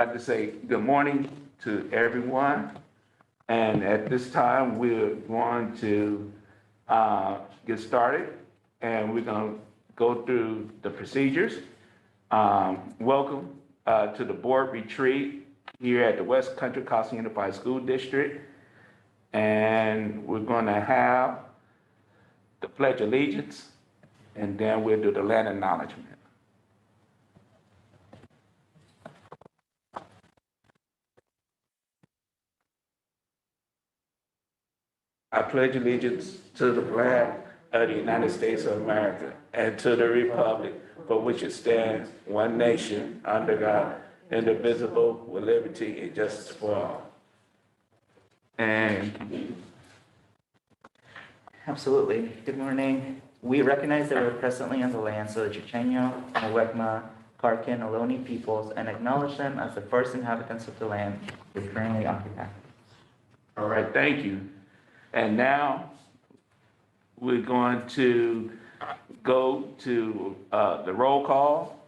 I'd like to say good morning to everyone. And at this time, we're going to get started, and we're going to go through the procedures. Welcome to the board retreat here at the West Country Costa Unified School District. And we're going to have the Pledge of Allegiance, and then we'll do the land acknowledgement. I pledge allegiance to the flag of the United States of America and to the republic for which it stands, one nation, under God, indivisible, with liberty and justice for all. And Absolutely. Good morning. We recognize that we're presently on the lands of the Chochenyo, Muwekma, Karkin, Ohlone peoples and acknowledge them as the first inhabitants of the land we currently occupy. all right, thank you. And now we're going to go to the roll call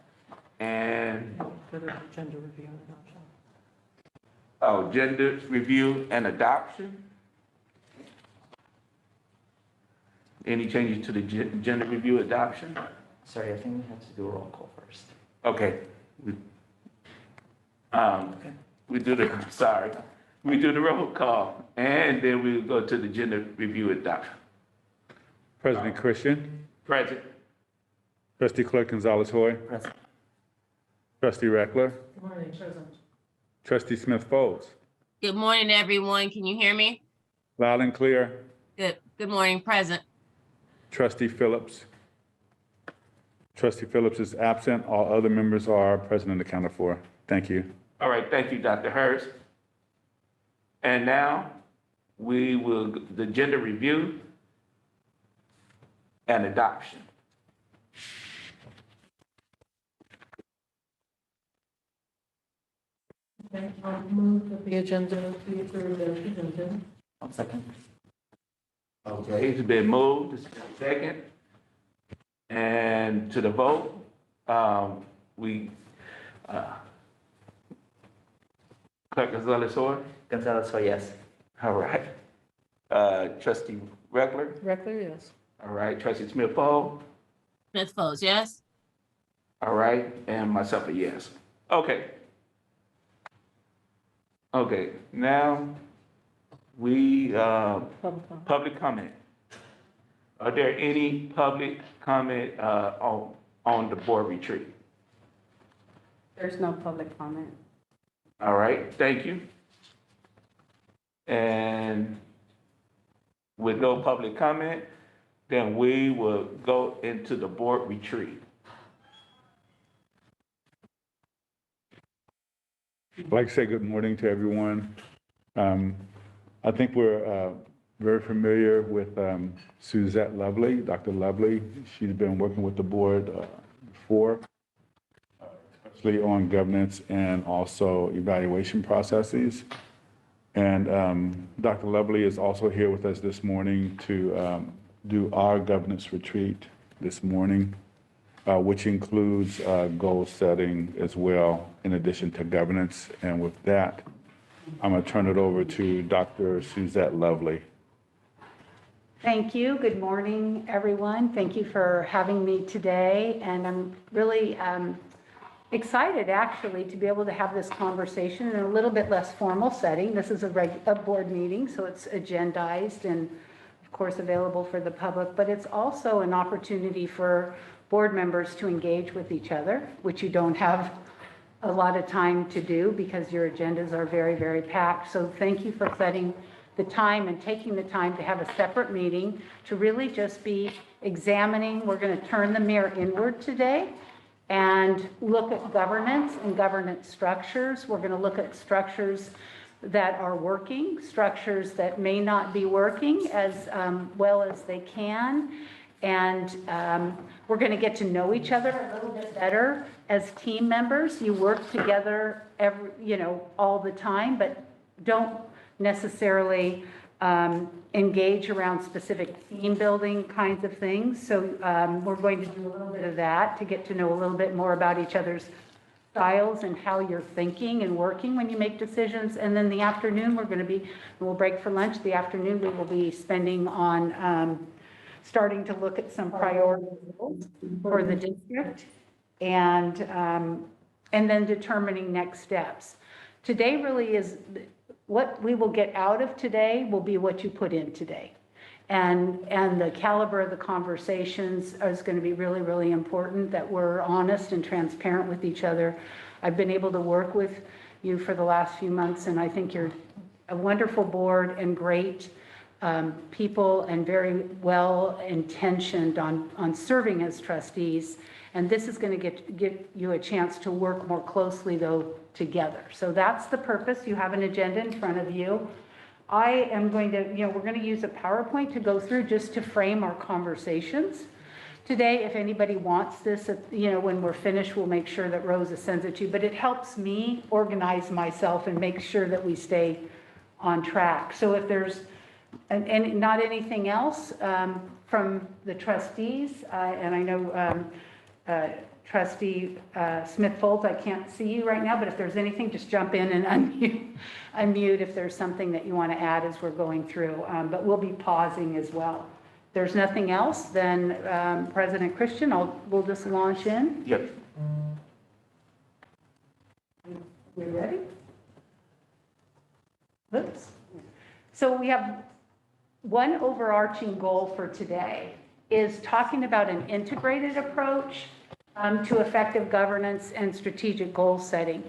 and Gender review and adoption. gender review and adoption. Any changes to the gender review adoption? Sorry, I think we have to do a roll call first. Okay. We do the roll call, and then we'll go to the gender review adoption. President Christian, Present. Trustee Clerk Gonzalez-Hoy, Present. Trustee Reckler, Good morning, present. Trustee Smith-Folds. Good morning, everyone. Can you hear me? Loud and clear. Good morning, present. Trustee Phillips. Trustee Phillips is absent. All other members are present and accounted for. Thank you. All right, thank you, Dr. Hurst. And now we will, the gender review and adoption. Okay, I'll move that the agenda be approved as presented. 1 second. Okay, it's been moved, it's been second. And to the vote, Clerk Gonzalez-Hoy? Gonzalez-Hoy, yes. All right. Trustee Reckler? Reckler, yes. All right. Trustee Smith-Folds? Smith Folds, yes? All right. And myself a yes. Okay. Okay, now we, Public comment. public comment. Are there any public comment on the board retreat? There's no public comment. All right, thank you. And with no public comment, then we will go into the board retreat. I'd like to say good morning to everyone. I think we're very familiar with Suzette Lovely, Dr. Lovely. She's been working with the board before, especially on governance and also evaluation processes. And Dr. Lovely is also here with us this morning to do our governance retreat this morning, which includes goal setting as well, in addition to governance. And with that, I'm going to turn it over to Dr. Suzette Lovely. Thank you. Good morning, everyone. Thank you for having me today. And I'm really excited, actually, to be able to have this conversation in a little bit less formal setting. This is a board meeting, so it's agendized and, of course, available for the public. But it's also an opportunity for board members to engage with each other, which you don't have a lot of time to do because your agendas are very, very packed. So thank you for setting the time and taking the time to have a separate meeting to really just be examining. We're going to turn the mirror inward today and look at governance and governance structures. We're going to look at structures that are working, structures that may not be working as well as they can. And we're going to get to know each other a little bit better as team members. You work together all the time, but don't necessarily engage around specific team building kinds of things. So we're going to do a little bit of that to get to know a little bit more about each other's styles and how you're thinking and working when you make decisions. And then the afternoon, we'll break for lunch. The afternoon, we will be spending on starting to look at some priorities for the district and then determining next steps. Today really is, what we will get out of today will be what you put in today. And the caliber of the conversations is going to be really, really important, that we're honest and transparent with each other. I've been able to work with you for the last few months, and I think you're a wonderful board and great people and very well intentioned on serving as trustees. And this is going to get you a chance to work more closely, though, together. So that's the purpose. You have an agenda in front of you. I am going to, we're going to use a PowerPoint to go through just to frame our conversations today. If anybody wants this, when we're finished, we'll make sure that Rosa sends it to you. But it helps me organize myself and make sure that we stay on track. So if there's and not anything else from the trustees, and I know Trustee Smith-Foltz, I can't see you right now, but if there's anything, just jump in and unmute if there's something that you want to add as we're going through. But we'll be pausing as well. If there's nothing else, then President Christian, we'll just launch in. Yep. We ready? Oops. So we have one overarching goal for today is talking about an integrated approach to effective governance and strategic goal setting.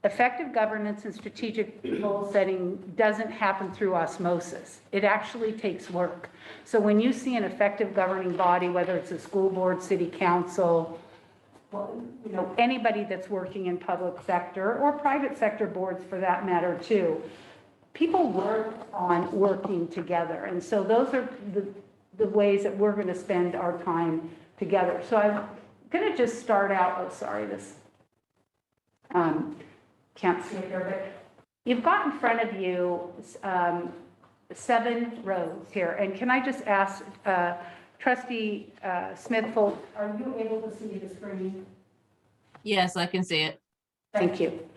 Effective governance and strategic goal setting doesn't happen through osmosis. It actually takes work. So when you see an effective governing body, whether it's a school board, city council, anybody that's working in public sector or private sector boards for that matter too, people work on working together. And so those are the ways that we're going to spend our time together. So I'm going to just start out, can't see it there, but you've got in front of you 7 rows here. And can I just ask Trustee Smith-Foltz, are you able to see the screen? Yes, I can see it. Thank you.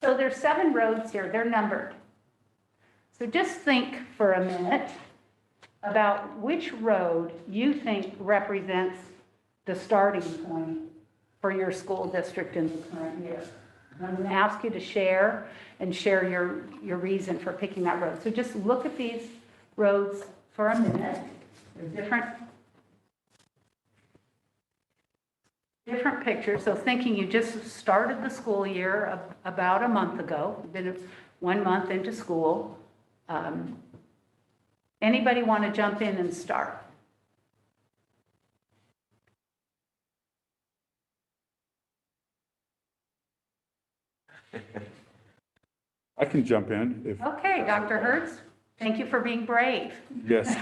So there's 7 roads here, they're numbered. So just think for a minute about which road you think represents the starting point for your school district in the current year. And I'm going to ask you to share your reason for picking that road. So just look at these roads for a minute. They're different pictures. So thinking you just started the school year about a month ago, been 1 month into school. Anybody want to jump in and start? I can jump in if. Okay, Dr. Hertz, thank you for being brave. Yes,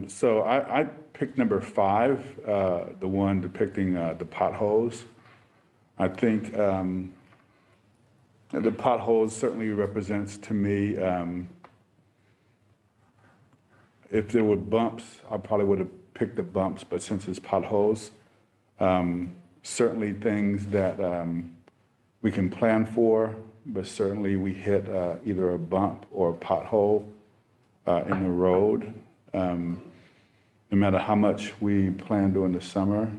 so I picked number 5, the one depicting the potholes. I think the potholes certainly represents to me, if there were bumps, I probably would have picked the bumps, but since it's potholes, certainly things that we can plan for, but certainly we hit either a bump or a pothole in the road. No matter how much we plan during the summer,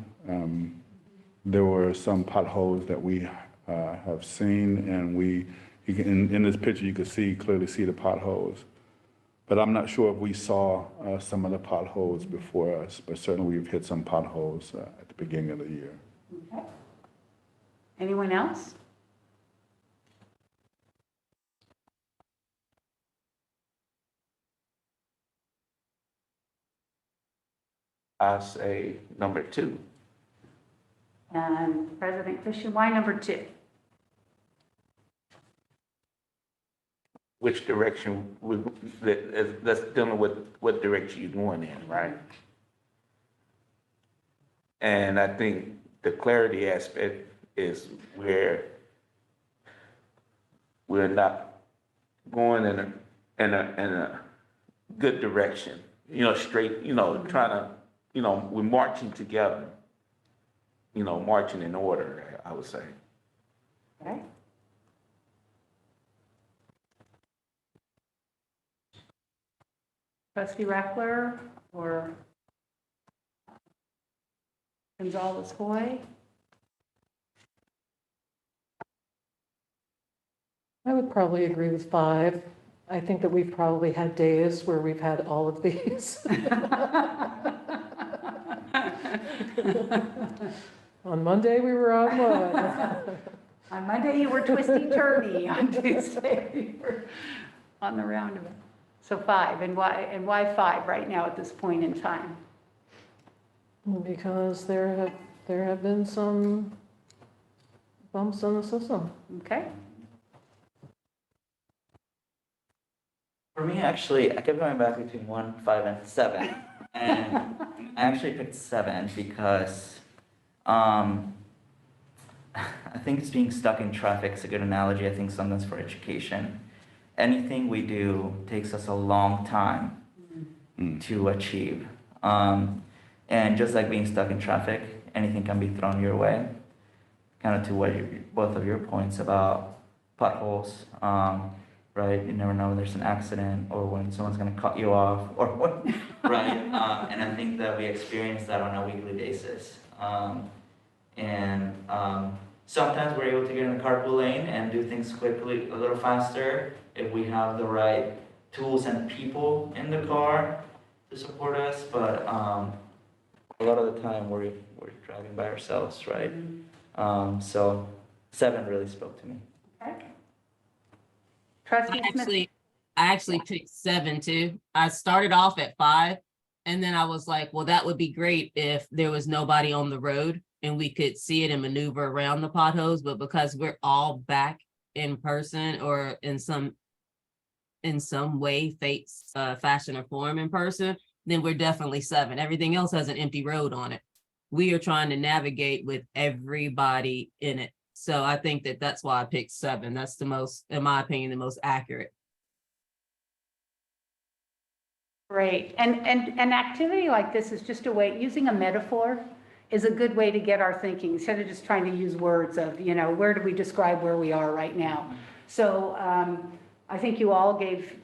there were some potholes that we have seen, and in this picture you can clearly see the potholes. But I'm not sure if we saw some of the potholes before us, but certainly we've hit some potholes at the beginning of the year. Okay. Anyone else? I'll say number 2. And President Christian, why number 2? Which direction, that's dealing with what direction you're going in, right? And I think the clarity aspect is where we're not going in a good direction, straight, trying to, we're marching together, marching in order, I would say. Okay. Trustee Reckler or Gonzalez Hoy? I would probably agree with 5. I think that we've probably had days where we've had all of these. On Monday, we were on one. On Monday, you were twisty-turny. On Tuesday, you were on the roundabout. So 5, and why 5 right now at this point in time? Because there have been some bumps on the system. Okay, For me, actually, I kept going back between 1, 5, and 7. And I actually picked 7 because I think it's being stuck in traffic is a good analogy. I think sometimes for education. Anything we do takes us a long time to achieve. And just like being stuck in traffic, anything can be thrown your way. Kind of to what both of your points about potholes, right? You never know when there's an accident or when someone's going to cut you off or what, right? And I think that we experience that on a weekly basis. Sometimes we're able to get in the carpool lane and do things quickly, a little faster, if we have the right tools and people in the car to support us. But a lot of the time we're driving by ourselves, right? So 7 really spoke to me. okay. Trustee Smith? I actually picked 7 too. I started off at 5, and then I was like, well, that would be great if there was nobody on the road and we could see it and maneuver around the potholes. But because we're all back in person or in some way, fashion or form in person, then we're definitely 7. Everything else has an empty road on it. We are trying to navigate with everybody in it. So I think that's why I picked 7. That's the most, in my opinion, the most accurate. Great. And an activity like this is just a way, using a metaphor is a good way to get our thinking, instead of just trying to use words of, where do we describe where we are right now? So I think you all gave,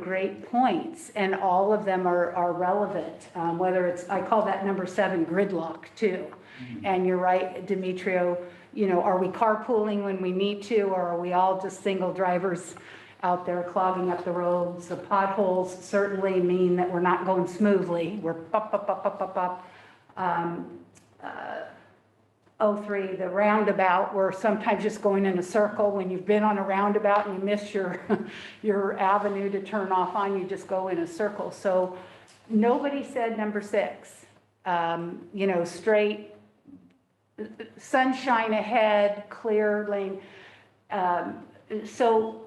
great points, and all of them are relevant, whether it's, I call that number 7 gridlock too. And you're right, Demetrio, are we carpooling when we need to, or are we all just single drivers out there clogging up the roads? The potholes certainly mean that we're not going smoothly. We're up. 03, the roundabout, we're sometimes just going in a circle. When you've been on a roundabout and you miss your avenue to turn off on, you just go in a circle. So nobody said number 6, straight, sunshine ahead, clear lane. So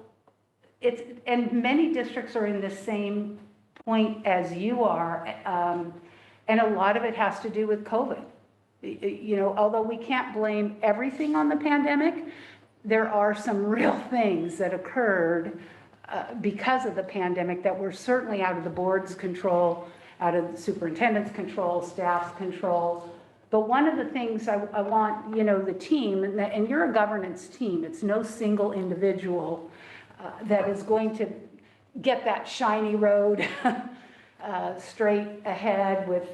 it's, and many districts are in the same point as you are. And a lot of it has to do with COVID. Although we can't blame everything on the pandemic, there are some real things that occurred because of the pandemic that were certainly out of the board's control, out of the superintendent's control, staff's control. But one of the things I want, the team, and you're a governance team, it's no single individual that is going to get that shiny road straight ahead with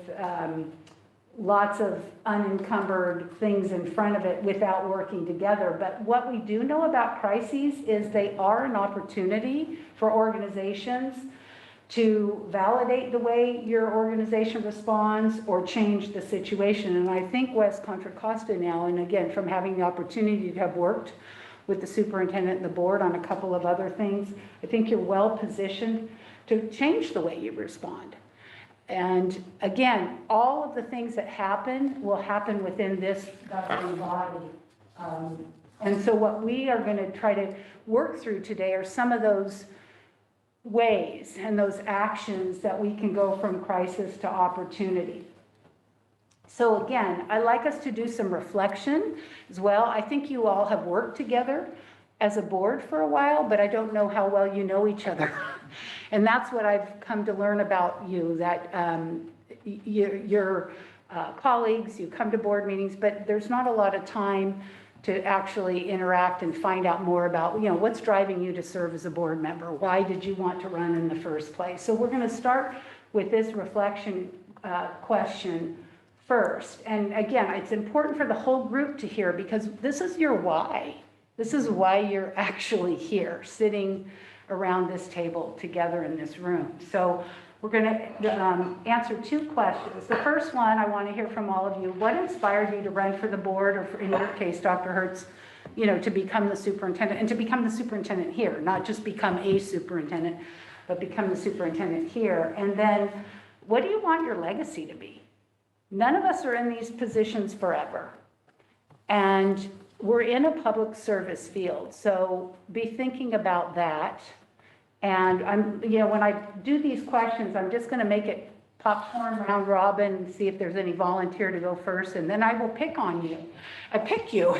lots of unencumbered things in front of it without working together. But what we do know about crises is they are an opportunity for organizations to validate the way your organization responds or change the situation. And I think West Contra Costa now, and again, from having the opportunity to have worked with the superintendent and the board on a couple of other things, I think you're well positioned to change the way you respond. And again, all of the things that happen will happen within this governing body. And so what we are going to try to work through today are some of those ways and those actions that we can go from crisis to opportunity. So again, I'd like us to do some reflection as well. I think you all have worked together as a board for a while, but I don't know how well you know each other. And that's what I've come to learn about you, that you're colleagues, you come to board meetings, but there's not a lot of time to actually interact and find out more about, what's driving you to serve as a board member? Why did you want to run in the first place? So we're going to start with this reflection question first. And again, it's important for the whole group to hear because this is your why. This is why you're actually here, sitting around this table together in this room. So we're going to answer two questions. The first one, I want to hear from all of you. What inspired you to run for the board, or in your case, Dr. Hertz, to become the superintendent, and to become the superintendent here, not just become a superintendent, but become the superintendent here. And then, what do you want your legacy to be? None of us are in these positions forever. And we're in a public service field, so be thinking about that. And when I do these questions, I'm just going to make it popcorn round robin and see if there's any volunteer to go first, and then I will pick on you. I pick you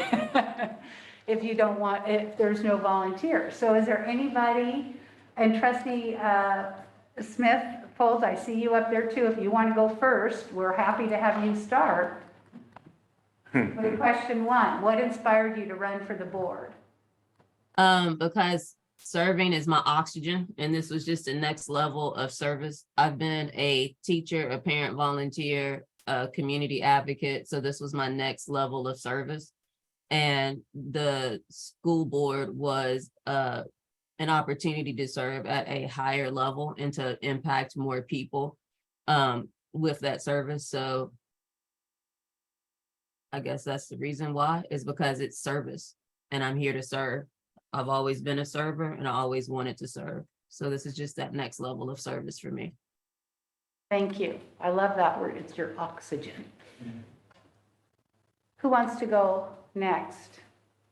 if there's no volunteer. So is there anybody, and Trustee Smith, Folds, I see you up there too. If you want to go first, we're happy to have you start. With question one, what inspired you to run for the board? Because serving is my oxygen, and this was just the next level of service. I've been a teacher, a parent volunteer, a community advocate, so this was my next level of service. And the school board was an opportunity to serve at a higher level and to impact more people with that service. So I guess that's the reason why, is because it's service and I'm here to serve. I've always been a server and I always wanted to serve. So this is just that next level of service for me. Thank you. I love that word. It's your oxygen. Who wants to go next?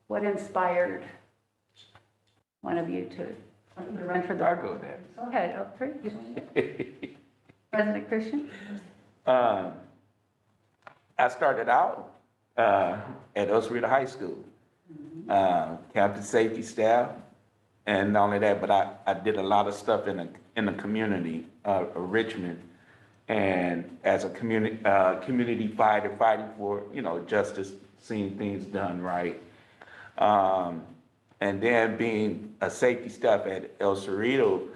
What inspired one of you to run for the I'll go there. Go ahead, Oaktree. President Christian? I started out at Oswego High School, campus safety staff, and not only that, but I did a lot of stuff in the community of Richmond, and as a community fighter, fighting for justice, seeing things done right, and then being a safety staff at El Cerrito,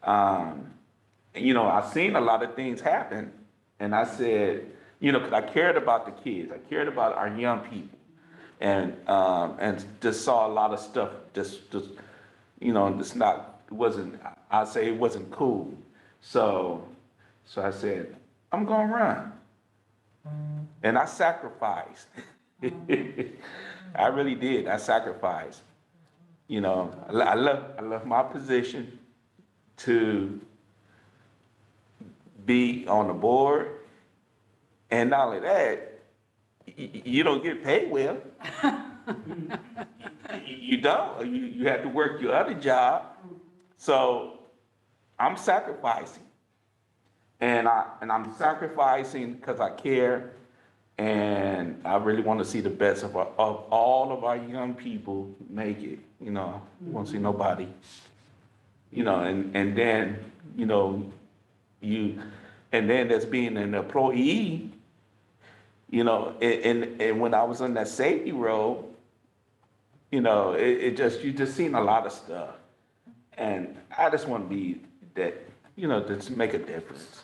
I've seen a lot of things happen, and I said, because I cared about the kids, I cared about our young people, and just saw a lot of stuff. I'd say it wasn't cool. So I said, I'm gonna run, and I sacrificed. I really did. I sacrificed. I left my position to be on the board. And not only that, you don't get paid well. You don't. You have to work your other job. So I'm sacrificing. And I'm sacrificing because I care. And I really want to see the best of all of our young people make it. I won't see nobody. And then, and then as being an employee, and when I was in that safety role, you just seen a lot of stuff. And I just want to be that, to make a difference.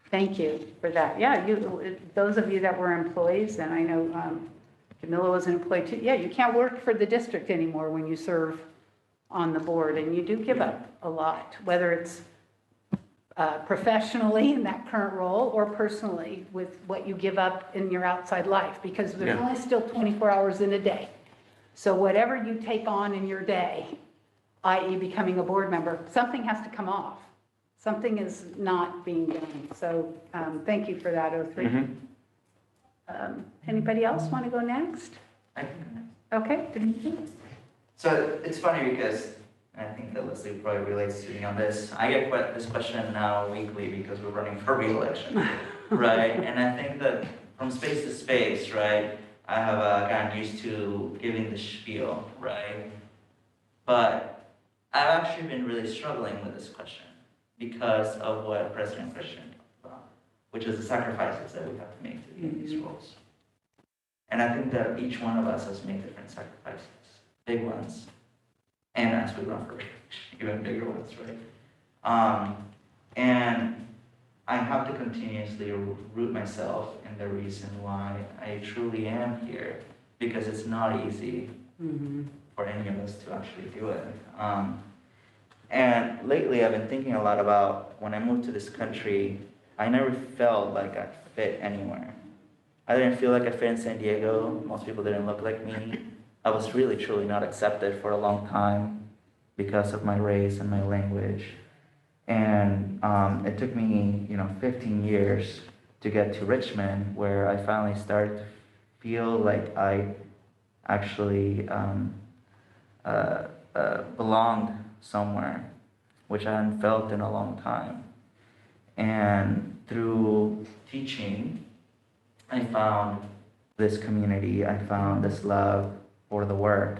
Thank you for that. Yeah, those of you that were employees, and I know Camilla was an employee too. Yeah, you can't work for the district anymore when you serve on the board, and you do give up a lot, whether it's professionally in that current role or personally with what you give up in your outside life, because there's only still 24 hours in a day. So whatever you take on in your day, i.e. becoming a board member, something has to come off. Something is not being done. So thank you for that, O3. Anybody else want to go next? I can go next. Okay. So it's funny because I think that Leslie probably relates to me on this. I get this question now weekly because we're running for re-election, right? And I think that from space to space, right, I have gotten used to giving the spiel, right? But I've actually been really struggling with this question because of what President Christian talked about. which is the sacrifices that we have to make to be in these roles. And I think that each one of us has made different sacrifices, big ones, and as we run for even bigger ones, right? And I have to continuously root myself in the reason why I truly am here, because it's not easy for any of us to actually do it. And lately I've been thinking a lot about when I moved to this country, I never felt like I fit anywhere. I didn't feel like I fit in San Diego. Most people didn't look like me. I was really, truly not accepted for a long time because of my race and my language. And it took me, 15 years to get to Richmond, where I finally started to feel like I actually belonged somewhere, which I hadn't felt in a long time. And through teaching, I found this community, I found this love for the work,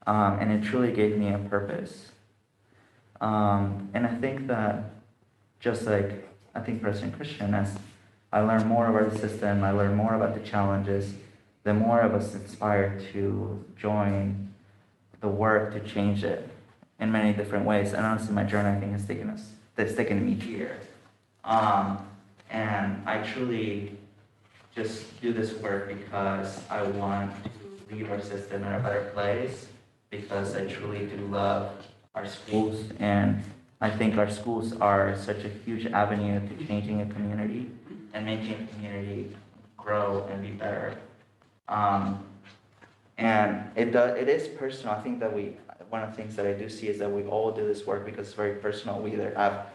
and it truly gave me a purpose. And I think that just like, I think President Christian, as I learn more about the system, I learn more about the challenges, the more of us inspired to join the work to change it in many different ways. And honestly, my journey, I think, has taken me here. And I truly just do this work because I want to leave our system in a better place, because I truly do love our schools, and I think our schools are such a huge avenue to changing a community and making a community grow and be better. And it is personal. I think that one of the things that I do see is that we all do this work because it's very personal. We either have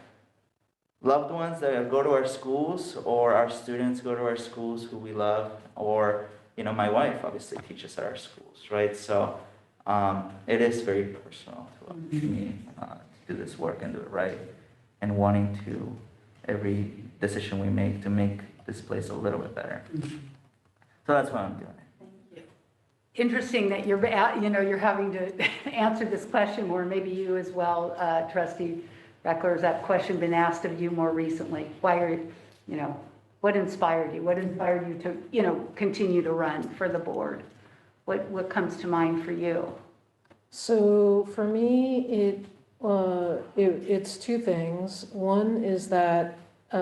loved ones that go to our schools, or our students go to our schools who we love, or, my wife obviously teaches at our schools, right? So it is very personal to me to do this work and do it right, and wanting to, every decision we make, to make this place a little bit better. So that's why I'm doing it. Interesting that you're having to answer this question, or maybe you as well, Trustee Beckler. Has that question been asked of you more recently? Why are what inspired you? What inspired you to continue to run for the board? What comes to mind for you? So for me, it's two things. One is that, I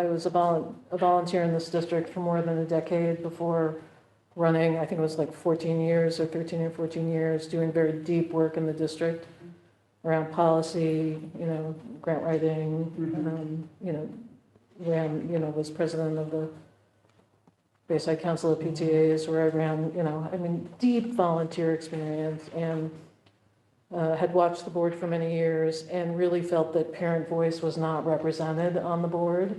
was a volunteer in this district for more than a decade before running. I think it was like 14 years or 13 or 14 years, doing very deep work in the district around policy, grant writing, was president of the Bayside Council of PTAs, where I ran, deep volunteer experience, and had watched the board for many years and really felt that parent voice was not represented on the board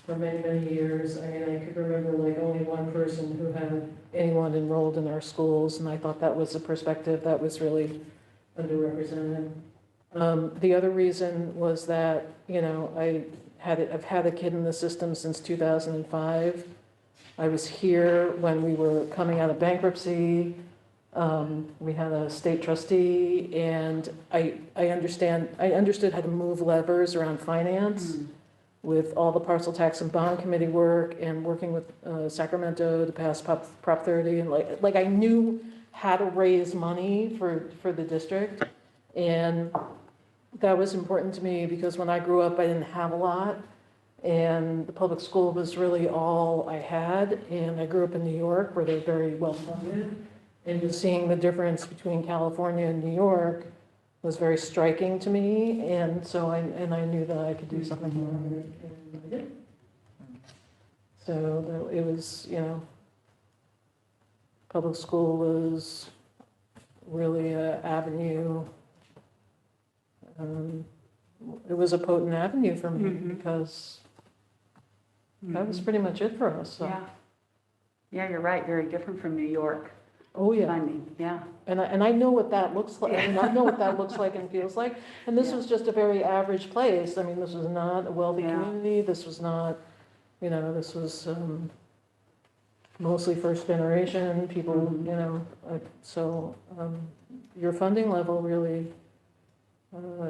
for many, many years. I could remember like only one person who had anyone enrolled in our schools, and I thought that was a perspective that was really underrepresented. The other reason was that, I've had a kid in the system since 2005. I was here when we were coming out of bankruptcy. We had a state trustee, and I understood how to move levers around finance with all the parcel tax and bond committee work, and working with Sacramento to pass Prop 30, and like I knew how to raise money for the district, and that was important to me because when I grew up, I didn't have a lot, and the public school was really all I had. And I grew up in New York, where they're very well funded, and just seeing the difference between California and New York was very striking to me. And so I knew that I could do something more, and I did. So it was, public school was really an avenue. It was a potent avenue for me because that was pretty much it for us. So. Yeah, you're right. Very different from New York. Oh, yeah. Funding, yeah. And I know what that looks like. I know what that looks like and feels like. And this was just a very average place. This was not a wealthy community. This was not, this was mostly first generation people, so your funding level really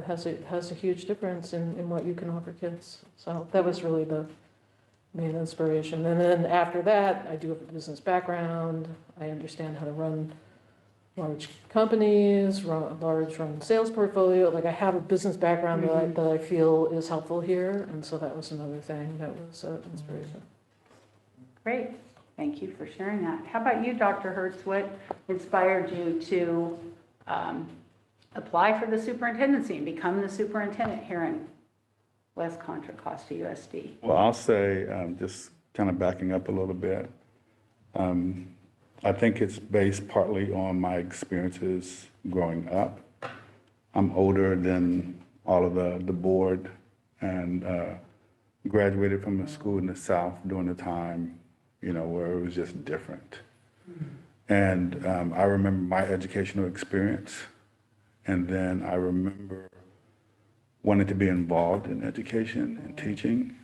has a huge difference in what you can offer kids. So that was really the main inspiration. And then after that, I do have a business background. I understand how to run large companies, run sales portfolio. Like I have a business background that I feel is helpful here. And so that was another thing that was inspiration. Great. Thank you for sharing that. How about you, Dr. Hertz? What inspired you to apply for the superintendency and become the superintendent here in West Contra, Costa, USD? Well, I'll say, just kind of backing up a little bit, I think it's based partly on my experiences growing up. I'm older than all of the board and graduated from a school in the South during the time, you know, where it was just different. And I remember my educational experience, and then I remember wanting to be involved in education and teaching.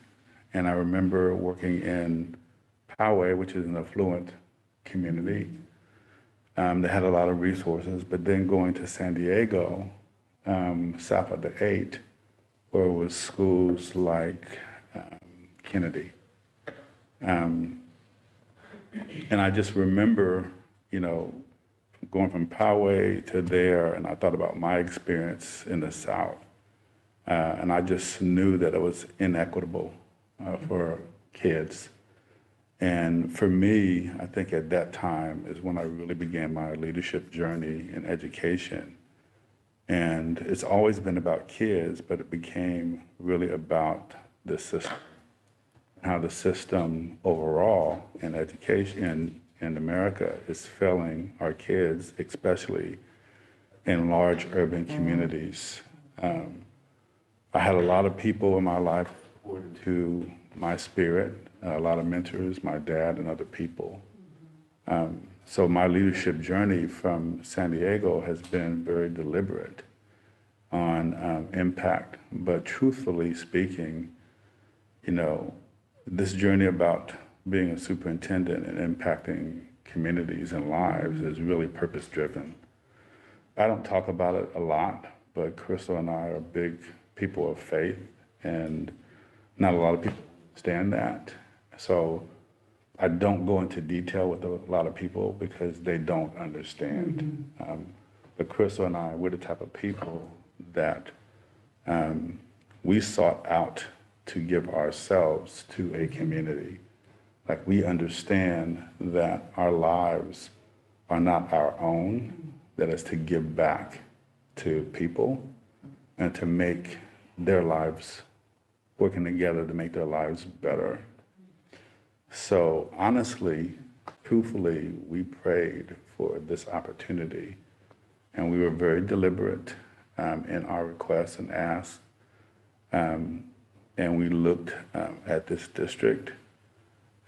And I remember working in Poway, which is an affluent community that had a lot of resources, but then going to San Diego, south of the 8, where it was schools like Kennedy. And I just remember, you know, going from Poway to there, and I thought about my experience in the South. And I just knew that it was inequitable for kids. And for me, I think at that time is when I really began my leadership journey in education. And it's always been about kids, but it became really about the system, how the system overall in education in America is failing our kids, especially in large urban communities. I had a lot of people in my life to my spirit, a lot of mentors, my dad and other people. So my leadership journey from San Diego has been very deliberate on impact. But truthfully speaking, you know, this journey about being a superintendent and impacting communities and lives is really purpose-driven. I don't talk about it a lot, but Crystal and I are big people of faith, and not a lot of people understand that. So I don't go into detail with a lot of people because they don't understand. But Crystal and I, we're the type of people that we sought out to give ourselves to a community. Like we understand that our lives are not our own, that is to give back to people and to make their lives, working together to make their lives better. So honestly, truthfully, we prayed for this opportunity, and we were very deliberate in our requests and asks. And we looked at this district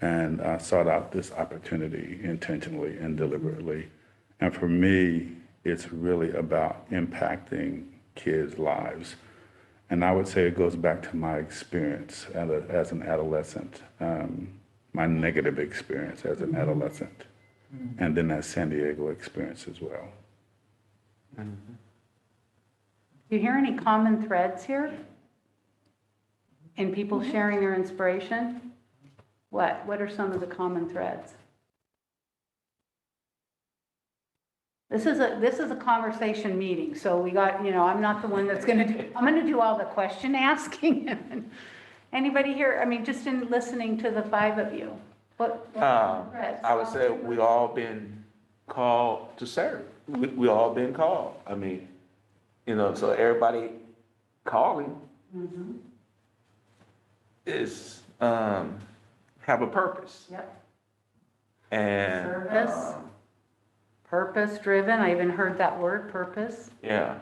and sought out this opportunity intentionally and deliberately. And for me, it's really about impacting kids' lives. And I would say it goes back to my experience as an adolescent, my negative experience as an adolescent, and then that San Diego experience as well. Do you hear any common threads here? In people sharing their inspiration? What are some of the common threads? This is a conversation meeting, so we got, you know, I'm not the one that's I'm gonna do all the question asking. Anybody here, I mean, just in listening to the 5 of you, what threads? I would say we all been called to serve. We all been called. I mean, you know, so everybody calling is have a purpose. Yep. And Service. Purpose driven. I even heard that word, purpose. yeah.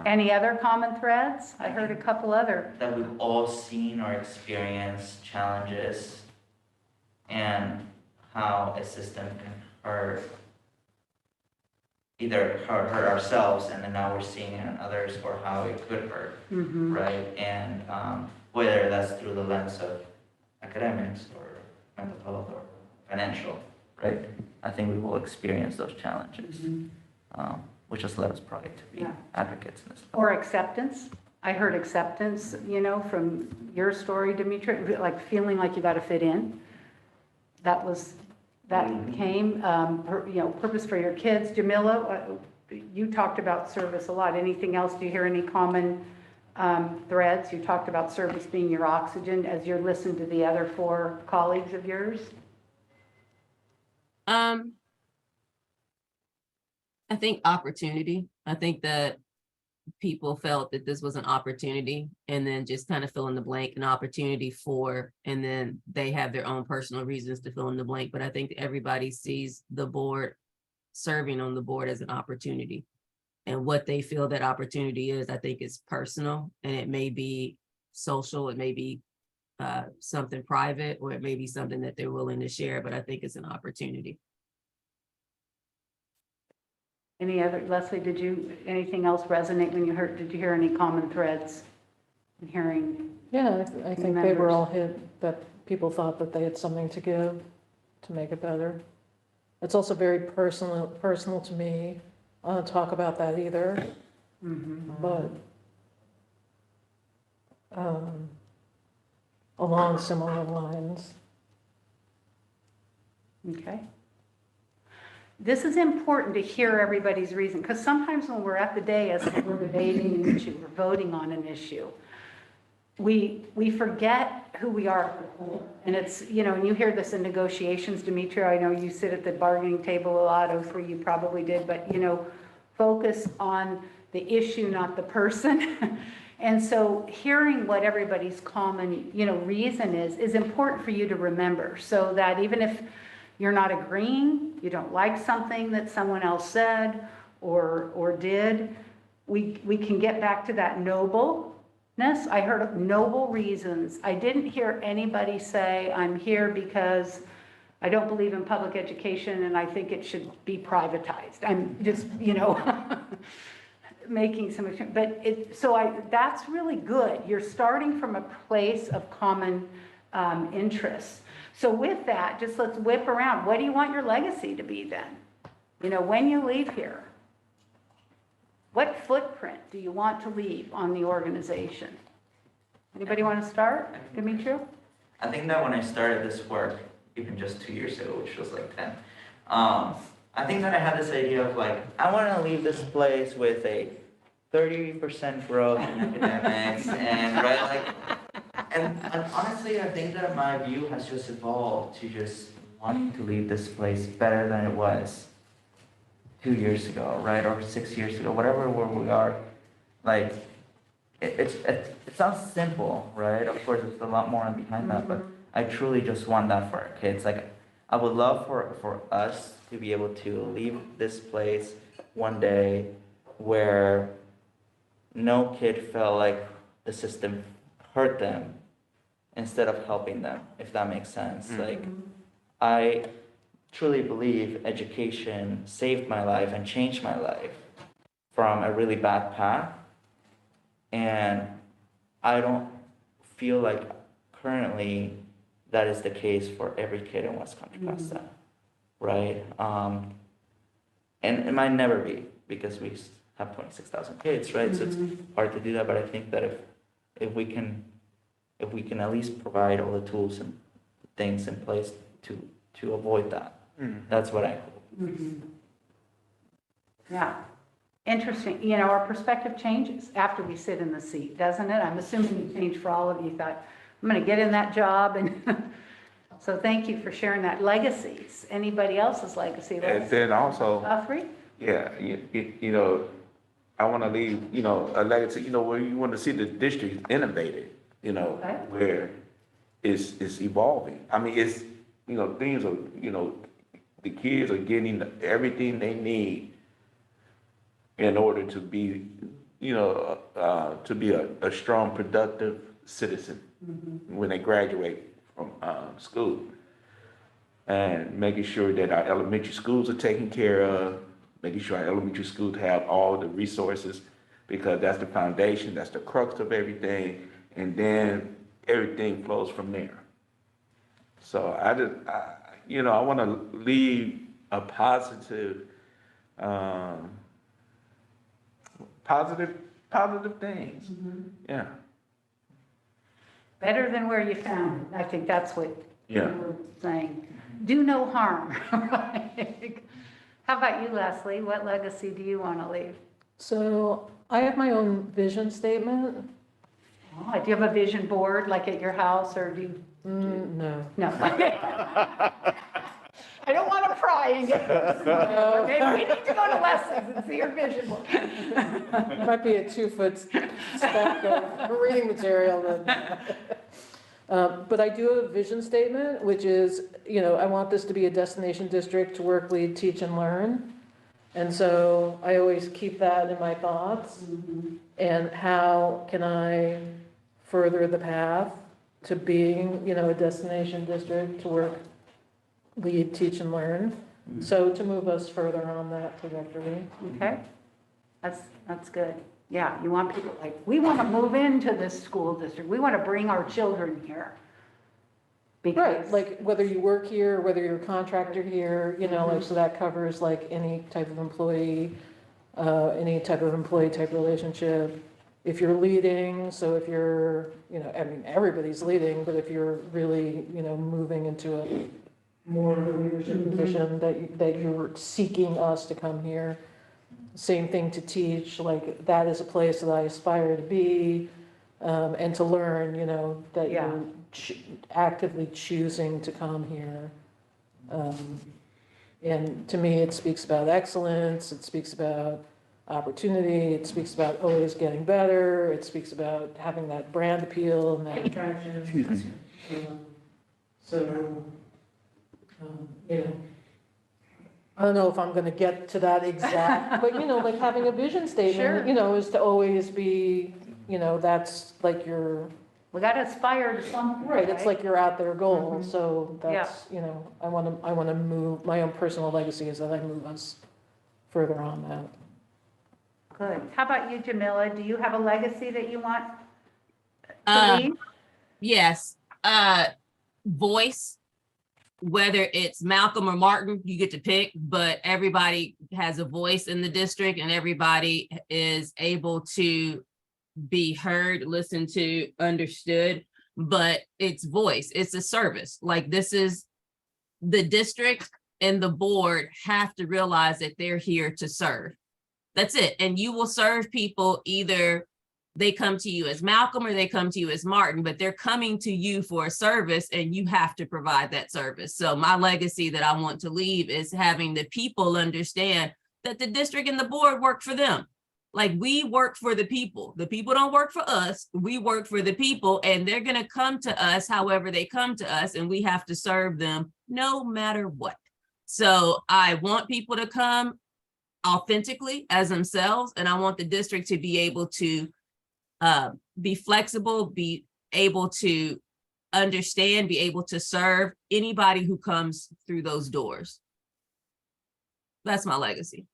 Any other common threads? I heard a couple other. That we've all seen or experienced challenges and how a system can either hurt ourselves, and then now we're seeing it in others, or how it could hurt, right? And whether that's through the lens of academics or mental health or financial, right? I think we will experience those challenges, which has led us probably to be advocates in this. Or acceptance. I heard acceptance, from your story, Demetria, like feeling like you got to fit in. That came, purpose for your kids. Jamila, you talked about service a lot. Anything else? Do you hear any common threads? You talked about service being your oxygen as you're listening to the other 4 colleagues of yours. I think opportunity. I think that people felt that this was an opportunity, and then just kind of fill in the blank, an opportunity for, and then they have their own personal reasons to fill in the blank. But I think everybody sees the board, serving on the board, as an opportunity. And what they feel that opportunity is, I think is personal, and it may be social, it may be something private, or it may be something that they're willing to share, but I think it's an opportunity. Any other, Leslie, anything else resonate when did you hear any common threads in hearing? Yeah, I think they were all hit, that people thought that they had something to give to make it better. It's also very personal to me. I don't talk about that either, but along similar lines. Okay. This is important to hear everybody's reason, because sometimes when we're at the dais and we're debating an issue, we're voting on an issue, we forget who we are. And it's, and you hear this in negotiations, Demetria, I know you sit at the bargaining table a lot, 03 you probably did, but, focus on the issue, not the person. And so hearing what everybody's common, reason is important for you to remember, so that even if you're not agreeing, you don't like something that someone else said or did, we can get back to that nobleness. I heard of noble reasons. I didn't hear anybody say, I'm here because I don't believe in public education and I think it should be privatized. I'm just, making some, but that's really good. You're starting from a place of common interests. So with that, just let's whip around. What do you want your legacy to be then? When you leave here, what footprint do you want to leave on the organization? Anybody want to start, Demetria? I think that when I started this work, even just 2 years ago, which was like 10, I think that I had this idea of like, I want to leave this place with a 30% growth in academics, and and honestly, I think that my view has just evolved to just wanting to leave this place better than it was 2 years ago, right, or 6 years ago, whatever where we are. Like, it sounds simple, right? Of course, there's a lot more behind that, but I truly just want that for our kids. Like, I would love for us to be able to leave this place one day where no kid felt like the system hurt them instead of helping them, if that makes sense. Like, I truly believe education saved my life and changed my life from a really bad path. And I don't feel like currently that is the case for every kid in West Contra Costa, right? And it might never be, because we have 26,000 kids, right? So it's hard to do that, but I think that if we can at least provide all the tools and things in place to avoid that, that's what I hope. Yeah. Interesting. Our perspective changes after we sit in the seat, doesn't it? I'm assuming it changed for all of you. Thought, I'm going to get in that job. And so thank you for sharing that. Legacies. Anybody else's legacy? And then also, Guthrie? yeah, I want to leave, a legacy, where you want to see the district innovated, Okay. where it's evolving. I mean, it's, things are, the kids are getting everything they need in order to be, a strong, productive citizen when they graduate from school. And making sure that our elementary schools are taken care of, making sure our elementary schools have all the resources, because that's the foundation, that's the crux of everything, and then everything flows from there. So I want to leave a positive positive things. Yeah, Better than where you found it. I think that's what you Yeah. were saying. Do no harm, right? How about you, Leslie? What legacy do you want to leave? So I have my own vision statement. Oh, do you have a vision board like at your house or do you? No. No. I don't want to pry and get this. Maybe we need to go to Leslie's and see her vision board. It might be a 2-foot stack of reading material then. But I do have a vision statement, which is, I want this to be a destination district to work, lead, teach, and learn. And so I always keep that in my thoughts. And how can I further the path to being, a destination district to work, lead, teach, and learn? So to move us further on that trajectory. Okay, that's good. Yeah, you want people like, we want to move into this school district. We want to bring our children here. Right, Because, like whether you work here, or whether you're a contractor here, like, so that covers like any type of employee type relationship. If you're leading, so if you're, everybody's leading, but if you're really, moving into a more of a leadership position that you're seeking us to come here. Same thing to teach, like that is a place that I aspire to be, and to learn, that Yeah. you're actively choosing to come here. And to me, it speaks about excellence, it speaks about opportunity, it speaks about always getting better, it speaks about having that brand appeal and that attraction. So, I don't know if I'm gonna get to that exact, but like having a vision statement, is to always be, that's like your, we got to aspire to something. right, it's like your out there goal, so that's, I wanna move, my own personal legacy is that I move us further on that. Good. How about you, Jamila? Do you have a legacy that you want to Uh, leave? yes, voice, whether it's Malcolm or Martin, you get to pick, but everybody has a voice in the district and everybody is able to be heard, listened to, understood, but it's voice, it's a service. Like this is the district and the board have to realize that they're here to serve. That's it. And you will serve people, either they come to you as Malcolm or they come to you as Martin, but they're coming to you for a service and you have to provide that service. So my legacy that I want to leave is having the people understand that the district and the board work for them. Like we work for the people. The people don't work for us. We work for the people and they're going to come to us however they come to us, and we have to serve them no matter what. So I want people to come authentically as themselves, and I want the district to be able to be flexible, be able to understand, be able to serve anybody who comes through those doors. That's my legacy.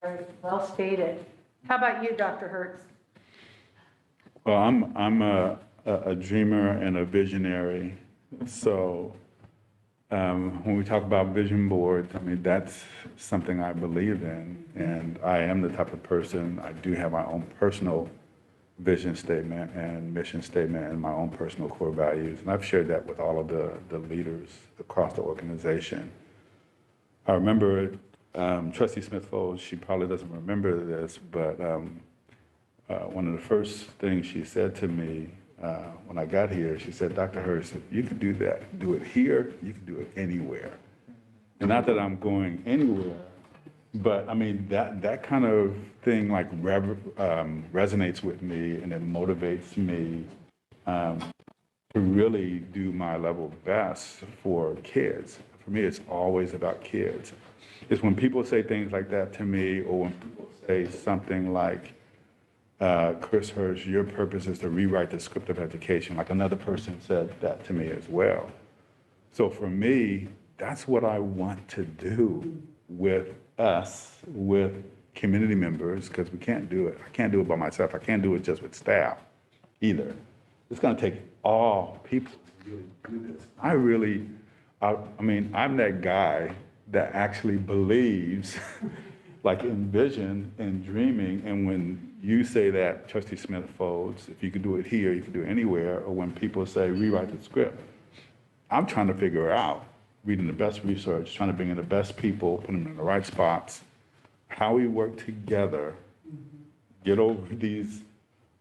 Very well stated. How about you, Dr. Hertz? Well, I'm a dreamer and a visionary. So when we talk about vision boards, I mean, that's something I believe in. And I am the type of person, I do have my own personal vision statement and mission statement and my own personal core values. And I've shared that with all of the leaders across the organization. I remember Trustee Smith-Folds, she probably doesn't remember this, but one of the first things she said to me when I got here, she said, Dr. Hurst, if you can do that, do it here, you can do it anywhere. And not that I'm going anywhere, but I mean, that kind of thing like resonates with me, and it motivates me to really do my level best for kids. For me, it's always about kids. It's when people say things like that to me, or when people say something like, Chris Hirsch, your purpose is to rewrite the script of education. Like another person said that to me as well. So for me, that's what I want to do with us, with community members, because we can't do it. I can't do it by myself. I can't do it just with staff either. It's going to take all people to really do this. I mean, I'm that guy that actually believes like envision and dreaming. And when you say that, Trustee Smith folds, if you could do it here, you could do it anywhere, or when people say rewrite the script, I'm trying to figure out, reading the best research, trying to bring in the best people, put them in the right spots, how we work together, get over these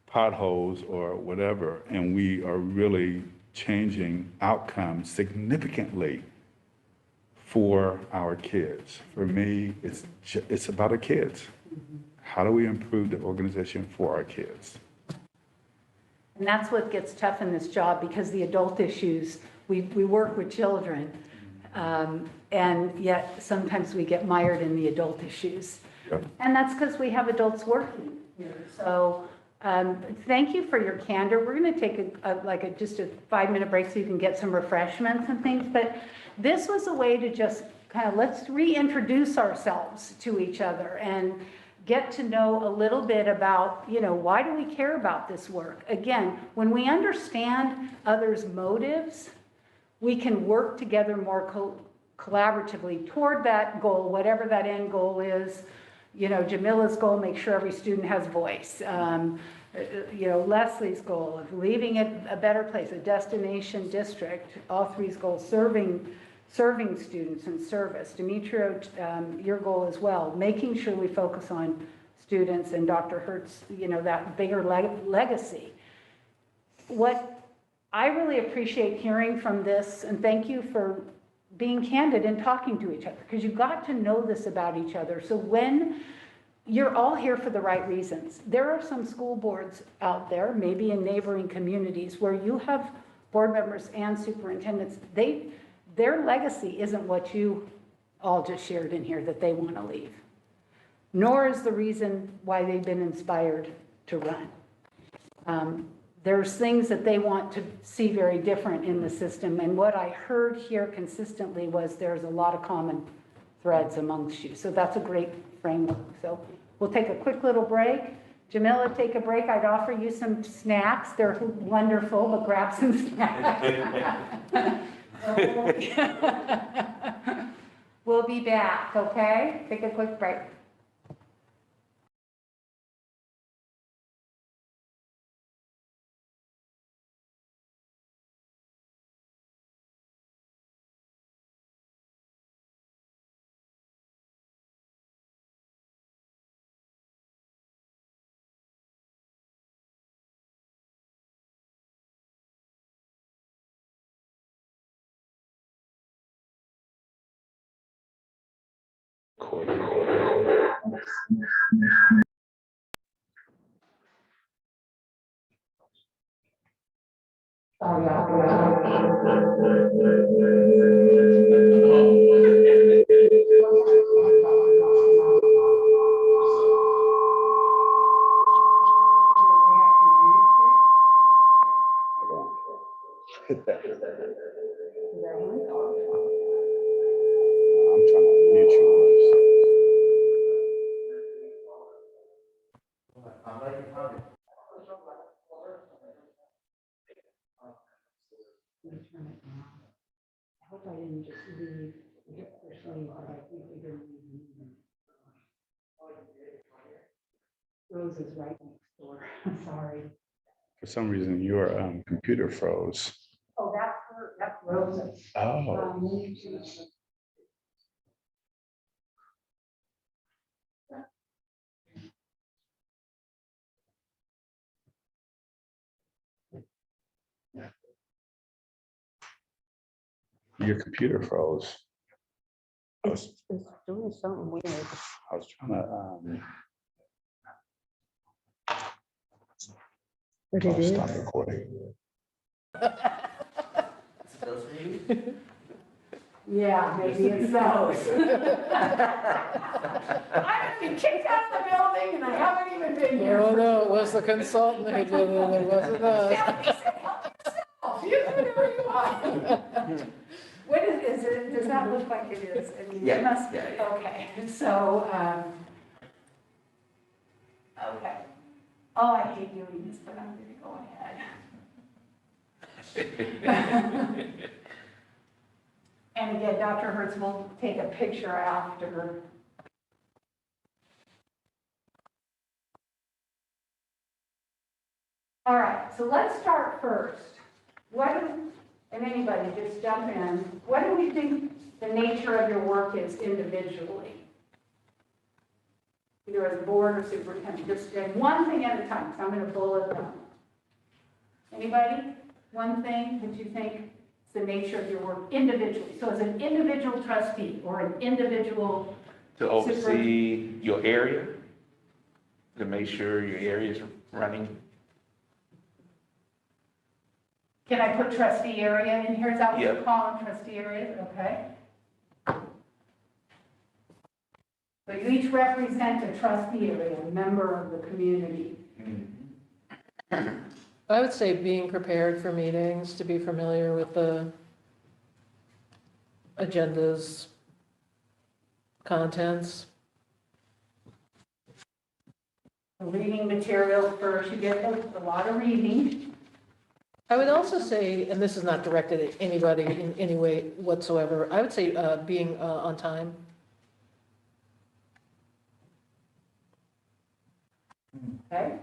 potholes or whatever, and we are really changing outcomes significantly for our kids. For me, it's about the kids. How do we improve the organization for our kids? And that's what gets tough in this job, because the adult issues, we work with children, and yet sometimes we get mired in the adult issues. Yep. And that's because we have adults working here. So thank you for your candor. We're going to take just a 5-minute break so you can get some refreshments and things. But this was a way to just kind of, let's reintroduce ourselves to each other and get to know a little bit about, why do we care about this work? Again, when we understand others' motives, we can work together more collaboratively toward that goal, whatever that end goal is. Jamila's goal, make sure every student has voice. Leslie's goal of leaving it a better place, a destination district. All three's goals, serving students and service. Demetrio, your goal as well, making sure we focus on students, and Dr. Hertz, that bigger legacy. What I really appreciate hearing from this, and thank you for being candid and talking to each other, because you got to know this about each other. So when you're all here for the right reasons, there are some school boards out there, maybe in neighboring communities, where you have board members and superintendents. Their legacy isn't what you all just shared in here that they want to leave, nor is the reason why they've been inspired to run. There's things that they want to see very different in the system. And what I heard here consistently was there's a lot of common threads amongst you. So that's a great framework. So we'll take a quick little break. Jamila, take a break. I'd offer you some snacks. They're wonderful, but grab some snacks. We'll be back, okay? Take a quick break. Hit that. I'm trying to mute yours. I hope I didn't just leave, but I think we didn't leave. Rose is right next door. Sorry. For some reason, your computer froze. Oh, that's her, that's Rose's. Oh. Your computer froze. It's doing something weird. I was trying to But it is. stop recording. Yeah, maybe it's those. I haven't been kicked out of the building and I haven't even been here. No, it was the consultant who did it, it wasn't us. You can do what you want. What is it, does that look like it is? I mean, Yeah, it must be, yeah. okay, so, okay. Oh, I hate doing this, but I'm gonna go ahead. And again, Dr. Hertz will take a picture after. All right, so let's start first. And anybody just jump in, what do we think the nature of your work is individually? Either as a board or superintendent, just one thing at a time, because I'm going to bullet them. Anybody? One thing that you think is the nature of your work individually? So as an individual trustee or an individual To oversee your area, to make sure your area is running. Can I put trustee area in here? Is that what you Yep. call them, trustee areas? Okay. So you each represent a trustee area, a member of the community. I would say being prepared for meetings, to be familiar with the agendas, contents. Reading materials first, you get a lot of reading. I would also say, and this is not directed at anybody in any way whatsoever, I would say being on time. Okay?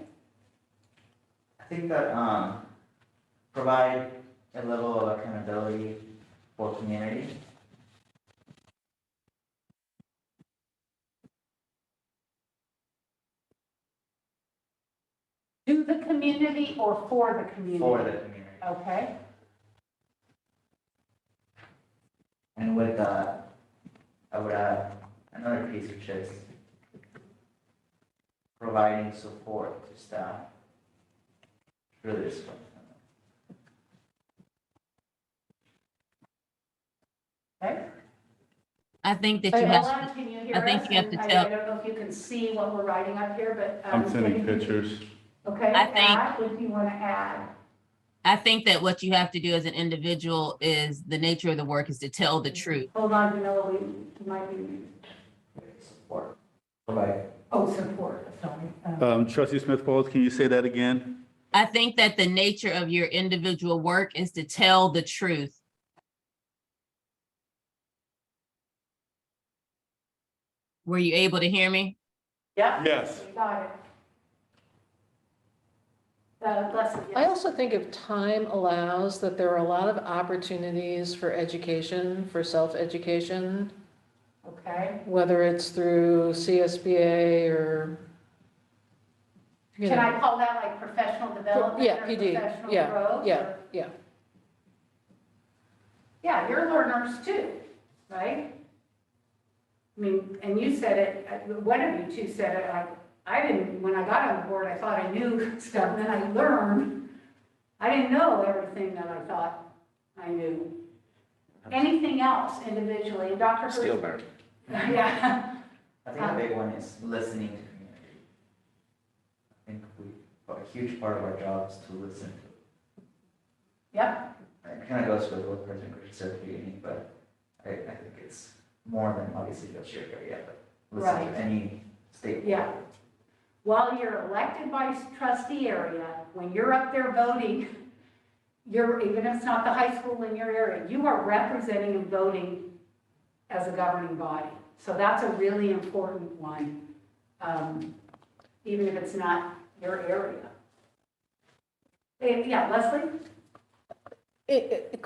I think that provide a level of accountability for community. To the community or for the community? For the community. Okay. And with that, I would add another piece, which is providing support to staff through this one. Okay. I think that I you also- have, Hold on, can you hear I us? think you have to And tell- I don't know if you can see what we're writing up here, but. I'm sending can you- pictures. Okay, I think- add, what do you want to add? I think that what you have to do as an individual is, the nature of the work is to tell the truth. Hold on, Vanilla, we might be, Support. Provide. oh, support, sorry. Trustee Smith Falls, can you say that again? I think that the nature of your individual work is to tell the truth. Were you able to hear me? Yeah? Yes. You got it. Leslie, I yes. also think if time allows, that there are a lot of opportunities for education, for self-education, Okay. whether it's through CSBA or, you Can know. I call that like professional development? Yeah, or PD, professional yeah, growth, yeah, or- yeah. Yeah, you're learners too, right? I mean, and you said it, one of you two said it, I didn't, when I got on the board, I thought I knew stuff, and then I learned. I didn't know everything that I thought I knew. Anything else individually, and Dr. Still Hurst? learning. Yeah, I think a big one is listening to community. I think a huge part of our job is to listen to. yep, It kind of goes with what President Christian said at the beginning, but I think it's more than obviously just your area, but listen Right. to any stakeholder. yeah. While you're elected by trustee area, when you're up there voting, even if it's not the high school in your area, you are representing and voting as a governing body. So that's a really important one, even if it's not your area. Yeah, Leslie?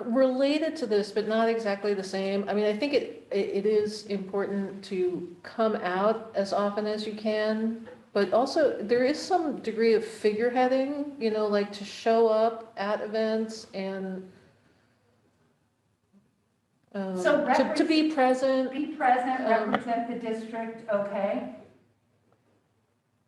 Related to this, but not exactly the same. I mean, I think it is important to come out as often as you can, but also there is some degree of figureheading, you know, like to show up at events and So to be present. Be present, represent the district, okay?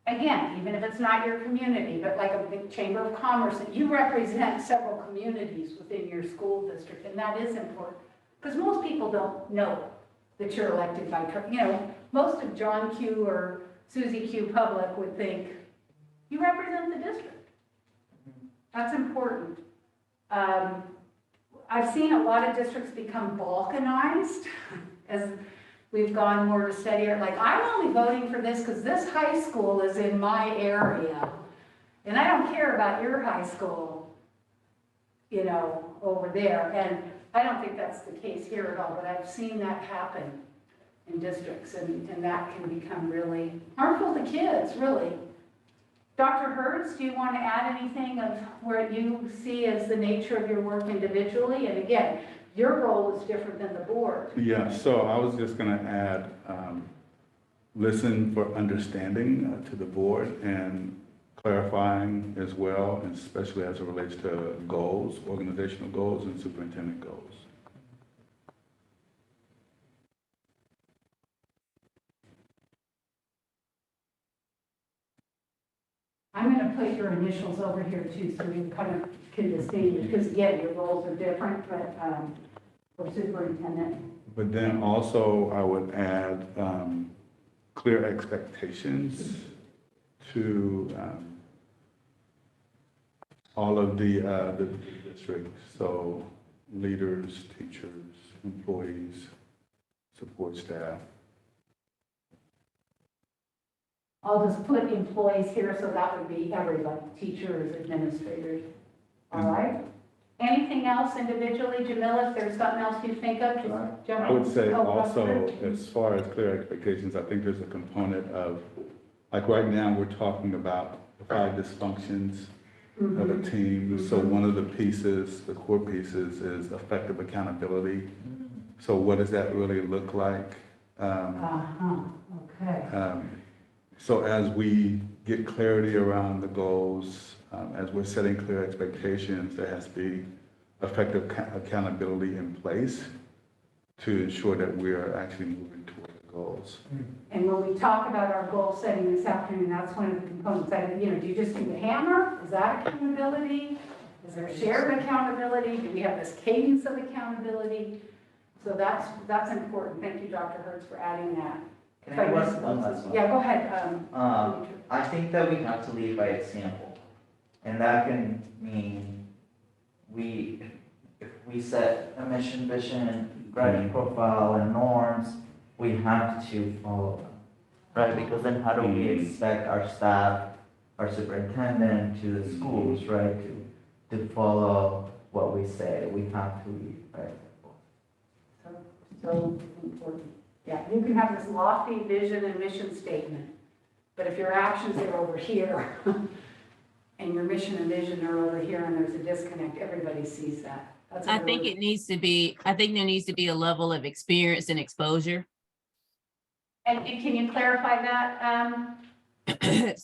Again, even if it's not your community, but like a big chamber of commerce, you represent several communities within your school district, and that is important. Because most people don't know that you're elected by, you know, most of John Q. or Susie Q. Public would think, you represent the district. That's important. I've seen a lot of districts become balkanized as we've gone more to steadier, like, I'm only voting for this because this high school is in my area. And I don't care about your high school, you know, over there. And I don't think that's the case here at all, but I've seen that happen in districts, and that can become really harmful to kids, really. Dr. Hertz, do you want to add anything of where you see as the nature of your work individually? And again, your role is different than the board. Yeah, so I was just gonna add, listen for understanding to the board and clarifying as well, and especially as it relates to goals, organizational goals and superintendent goals. I'm going to put your initials over here too, so we kind of can distinguish, because again, your roles are different, but for superintendent. But then also I would add clear expectations to all of the districts. So leaders, teachers, employees, support staff. I'll just put employees here, so that would be everybody, teachers, administrators. All right? Anything else individually, Jamila, if there's something else you think of, just jump in. I would say Oh, also, Dr. as far as clear expectations, I think there's a component of, like right now, we're talking about the 5 dysfunctions of a team. So one of the pieces, the core pieces, is effective accountability. So what does that really look like? Okay. So as we get clarity around the goals, as we're setting clear expectations, there has to be effective accountability in place to ensure that we're actually moving toward the goals. And when we talk about our goal setting this afternoon, that's one of the components. Do you just do the hammer? Is that accountability? Is there shared accountability? Do we have this cadence of accountability? So that's important. Thank you, Dr. Hertz, for adding that. Can I add one last one? Yeah, go ahead. I think that we have to lead by example. And that can mean if we set a mission, vision, graduate profile, and norms, we have to follow them, right? Because then how do we expect our staff, our superintendent, to the schools, right, to follow what we say? We have to lead by example. So important. Yeah, you can have this lofty vision and mission statement, but if your actions are over here and your mission and vision are over here and there's a disconnect, everybody sees that. I think there needs to be a level of experience and exposure. And can you clarify that?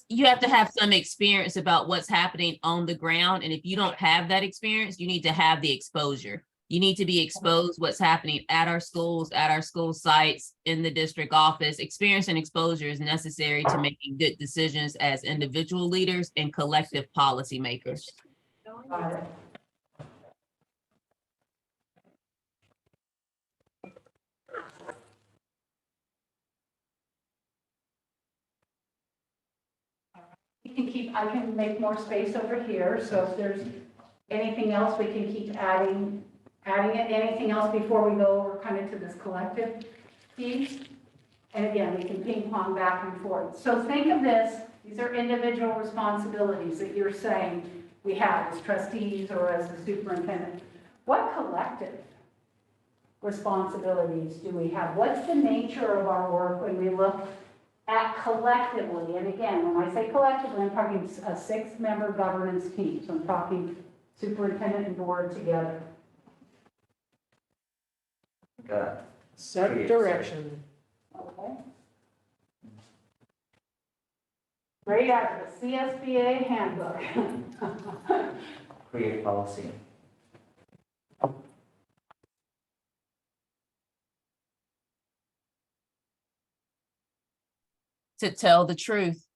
You have to have some experience about what's happening on the ground. And if you don't have that experience, you need to have the exposure. You need to be exposed what's happening at our schools, at our school sites, in the district office. Experience and exposure is necessary to making good decisions as individual leaders and collective policymakers. I can make more space over here, so if there's anything else, we can keep adding it. Anything else before we go over kind of to this collective piece? And again, we can ping pong back and forth. So think of this, these are individual responsibilities that you're saying we have as trustees or as a superintendent. What collective responsibilities do we have? What's the nature of our work when we look at collectively? And again, when I say collectively, I'm talking a 6-member governance team. So I'm talking superintendent and board together. Set direction. Okay. Right out of the CSBA handbook. Create policy. To tell the truth.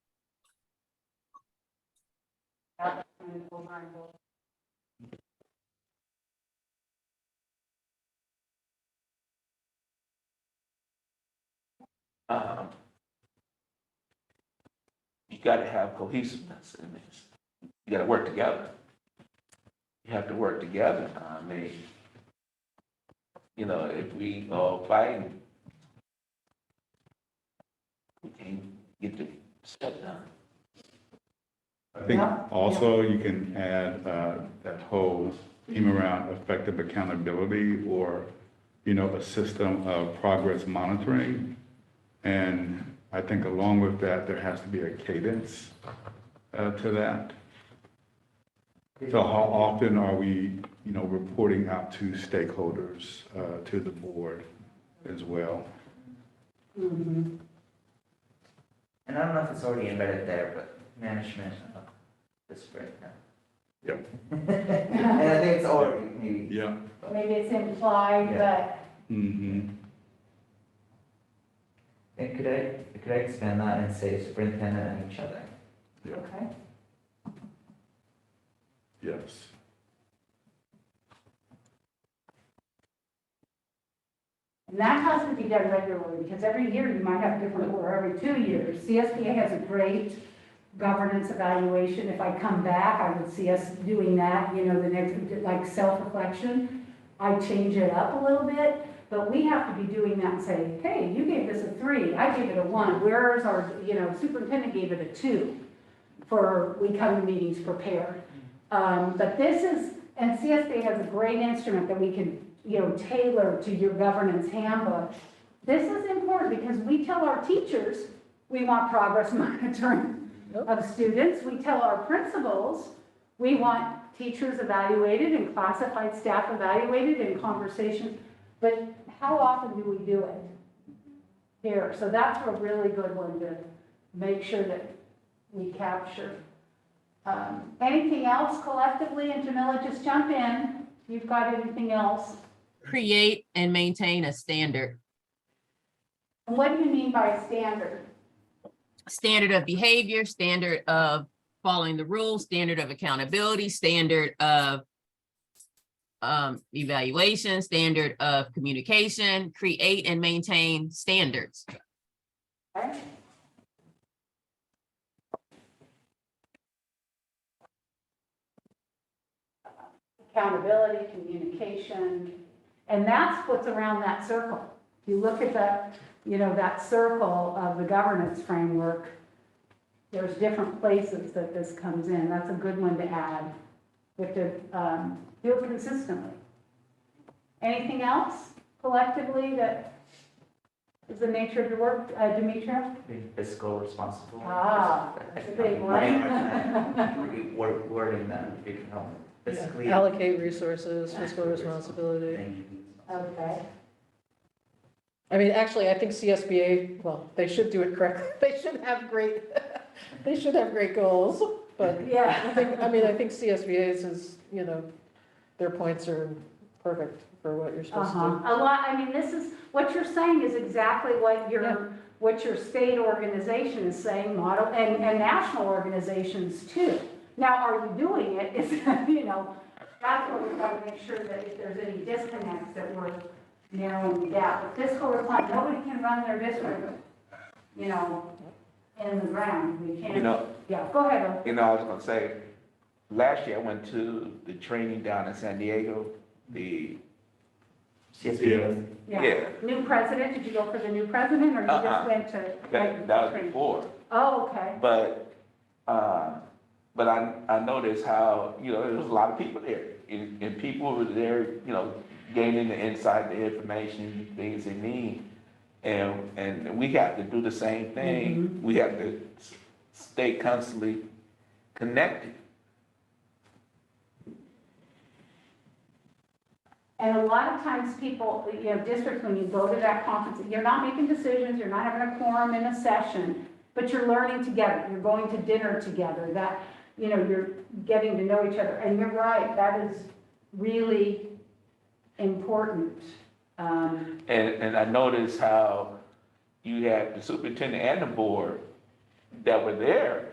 You gotta have cohesiveness in this. You gotta work together. You have to work together. I mean, if we all fight, we can't get the stuff done. I think also you can add that whole theme around effective accountability, or, a system of progress monitoring. And I think along with that, there has to be a cadence to that? So how often are we, reporting out to stakeholders, to the board as well? Mhm. And I don't know if it's already embedded there, but management of the sprint. Yep. And I think it's already maybe. Yeah. Maybe it's implied, Yeah. Mm-hmm. And could I expand that and say superintendent and each other? but, okay. Yes. And that has to be done regularly, because every year you might have different, or every 2 years. CSBA has a great governance evaluation. If I come back, I would see us doing that, the next, like self-reflection. I change it up a little bit, but we have to be doing that and say, hey, you gave this a 3, I gave it a 1. Where's our, superintendent gave it a 2 for we come to meetings prepared. But this is, and CSBA has a great instrument that we can tailor to your governance handbook. This is important because we tell our teachers we want progress monitoring of students. We tell our principals we want teachers evaluated and classified staff evaluated in conversations. But how often do we do it here? So that's a really good one to make sure that we capture. Anything else collectively? And Jamila, just jump in. If you've got anything else. Create and maintain a standard. And what do you mean by a standard? Standard of behavior, standard of following the rules, standard of accountability, standard of evaluation, standard of communication, create and maintain standards. Okay. Accountability, communication, and that's what's around that circle. If you look at that circle of the governance framework, there's different places that this comes in. That's a good one to add. We have to do it consistently. Anything else collectively that is the nature of your work, Demetria? Being fiscal responsible. Ah, that's a big one. Wording that, if you can help. Fiscally. Allocate resources, fiscal responsibility. Thank you. Okay. I mean, actually, I think CSBA, well, they should do it correctly. They should have great, they should have great goals, but Yeah. I think CSBA's is, their points are perfect for what you're supposed to do. A lot, this is, what you're saying is exactly what your state organization is saying, model, and national organizations too. Now, are you doing it? Is, that's what we've got to make sure that if there's any disconnects that we're narrowing the gap. But fiscal responsibility, nobody can run their district, in the ground. We can't. Yeah, go ahead. I was gonna say, last year I went to the training down in San Diego, the CSBA. Yeah. New president, did you go for the new president, or you just went to? that was before. Oh, okay. But I noticed how, there was a lot of people there, and people were there, gaining the insight, the information, things they need. And we have to do the same thing. Mm-hmm. We have to stay constantly connected. And a lot of times people, districts, when you go to that conference, you're not making decisions, you're not having a quorum in a session, but you're learning together. You're going to dinner together. That, you're getting to know each other. And you're right, that is really important. And I noticed how you had the superintendent and the board that were there,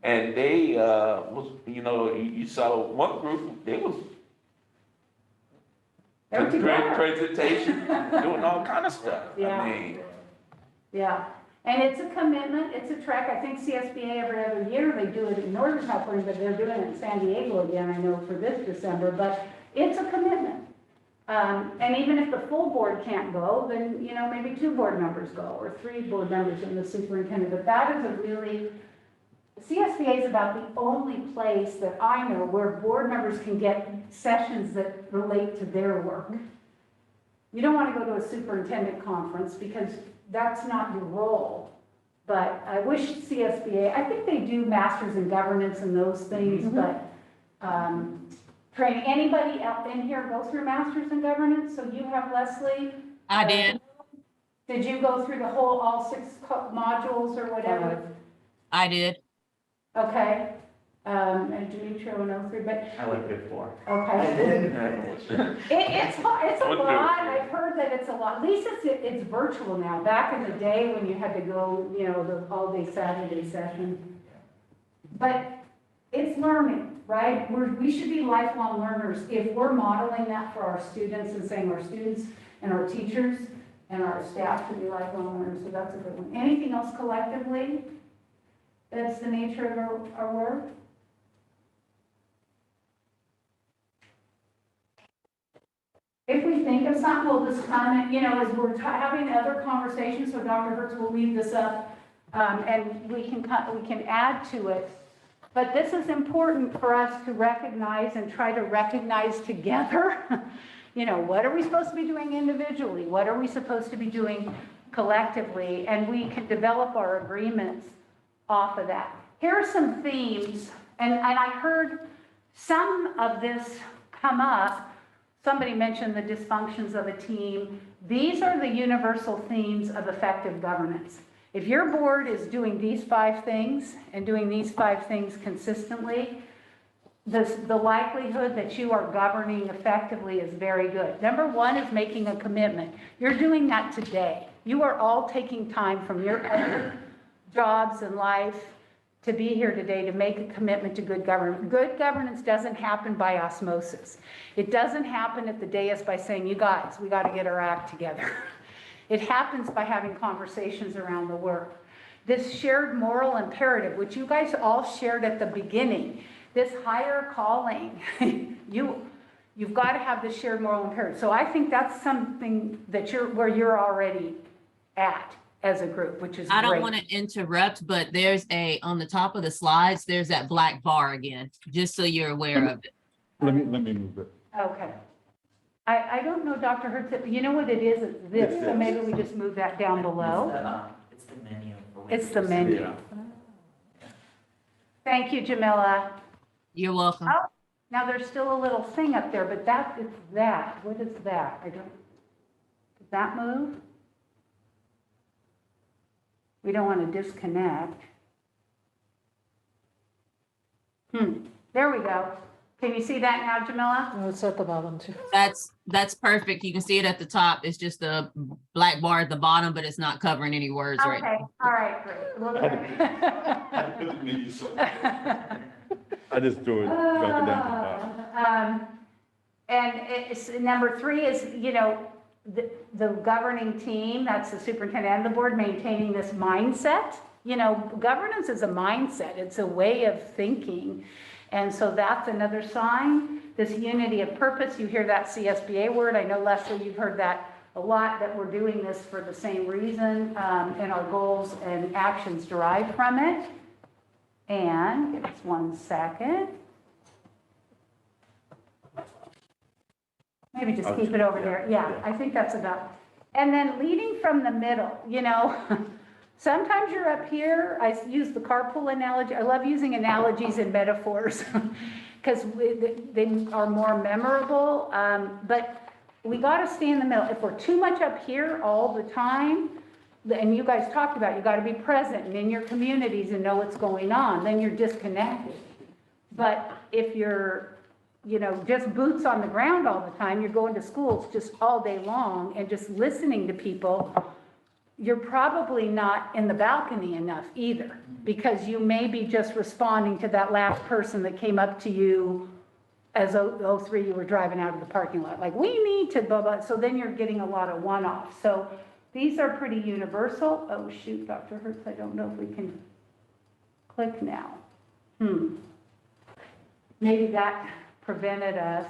and they was, you saw one group, they was They're together. presentation, doing all kind of stuff. Yeah. Yeah, and it's a commitment, it's a trek. I think CSBA every other year, they do it in Northern California, but they're doing it in San Diego again, I know, for this December, but it's a commitment. And even if the full board can't go, then, maybe 2 board members go, or 3 board members and the superintendent. But that is a really, CSBA is about the only place that I know where board members can get sessions that relate to their work. You don't want to go to a superintendent conference because that's not your role. But I wish CSBA, I think they do masters in governance and those things, but training, anybody out in here go through masters in governance? So you have Leslie? I did. Did you go through the whole, all 6 modules or whatever? I did. Okay. And Demetria went through, but, I went before. okay. It's hard, it's a lot, I've heard that it's a lot, at least it's virtual now. Back in the day when you had to go, you know, the all-day Saturday session. But it's learning, right? We should be lifelong learners. If we're modeling that for our students and saying our students and our teachers and our staff should be lifelong learners, so that's a good one. Anything else collectively? That's the nature of our work? If we think of something, we'll just comment, you know, as we're having other conversations, so Dr. Hertz will leave this up, and we can add to it. But this is important for us to recognize and try to recognize together. You know, what are we supposed to be doing individually? What are we supposed to be doing collectively? And we can develop our agreements off of that. Here are some themes, and I heard some of this come up. Somebody mentioned the dysfunctions of a team. These are the universal themes of effective governance. If your board is doing these 5 things and doing these 5 things consistently, the likelihood that you are governing effectively is very good. Number 1 is making a commitment. You're doing that today. You are all taking time from your other jobs and life to be here today to make a commitment to good government. Good governance doesn't happen by osmosis. It doesn't happen at the dais by saying, you guys, we got to get our act together. It happens by having conversations around the work. This shared moral imperative, which you guys all shared at the beginning, this higher calling, you've got to have this shared moral imperative. So I think that's something that where you're already at as a group, which is I don't great. want to interrupt, but there's on the top of the slides, there's that black bar again, just so you're aware of it. Let me move it. Okay. I don't know, Dr. Hertz, you know what it is? It's this, so maybe we just move that down below. It's the menu. It's the menu. Thank you, Jamila. You're welcome. Oh, now there's still a little thing up there, but it's that. What is that? Did that move? We don't want to disconnect. There we go. Can you see that now, Jamila? No, it's at the bottom too. That's perfect. You can see it at the top. It's just a black bar at the bottom, but it's not covering any words right now. Okay, all right, great. I just threw it, dropped it down to the bottom. And it's, number 3 is, you know, the governing team, that's the superintendent and the board, maintaining this mindset. You know, governance is a mindset. It's a way of thinking. And so that's another sign. This unity of purpose, you hear that CSBA word. I know, Leslie, you've heard that a lot, that we're doing this for the same reason, and our goals and actions derive from it. And just 1 second. Maybe just keep it over there. Yeah, I think that's about. And then leading from the middle, you know, sometimes you're up here. I use the carpool analogy. I love using analogies and metaphors because they are more memorable. But we got to stay in the middle. If we're too much up here all the time, and you guys talked about, you got to be present and in your communities and know what's going on, then you're disconnected. But if you're, you know, just boots on the ground all the time, you're going to schools just all day long and just listening to people, you're probably not in the balcony enough either, because you may be just responding to that last person that came up to you as 03 you were driving out of the parking lot, like, we need to blah, blah. So then you're getting a lot of one-offs. So these are pretty universal. Oh, shoot, Dr. Hertz, I don't know if we can click now. Maybe that prevented us.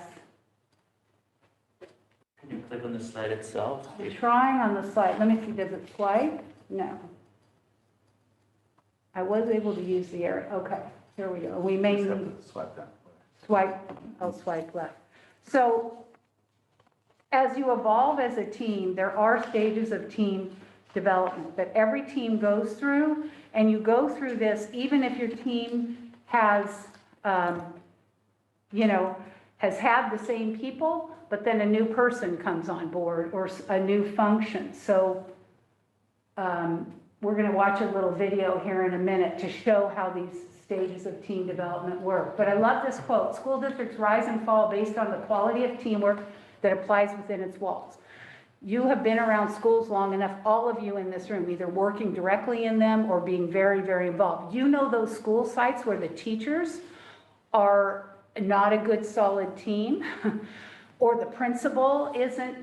Can you click on the slide itself? I'm trying on the slide. Let me see, does it swipe? No. I was able to use the arrow. Okay, here we go. We may need Swipe down. I'll swipe left. So as you evolve as a team, there are stages of team development that every team goes through. And you go through this even if your team has, has had the same people, but then a new person comes on board or a new function. So we're going to watch a little video here in a minute to show how these stages of team development work. But I love this quote: "School districts rise and fall based on the quality of teamwork that applies within its walls." You have been around schools long enough, all of you in this room, either working directly in them or being very, very involved. You know those school sites where the teachers are not a good solid team, or the principal isn't,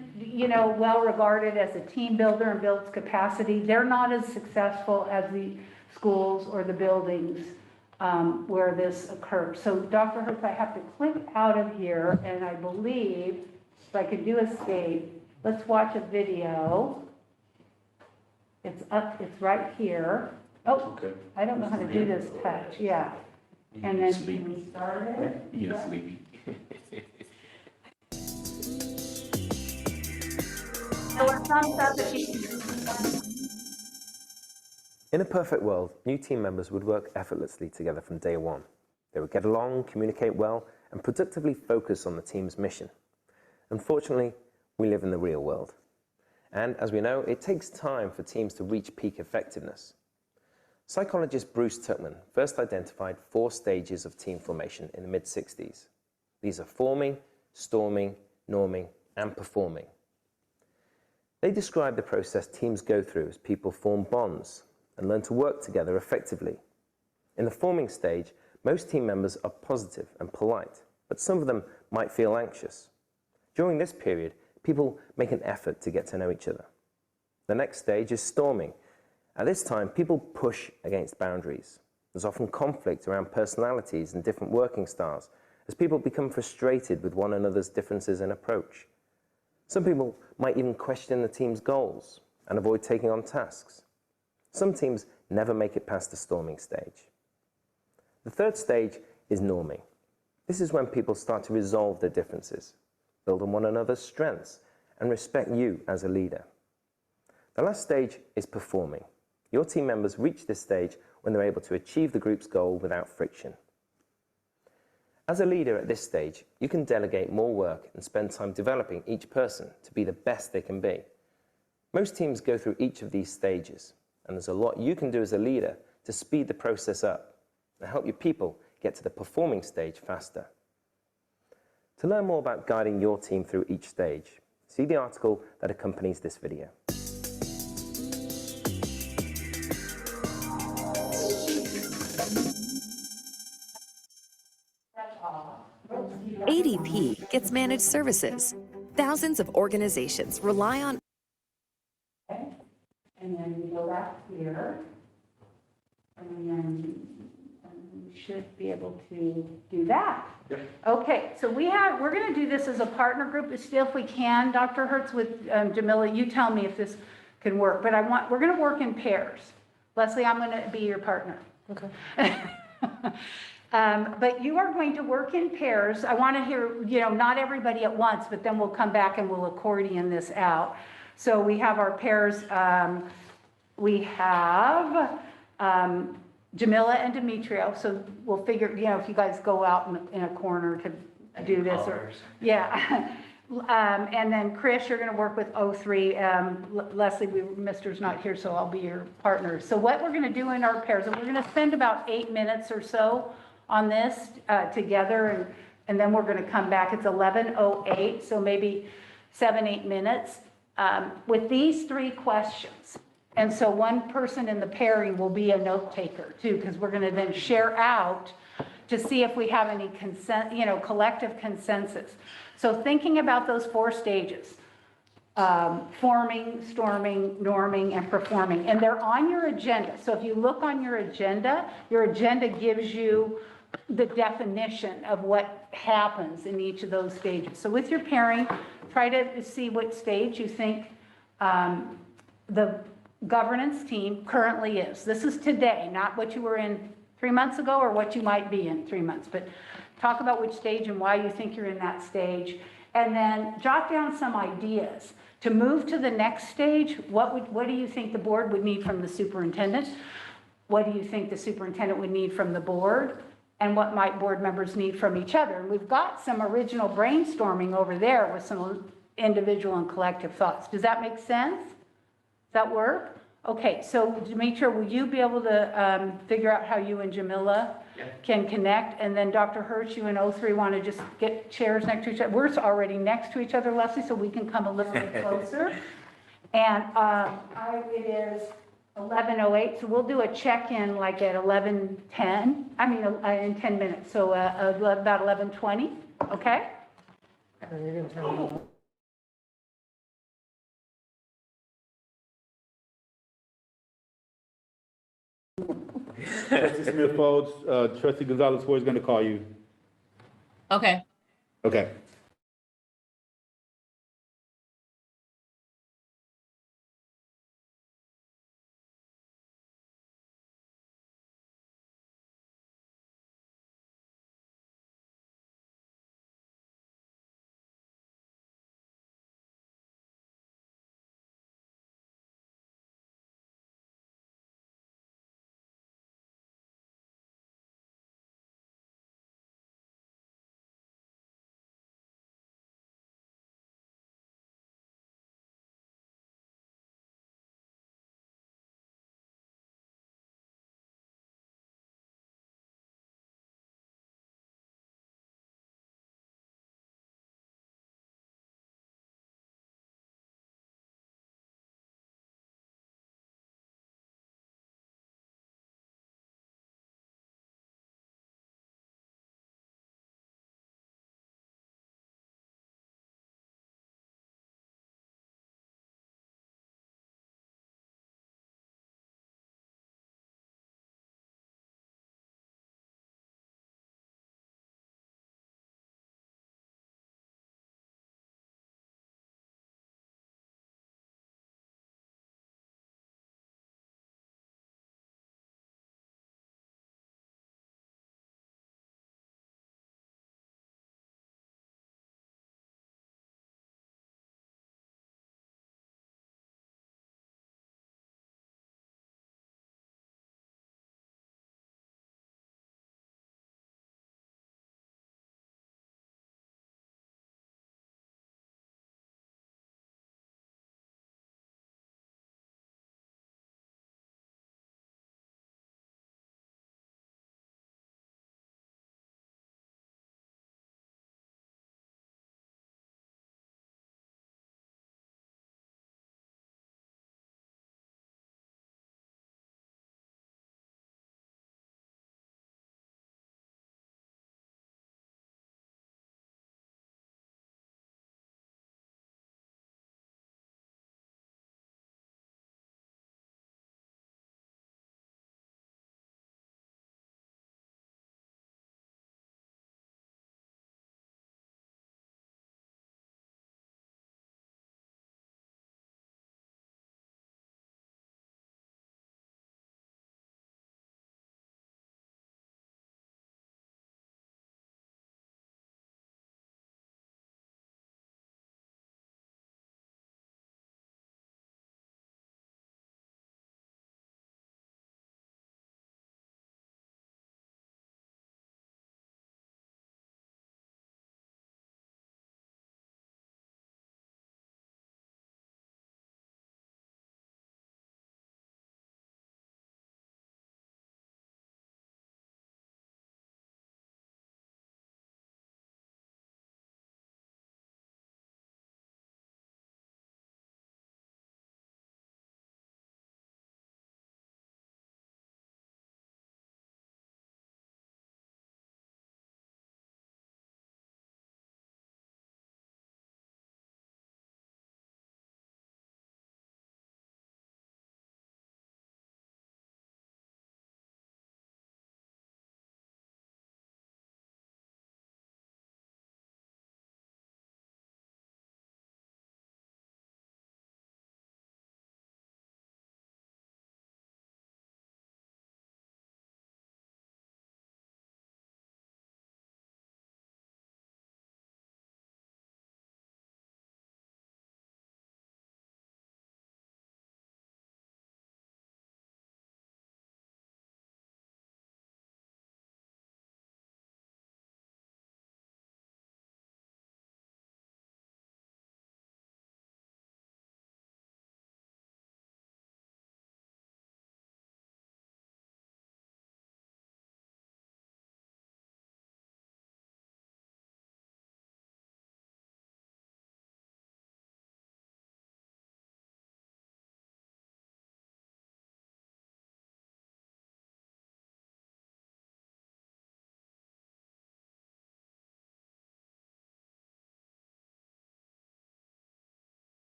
well regarded as a team builder and builds capacity. They're not as successful as the schools or the buildings where this occurs. So Dr. Hertz, I have to click out of here, and I believe if I could do escape, let's watch a video. It's up, it's right here. Oh, Okay. I don't know how to do this touch, yeah. And then can we start it? Yes, sleepy. So it comes up if you In a perfect world, new team members would work effortlessly together from day one. They would get along, communicate well, and productively focus on the team's mission. Unfortunately, we live in the real world. And as we know, it takes time for teams to reach peak effectiveness. Psychologist Bruce Tuckman first identified 4 stages of team formation in the mid-60s. These are forming, storming, norming, and performing. They describe the process teams go through as people form bonds and learn to work together effectively. In the forming stage, most team members are positive and polite, but some of them might feel anxious. During this period, people make an effort to get to know each other. The next stage is storming. At this time, people push against boundaries. There's often conflict around personalities and different working styles as people become frustrated with one another's differences in approach. Some people might even question the team's goals and avoid taking on tasks. Some teams never make it past the storming stage. The third stage is norming. This is when people start to resolve their differences, build on one another's strengths, and respect you as a leader. The last stage is performing. Your team members reach this stage when they're able to achieve the group's goal without friction. As a leader at this stage, you can delegate more work and spend time developing each person to be the best they can be. Most teams go through each of these stages, and there's a lot you can do as a leader to speed the process up and help your people get to the performing stage faster. To learn more about guiding your team through each stage, see the article that accompanies this video. ADP gets managed services. Thousands of organizations rely on. And then we go back here, and then we should be able to do that. Yep. Okay, so we're going to do this as a partner group, still if we can, Dr. Hertz, with Jamila. You tell me if this can work, but we're going to work in pairs. Leslie, I'm going to be your partner. Okay. But you are going to work in pairs. I want to hear, not everybody at once, but then we'll come back and we'll accordion this out. So we have our pairs. We have Jamila and Demetrio. So we'll figure, if you guys go out in a corner to do this. Yeah. And then Chris, you're going to work with 03. Leslie, Mr.'s not here, so I'll be your partner. So what we're going to do in our pairs, and we're going to spend about 8 minutes or so on this together, and then we're going to come back. It's 11:08, so maybe 7-8 minutes with these 3 questions. And so one person in the pairing will be a note taker too, because we're going to then share out to see if we have any collective consensus. So thinking about those 4 stages, forming, storming, norming, and performing, and they're on your agenda. So if you look on your agenda gives you the definition of what happens in each of those stages. So with your pairing, try to see what stage you think the governance team currently is. This is today, not what you were in 3 months ago or what you might be in 3 months, but talk about which stage and why you think you're in that stage, and then jot down some ideas. To move to the next stage, what do you think the board would need from the superintendent? What do you think the superintendent would need from the board? And what might board members need from each other? And we've got some original brainstorming over there with some individual and collective thoughts. Does that make sense? Does that work? Okay, so Demetra, will you be able to figure out how you and Jamila can connect? And then Dr. Hirsch, you and O3 want to just get chairs next to each other? We're already next to each other, Leslie, so we can come a little bit closer. And it is 11:08, so we'll do a check-in like at 11:10, in 10 minutes, so about 11:20, okay? And you're gonna turn it on. Trustee Smith Folds, Trustee Gonzalez Ford is going to call you. Okay. Okay.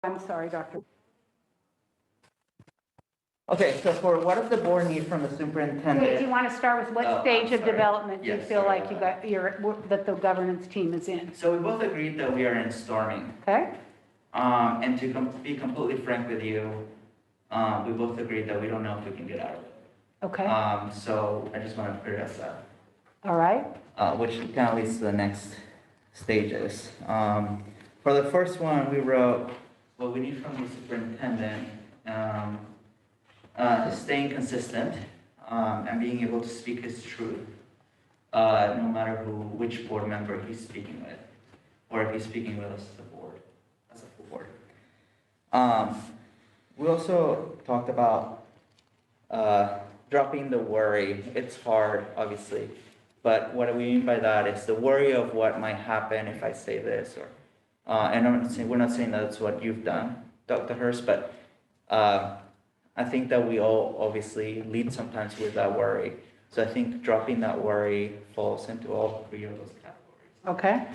I'm sorry, Dr. Okay, so for what does the board need from the Do superintendent? you want to start with what Oh, stage I'm of sorry. development do you Yes, feel sorry like about that the governance team is in? So we both agreed that we are in storming. Okay? And to be completely frank with you, we both agreed that we don't know if we can get out of it. Okay, So I just want to clear us up, all right. which kind of leads to the next stages. For the first one, we wrote what we need from the superintendent, staying consistent, and being able to speak his truth, no matter which board member he's speaking with, or if he's speaking with us as a board, as a full board. We also talked about dropping the worry. It's hard, obviously, but what we mean by that is the worry of what might happen if I say this, or and we're not saying that's what you've done, Dr. Hurst, but I think that we all obviously lead sometimes with that worry. So I think dropping that worry falls into all three of those categories. Okay,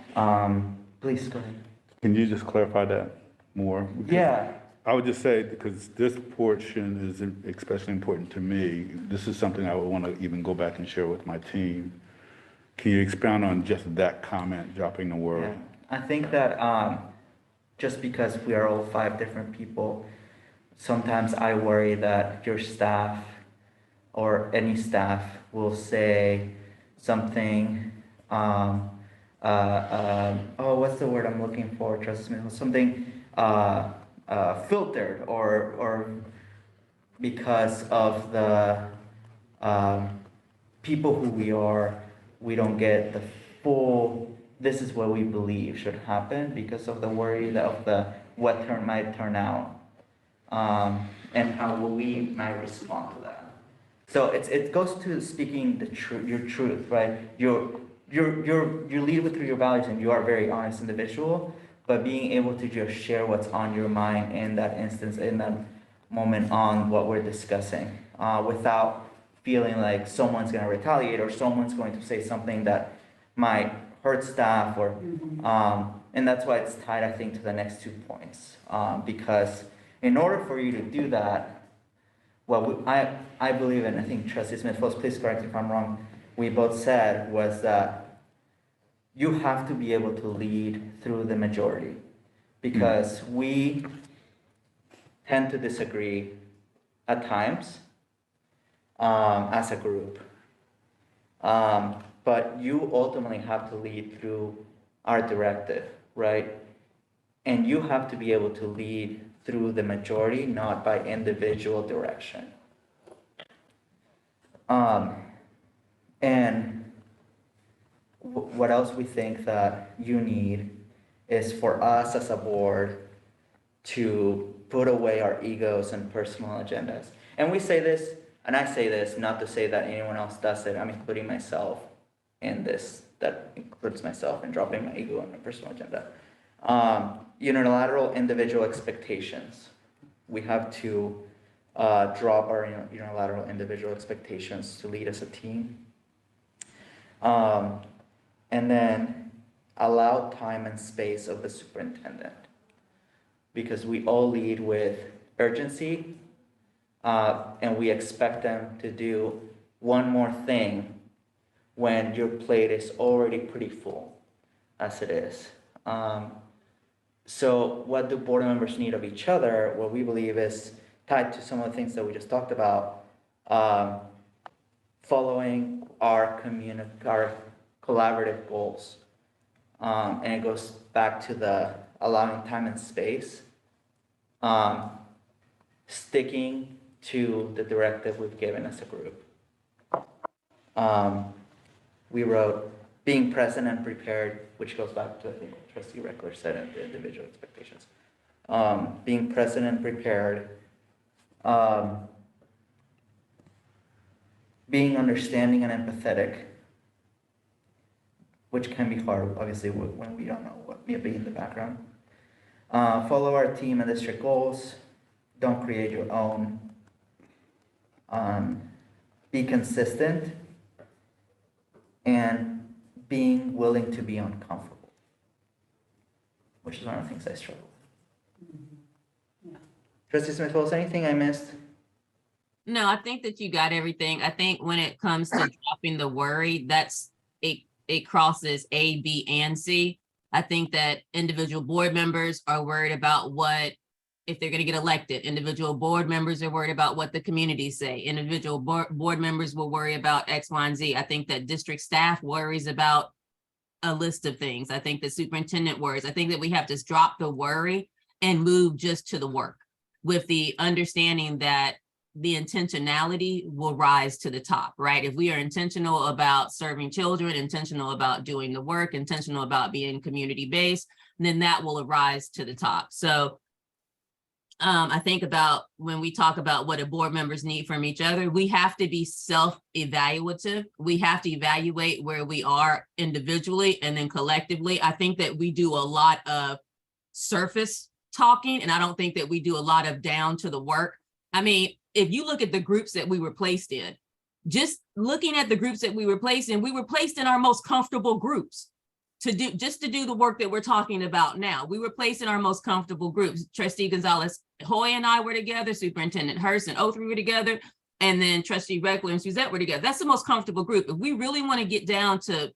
Please go ahead. Can you just clarify that more? Because Yeah. I would just say, because this portion is especially important to me, this is something I would want to even go back and share with my team. Can you expound on just that comment, dropping the word? Yeah. I think that just because we are all 5 different people, sometimes I worry that your staff or any staff will say something, oh, what's the word I'm looking for, trust me, something filtered, or because of the people who we are, we don't get the full, this is what we believe should happen because of the worry of what might turn out, and how we might respond to that. So it goes to speaking your truth, right? You lead with your values, and you are a very honest individual, but being able to just share what's on your mind in that instance, in that moment on what we're discussing, without feeling like someone's going to retaliate or someone's going to say something that might hurt staff, or and that's why it's tied, I think, to the next 2 points, because in order for you to do that, well, I believe, and I think Trustee Smith, please correct me if I'm wrong, we both said was that you have to be able to lead through the majority, because we tend to disagree at times as a group. But you ultimately have to lead through our directive, right? And you have to be able to lead through the majority, not by individual direction. And what else we think that you need is for us as a board to put away our egos and personal agendas. And we say this, and I say this not to say that anyone else does it, I'm including myself in this, that includes myself in dropping my ego and my personal agenda. Unilateral individual expectations. We have to drop our unilateral individual expectations to lead as a team. And then allow time and space of the superintendent, because we all lead with urgency, and we expect them to do one more thing when your plate is already pretty full, as it is. So what do board members need of each other? What we believe is tied to some of the things that we just talked about, following our collaborative goals. And it goes back to the allowing time and space, sticking to the directive we've given as a group. We wrote being present and prepared, which goes back to, I think, what Trustee Reckler said in the individual expectations. Being present and prepared, being understanding and empathetic, which can be hard, obviously, when we don't know what may be in the background. Follow our team and district goals. Don't create your own. Be consistent, and being willing to be uncomfortable, which is one of the things I struggle with. Trustee Smith Folds, anything I missed? No, I think that you got everything. I think when it comes to dropping the worry, it crosses A, B, and C. I think that individual board members are worried about if they're gonna get elected. Individual board members are worried about what the community say. Individual board members will worry about X, Y, and Z. I think that district staff worries about a list of things. I think the superintendent worries. I think that we have to drop the worry and move just to the work with the understanding that the intentionality will rise to the top, right? If we are intentional about serving children, intentional about doing the work, intentional about being community-based, then that will arise to the top. So I think about when we talk about what do board members need from each other, we have to be self-evaluative. We have to evaluate where we are individually and then collectively. I think that we do a lot of surface talking, and I don't think that we do a lot of down to the work. I mean, if you look at the groups that we were placed in, just looking at the groups that we were placed in our most comfortable groups to do the work that we're talking about now. We were placed in our most comfortable groups. Trustee Gonzalez Hoy and I were together, Superintendent Hurst and Othry were together, and then Trustee Reckler and Suzette were together. That's the most comfortable group. If we really want to get down to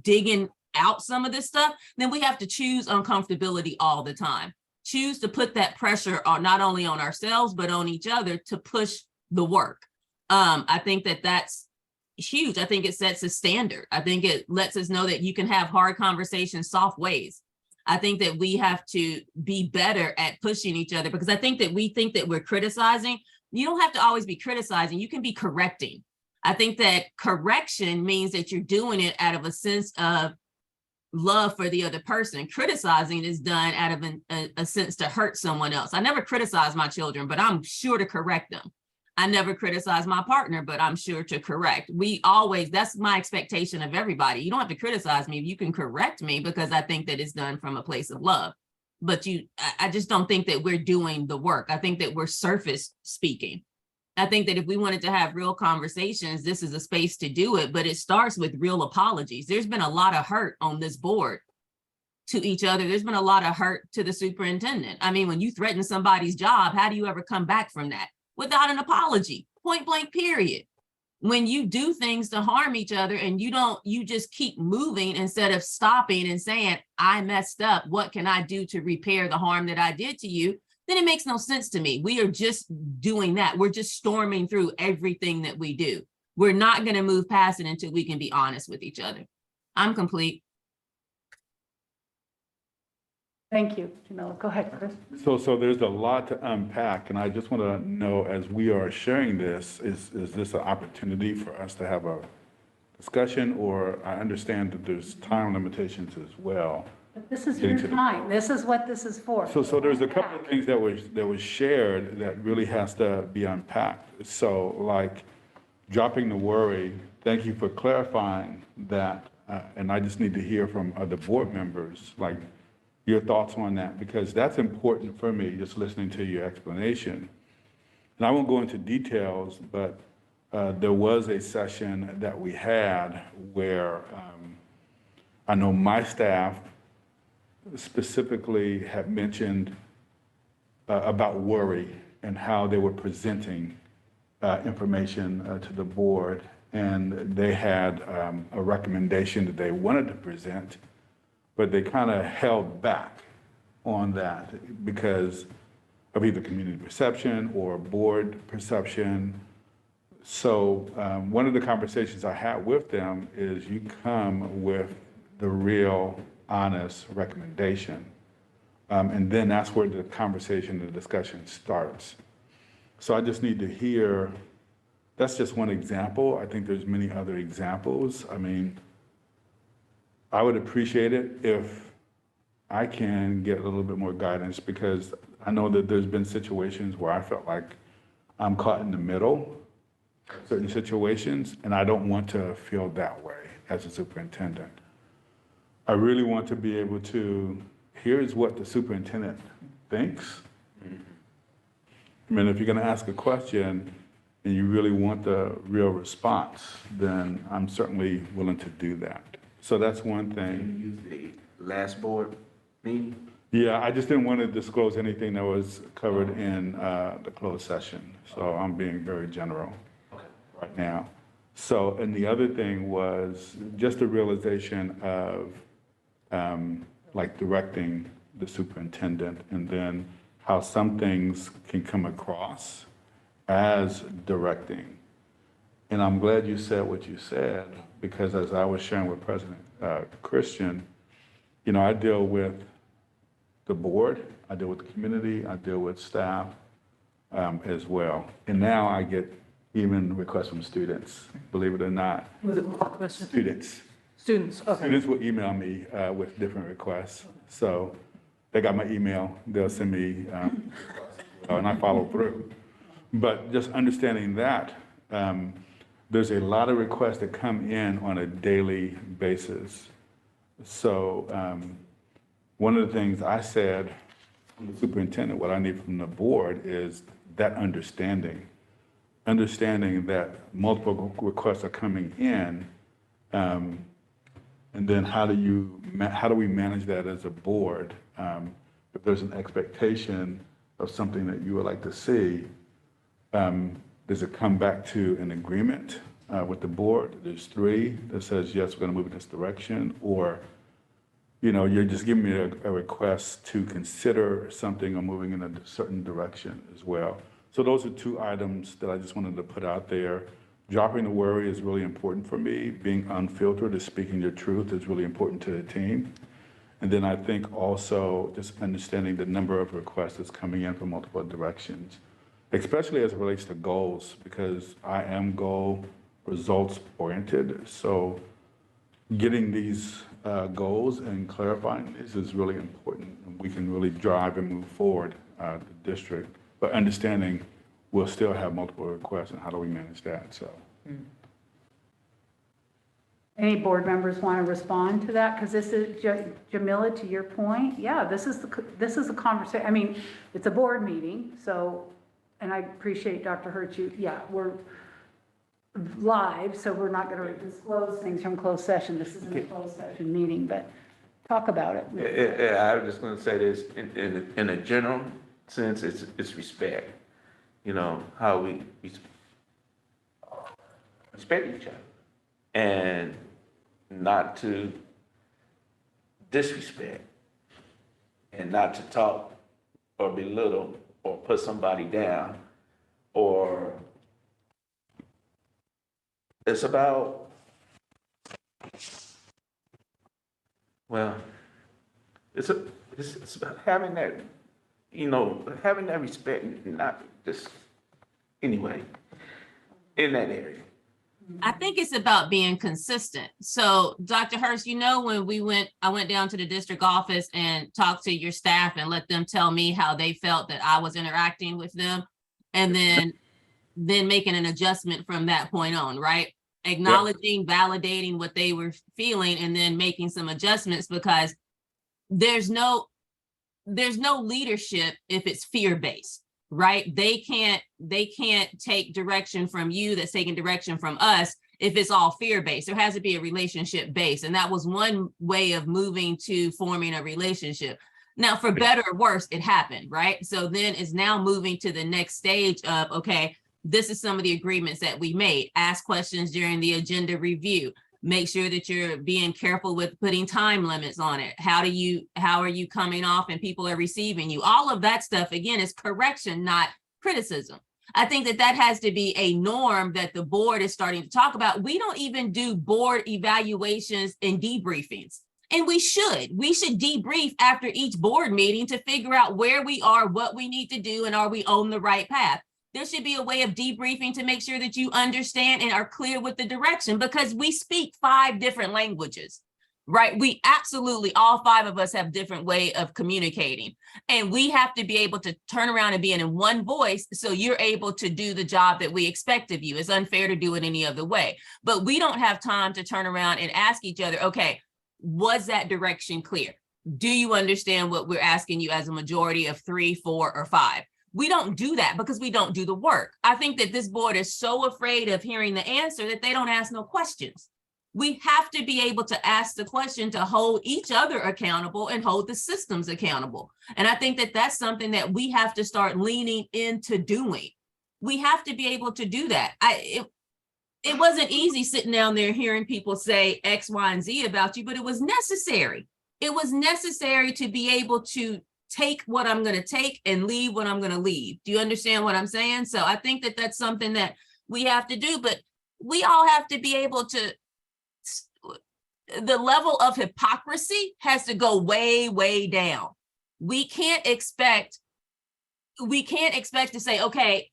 digging out some of this stuff, then we have to choose uncomfortability all the time. Choose to put that pressure on not only on ourselves, but on each other to push the work. I think that that's huge. I think it sets a standard. I think it lets us know that you can have hard conversations soft ways. I think that we have to be better at pushing each other, because I think that we think that we're criticizing. You don't have to always be criticizing. You can be correcting. I think that correction means that you're doing it out of a sense of love for the other person. Criticizing is done out of a sense to hurt someone else. I never criticize my children, but I'm sure to correct them. I never criticize my partner, but I'm sure to correct. That's my expectation of everybody. You don't have to criticize me. You can correct me, because I think that it's done from a place of love. But I just don't think that we're doing the work. I think that we're surface speaking. I think that if we wanted to have real conversations, this is a space to do it, but it starts with real apologies. There's been a lot of hurt on this board to each other. There's been a lot of hurt to the superintendent. I mean, when you threaten somebody's job, how do you ever come back from that? Without an apology, point blank, period. When you do things to harm each other and you just keep moving instead of stopping and saying, I messed up, what can I do to repair the harm that I did to you? Then it makes no sense to me. We are just doing that. We're just storming through everything that we do. We're not going to move past it until we can be honest with each other. I'm complete. Thank you, Jamila. Go ahead, Chris. So there's a lot to unpack, and I just want to know, as we are sharing this, is this an opportunity for us to have a discussion, or I understand that there's time limitations as well? But this is your time. This is what this is for. So there's a couple of things that was shared that really has to be unpacked. So like dropping the worry, thank you for clarifying that, and I just need to hear from other board members, like your thoughts on that, because that's important for me, just listening to your explanation. And I won't go into details, but there was a session that we had where I know my staff specifically have mentioned about worry and how they were presenting information to the board. And they had a recommendation that they wanted to present, but they kind of held back on that because of either community perception or board perception. So one of the conversations I had with them is you come with the real honest recommendation. And then that's where the conversation, the discussion starts. So I just need to hear, that's just one example. I think there's many other examples. I mean, I would appreciate it if I can get a little bit more guidance, because I know that there's been situations where I felt like I'm caught in the middle, certain situations, and I don't want to feel that way as a superintendent. I really want to be able to, here's what the superintendent thinks. I mean, if you're going to ask a question and you really want the real response, then I'm certainly willing to do that. So that's one thing. You used the last board meeting? Yeah, I just didn't want to disclose anything that was covered in the closed session. So I'm being very general right now. So, and the other thing was just the realization of like directing the superintendent, and then how some things can come across as directing. And I'm glad you said what you said, because as I was sharing with President Christian, you know, I deal with the board, I deal with the community, I deal with staff as well. And now I get even requests from students, believe it or not. Was it a question? Students. Students, okay. Students will email me with different requests. So they got my email, they'll send me, and I follow through. But just understanding that, there's a lot of requests that come in on a daily basis. So one of the things I said from the superintendent, what I need from the board is that understanding that multiple requests are coming in, and then how do we manage that as a board? If there's an expectation of something that you would like to see, does it come back to an agreement with the board? There's 3 that says, yes, we're going to move in this direction, or, you know, you're just giving me a request to consider something or moving in a certain direction as well. So those are 2 items that I just wanted to put out there. Dropping the worry is really important for me. Being unfiltered is speaking your truth is really important to the team. And then I think also just understanding the number of requests that's coming in from multiple directions, especially as it relates to goals, because I am goal results oriented. So getting these goals and clarifying this is really important. And we can really drive and move forward the district, but understanding we'll still have multiple requests, and how do we manage that? So. Any board members want to respond to that? Because this is, Jamila, to your point, yeah, this is a conversation. I mean, it's a board meeting, so, and I appreciate Dr. Hurt, we're live, so we're not going to disclose things from closed session. This isn't a closed session meeting, but talk about it. I was just going to say this, in a general sense, it's respect. You know, how we respect each other, and not to disrespect, and not to talk or belittle or put somebody down, or it's about, well, it's about having that, you know, having that respect, not just, anyway, in that area. I think it's about being consistent. So Dr. Hurst, you know, when I went down to the district office and talked to your staff and let them tell me how they felt that I was interacting with them, and then making an adjustment from that point on, right? Acknowledging, validating what they were feeling, and then making some adjustments, because there's no leadership if it's fear-based. Right? They can't take direction from you that's taking direction from us if it's all fear-based. There has to be a relationship base. And that was one way of moving to forming a relationship. Now, for better or worse, it happened, right? So then it's now moving to the next stage of, okay, this is some of the agreements that we made. Ask questions during the agenda review. Make sure that you're being careful with putting time limits on it. How are you coming off and people are receiving you? All of that stuff, again, is correction, not criticism. I think that has to be a norm that the board is starting to talk about. We don't even do board evaluations and debriefings. And we should debrief after each board meeting to figure out where we are, what we need to do, and are we on the right path? There should be a way of debriefing to make sure that you understand and are clear with the direction, because we speak 5 different languages, right? We absolutely, all 5 of us have different way of communicating, and we have to be able to turn around and be in one voice so you're able to do the job that we expect of you. It's unfair to do it any other way, but we don't have time to turn around and ask each other, okay, was that direction clear? Do you understand what we're asking you as a majority of 3, 4, or 5? We don't do that because we don't do the work. I think that this board is so afraid of hearing the answer that they don't ask no questions. We have to be able to ask the question to hold each other accountable and hold the systems accountable. And I think that that's something that we have to start leaning into doing. We have to be able to do that. It wasn't easy sitting down there hearing people say X, Y, and Z about you, but it was necessary. It was necessary to be able to take what I'm going to take and leave what I'm going to leave. Do you understand what I'm saying? So I think that that's something that we have to do, but we all have to be able to, the level of hypocrisy has to go way, way down. We can't expect to say, okay,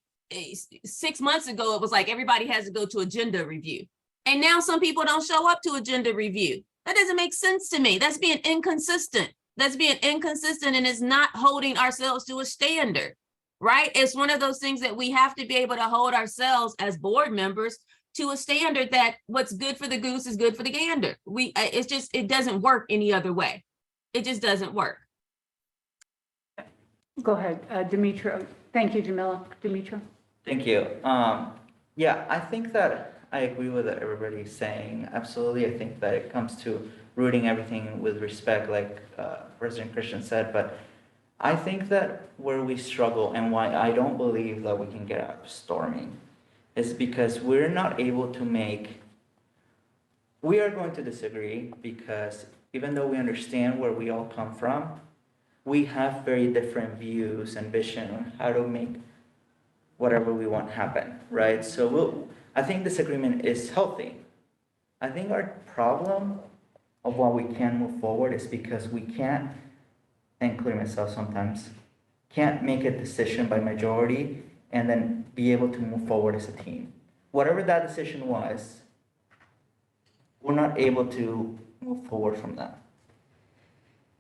6 months ago, it was like everybody has to go to agenda review. And now some people don't show up to agenda review. That doesn't make sense to me. That's being inconsistent. That's being inconsistent, and it's not holding ourselves to a standard, right? It's one of those things that we have to be able to hold ourselves as board members to a standard that what's good for the goose is good for the gander. It doesn't work any other way. It just doesn't work. Go ahead, Demetra. Thank you, Jamila. Demetra. Thank you. Yeah, I think that I agree with what everybody's saying. Absolutely. I think that it comes to rooting everything with respect, like President Christian said, but I think that where we struggle and why I don't believe that we can get out of storming is because we're not able to we are going to disagree because even though we understand where we all come from, we have very different views and vision on how to make whatever we want happen, right? So I think disagreement is healthy. I think our problem of why we can't move forward is because we can't, including myself sometimes, can't make a decision by majority and then be able to move forward as a team. Whatever that decision was, we're not able to move forward from that.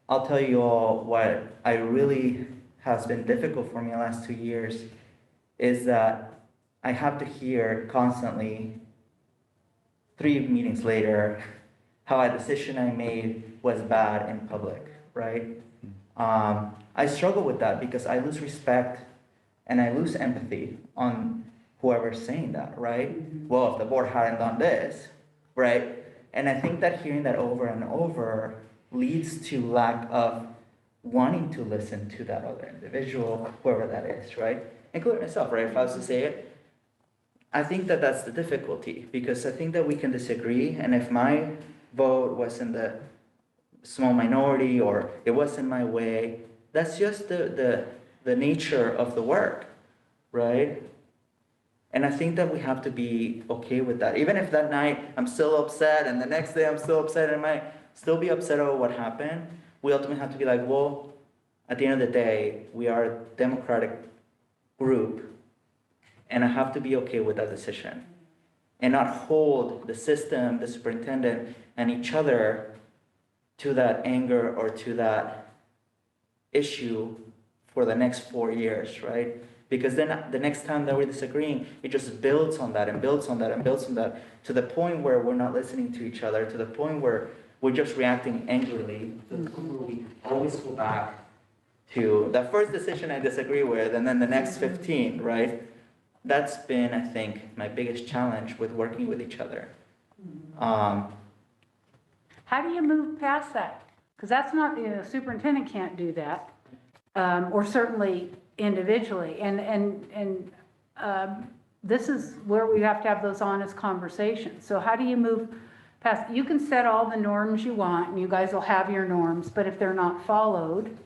I'll tell you all what I really has been difficult for me the last 2 years is that I have to hear constantly 3 meetings later how a decision I made was bad in public, right? I struggle with that because I lose respect and I lose empathy on whoever's saying that, right? Well, if the board hadn't done this, right? And I think that hearing that over and over leads to lack of wanting to listen to that other individual, whoever that is, right? Including myself, right? If I was to say it, I think that that's the difficulty because I think that we can disagree. And if my vote was in the small minority or it wasn't my way, that's just the nature of the work, right? And I think that we have to be okay with that. Even if that night I'm still upset and the next day I'm still upset and I might still be upset over what happened, we ultimately have to be like, well, at the end of the day, we are a democratic group and I have to be okay with that decision and not hold the system, the superintendent, and each other to that anger or to that issue for the next 4 years, right? Because then the next time that we're disagreeing, it just builds on that and builds on that and builds on that to the point where we're not listening to each other, to the point where we're just reacting angrily, to the point where we always go back to that first decision I disagree with and then the next 15, right? That's been, I think, my biggest challenge with working with each other. How do you move past that? Because that's not, the superintendent can't do that, or certainly individually. And this is where we have to have those honest conversations. So how do you move past? You can set all the norms you want, and you guys will have your norms, but if they're not followed,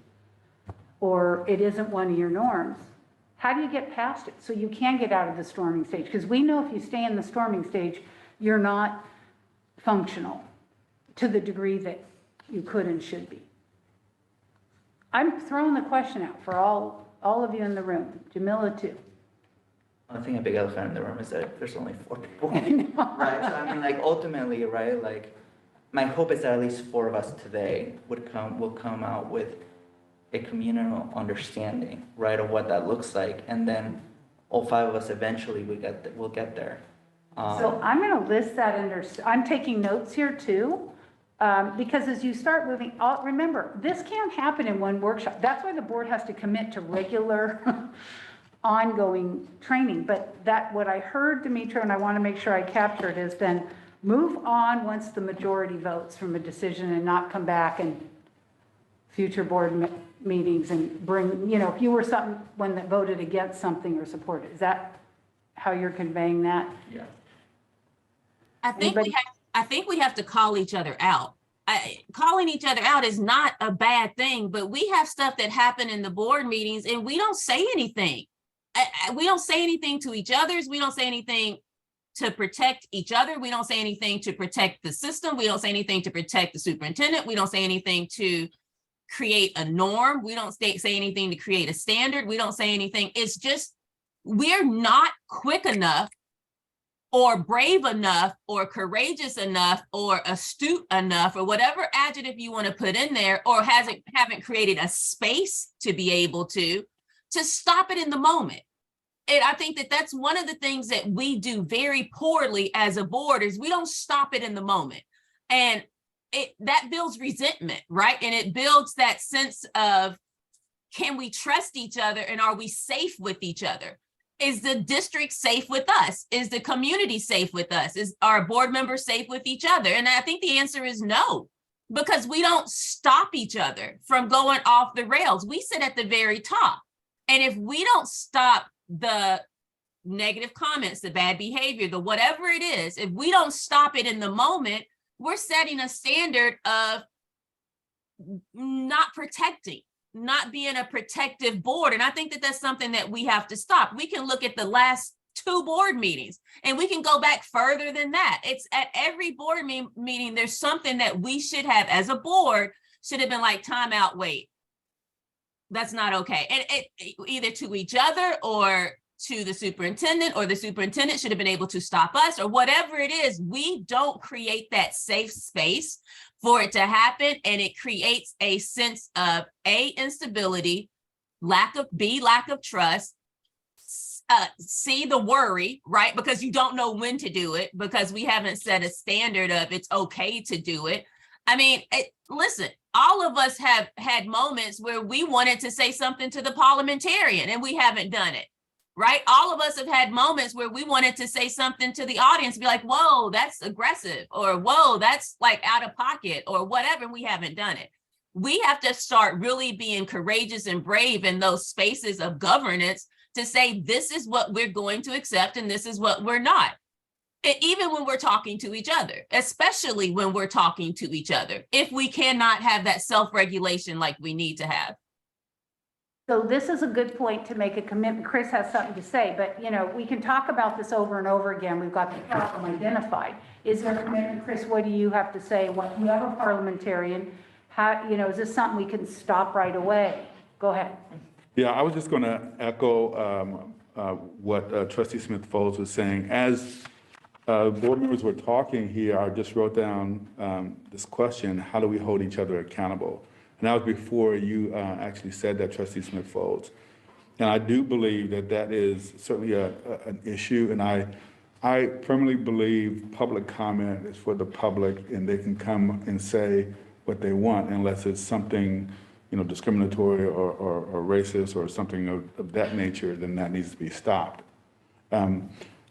or it isn't one of your norms, how do you get past it so you can get out of the storming stage? Because we know if you stay in the storming stage, you're not functional to the degree that you could and should be. I'm throwing the question out for all of you in the room, Jamila too. I think a big elephant in the room is that there's only 4 people, right? So I mean, like ultimately, right? Like my hope is that at least 4 of us today will come out with a communal understanding, right, of what that looks like, and then all 5 of us eventually we'll get there. So I'm going to list that under. I'm taking notes here too, because as you start moving, remember this can't happen in one workshop. That's why the board has to commit to regular, ongoing training. But that what I heard, Demetra, and I want to make sure I capture it, is then move on once the majority votes from a decision and not come back and future board meetings and bring, you know, if you were one that voted against something or supported, is that how you're conveying that? Yeah. I think we have to call each other out. Calling each other out is not a bad thing, but we have stuff that happen in the board meetings and we don't say anything. We don't say anything to each other's. We don't say anything to protect each other. We don't say anything to protect the system. We don't say anything to protect the superintendent. We don't say anything to create a norm. We don't say anything to create a standard. We don't say anything. It's just, we're not quick enough or brave enough or courageous enough or astute enough or whatever adjective you want to put in there, or haven't created a space to be able to stop it in the moment. And I think that that's one of the things that we do very poorly as a board is we don't stop it in the moment. And that builds resentment, right? And it builds that sense of, can we trust each other and are we safe with each other? Is the district safe with us? Is the community safe with us? Is our board members safe with each other? And I think the answer is no, because we don't stop each other from going off the rails. We sit at the very top. And if we don't stop the negative comments, the bad behavior, the whatever it is, if we don't stop it in the moment, we're setting a standard of not protecting, not being a protective board. And I think that that's something that we have to stop. We can look at the last 2 board meetings and we can go back further than that. It's at every board meeting, there's something that we should have as a board should have been like, time out, wait, that's not okay. And it either to each other or to the superintendent, or the superintendent should have been able to stop us, or whatever it is. We don't create that safe space for it to happen. And it creates a sense of A, instability, lack of trust, C, the worry, right? Because you don't know when to do it, because we haven't set a standard of it's okay to do it. I mean, listen, all of us have had moments where we wanted to say something to the parliamentarian and we haven't done it. Right? All of us have had moments where we wanted to say something to the audience, be like, whoa, that's aggressive, or whoa, that's like out of pocket, or whatever, and we haven't done it. We have to start really being courageous and brave in those spaces of governance to say, this is what we're going to accept and this is what we're not. And even when we're talking to each other, especially when we're talking to each other, if we cannot have that self-regulation like we need to have. So this is a good point to make a commitment. Chris has something to say, but you know, we can talk about this over and over again. We've got the problem identified. Is there a commitment? Chris, what do you have to say? What, you have a parliamentarian, how, you know, is this something we can stop right away? Go ahead. Yeah, I was just going to echo what Trustee Smith-Folds was saying. As board members were talking here, I just wrote down this question: how do we hold each other accountable? And that was before you actually said that, Trustee Smith-Folds. And I do believe that that is certainly an issue. And I firmly believe public comment is for the public, and they can come and say what they want unless it's something, you know, discriminatory or racist or something of that nature, then that needs to be stopped.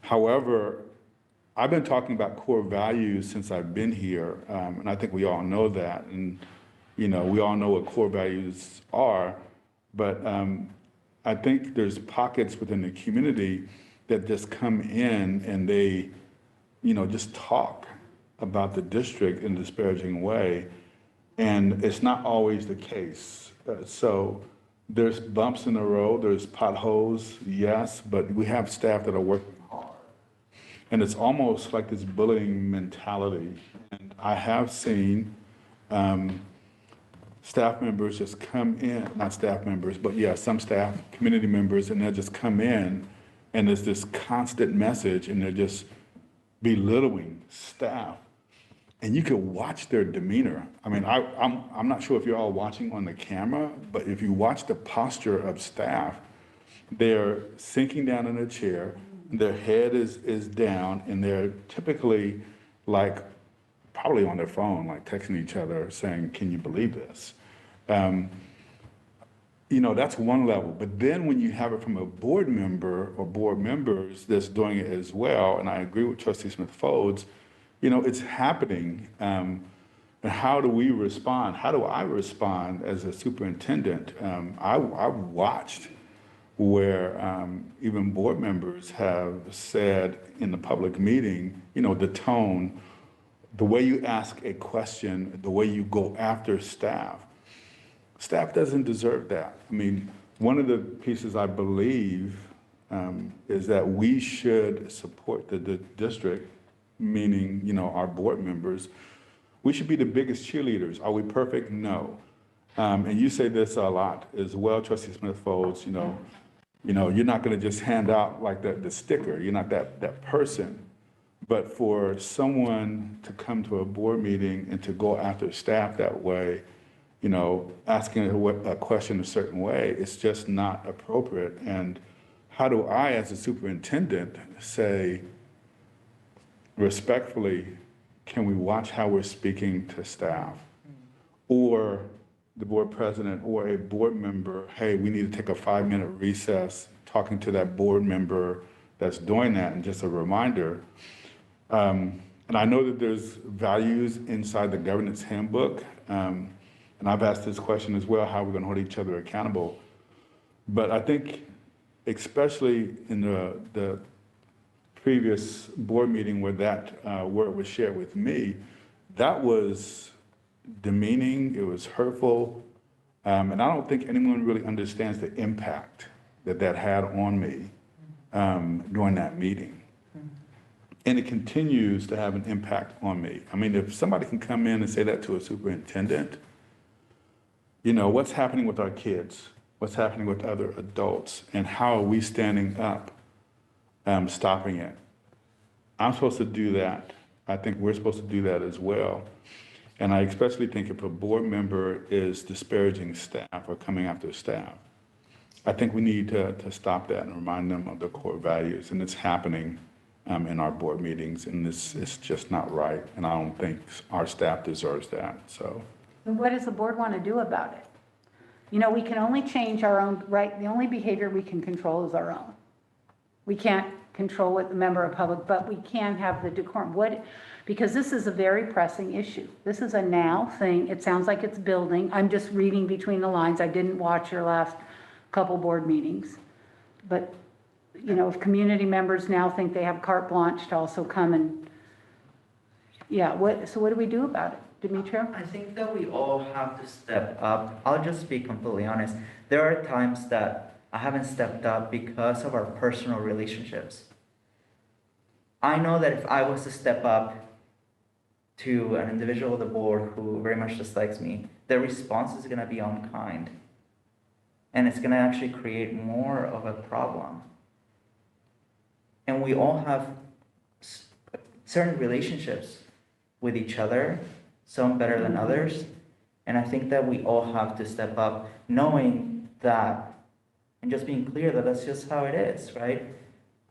However, I've been talking about core values since I've been here, and I think we all know that. And you know, we all know what core values are, but I think there's pockets within the community that just come in and they, you know, just talk about the district in a disparaging way. And it's not always the case. So there's bumps in the road, there's potholes, yes, but we have staff that are working hard. And it's almost like this bullying mentality. And I have seen staff members just come in, not staff members, but yeah, some staff, community members, and they'll just come in and there's this constant message and they're just belittling staff. And you can watch their demeanor. I mean, I'm not sure if you're all watching on the camera, but if you watch the posture of staff, they're sinking down in a chair, their head is down, and they're typically like probably on their phone, like texting each other saying, can you believe this? You know, that's one level. But then when you have it from a board member or board members that's doing it as well, and I agree with Trustee Smith-Folds, it's happening. And how do we respond? How do I respond as a superintendent? I watched where even board members have said in the public meeting, the tone, the way you ask a question, the way you go after staff. Staff doesn't deserve that. I mean, one of the pieces I believe is that we should support the district, meaning, our board members. We should be the biggest cheerleaders. Are we perfect? No. And you say this a lot as well, Trustee Smith-Folds, you're not going to just hand out like the sticker. You're not that person. But for someone to come to a board meeting and to go after staff that way, asking a question a certain way, it's just not appropriate. And how do I, as a superintendent, say respectfully, can we watch how we're speaking to staff? Or the board president or a board member, hey, we need to take a 5-minute recess, talking to that board member that's doing that, and just a reminder. And I know that there's values inside the governance handbook, and I've asked this question as well, how we're going to hold each other accountable. But I think, especially in the previous board meeting where that word was shared with me, that was demeaning, it was hurtful, and I don't think anyone really understands the impact that had on me during that meeting. And it continues to have an impact on me. I mean, if somebody can come in and say that to a superintendent, what's happening with our kids? What's happening with other adults? And how are we standing up, stopping it? I'm supposed to do that. I think we're supposed to do that as well. And I especially think if a board member is disparaging staff or coming after staff, I think we need to stop that and remind them of the core values. And it's happening in our board meetings, and it's just not right. And I don't think our staff deserves that, so. And what does the board want to do about it? We can only change our own, right? The only behavior we can control is our own. We can't control what the member of public, but we can have the decorum. Because this is a very pressing issue. This is a now thing. It sounds like it's building. I'm just reading between the lines. I didn't watch your last couple board meetings. But, if community members now think they have carte blanche to also come and, so what do we do about it, Demetria? I think that we all have to step up. I'll just be completely honest. There are times that I haven't stepped up because of our personal relationships. I know that if I was to step up to an individual of the board who very much dislikes me, their response is going to be unkind. And it's going to actually create more of a problem. And we all have certain relationships with each other, some better than others. And I think that we all have to step up knowing that, and just being clear that that's just how it is, right?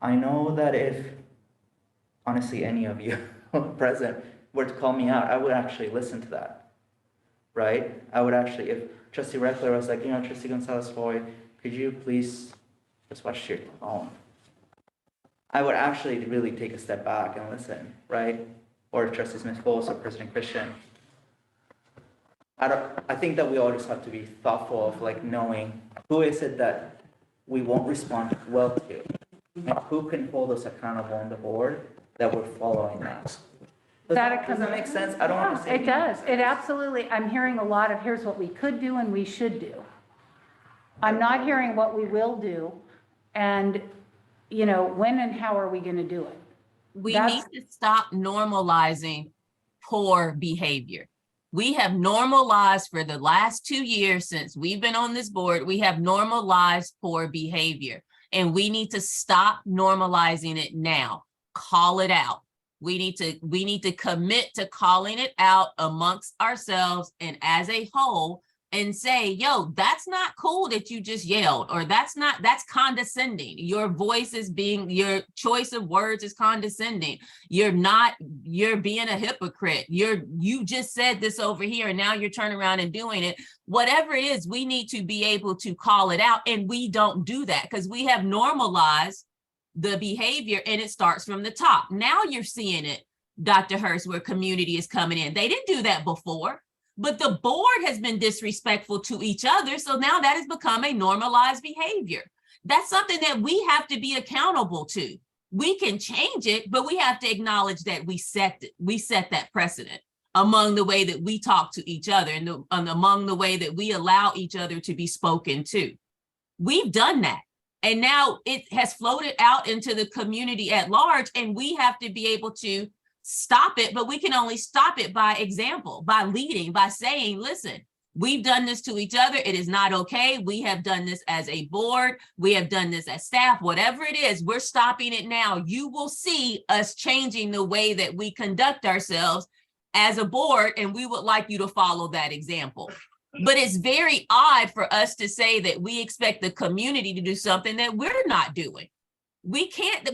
I know that if, honestly, any of you present were to call me out, I would actually listen to that, right? I would actually, if Trustee Reckler was like, Trustee Gonzalez-Foy, could you please just watch your tone? I would actually really take a step back and listen, right? Or Trustee Smith-Folds or President Christian. I think that we all just have to be thoughtful of knowing who is it that we won't respond well to, and who can hold us accountable on the board that we're following that. Does that make sense? I don't want to say. It does. It absolutely. I'm hearing a lot of here's what we could do and we should do. I'm not hearing what we will do, and when and how are we going to do it? We need to stop normalizing poor behavior. We have normalized for the last 2 years since we've been on this board, we have normalized poor behavior, and we need to stop normalizing it now. Call it out. We need to commit to calling it out amongst ourselves and as a whole and say, yo, that's not cool that you just yelled, or that's condescending. Your voice is your choice of words is condescending. You're being a hypocrite. You just said this over here and now you're turning around and doing it. Whatever it is, we need to be able to call it out, and we don't do that because we have normalized the behavior, and it starts from the top. Now you're seeing it Dr. Hurst, where community is coming in. They didn't do that before, but the board has been disrespectful to each other. So now that has become a normalized behavior. That's something that we have to be accountable to. We can change it, but we have to acknowledge that we set that precedent among the way that we talk to each other and among the way that we allow each other to be spoken to. We've done that. And now it has floated out into the community at large, and we have to be able to stop it, but we can only stop it by example, by leading, by saying, listen, we've done this to each other. It is not okay. We have done this as a board. We have done this as staff, whatever it is, we're stopping it now. You will see us changing the way that we conduct ourselves as a board, and we would like you to follow that example. But it's very odd for us to say that we expect the community to do something that we're not doing. You can't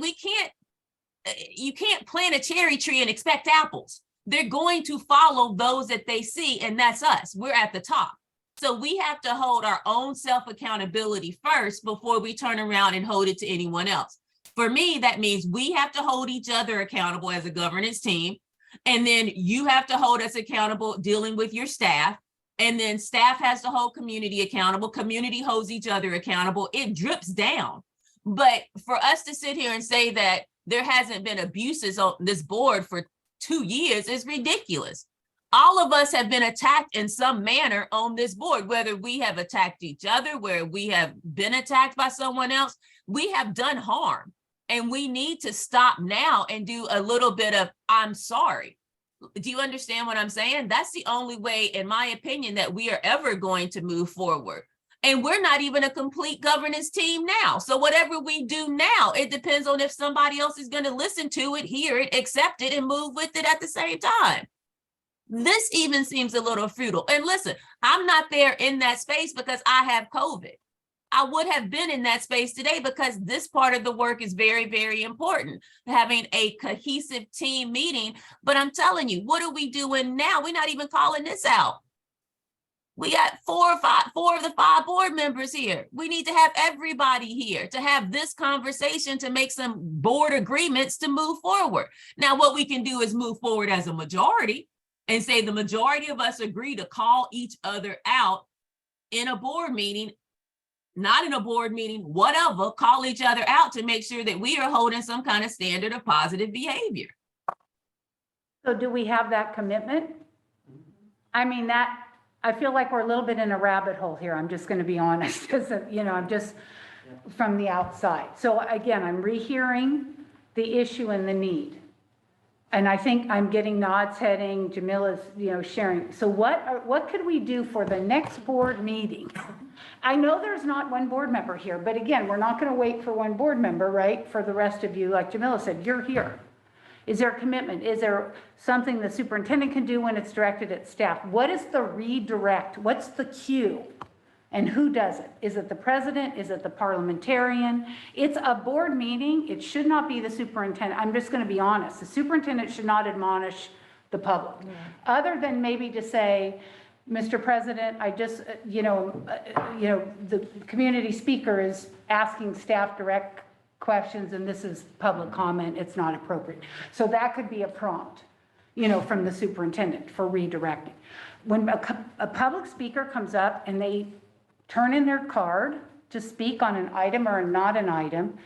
plant a cherry tree and expect apples. They're going to follow those that they see, and that's us. We're at the top. So we have to hold our own self-accountability first before we turn around and hold it to anyone else. For me, that means we have to hold each other accountable as a governance team. And then you have to hold us accountable dealing with your staff. And then staff has to hold community accountable. Community holds each other accountable. It drips down. But for us to sit here and say that there hasn't been abuses on this board for 2 years is ridiculous. All of us have been attacked in some manner on this board, whether we have attacked each other, where we have been attacked by someone else. We have done harm, and we need to stop now and do a little bit of, I'm sorry. Do you understand what I'm saying? That's the only way, in my opinion, that we are ever going to move forward. And we're not even a complete governance team now. So whatever we do now, it depends on if somebody else is going to listen to it, hear it, accept it, and move with it at the same time. This even seems a little futile. And listen, I'm not there in that space because I have COVID. I would have been in that space today because this part of the work is very, very important, having a cohesive team meeting. But I'm telling you, what are we doing now? We're not even calling this out. We got four of the 5 board members here. We need to have everybody here to have this conversation to make some board agreements to move forward. Now, what we can do is move forward as a majority and say the majority of us agree to call each other out in a board meeting, not in a board meeting, whatever, call each other out to make sure that we are holding some kind of standard of positive behavior. So do we have that commitment? I mean, I feel like we're a little bit in a rabbit hole here. I'm just going to be honest, because, I'm just from the outside. So again, I'm rehearing the issue and the need. And I think I'm getting nods heading, Jamila's, sharing. So what could we do for the next board meeting? I know there's not one board member here, but again, we're not going to wait for one board member, right? For the rest of you, like Jamila said, you're here. Is there a commitment? Is there something the superintendent can do when it's directed at staff? What is the redirect? What's the cue? And who does it? Is it the president? Is it the parliamentarian? It's a board meeting. It should not be the superintendent. I'm just going to be honest. The superintendent should not admonish the public, other than maybe to say, Mr. President, I just, the community speaker is asking staff direct questions, and this is public comment, it's not appropriate. So that could be a prompt, from the superintendent for redirecting. When a public speaker comes up and they turn in their card to speak on an item or not an item,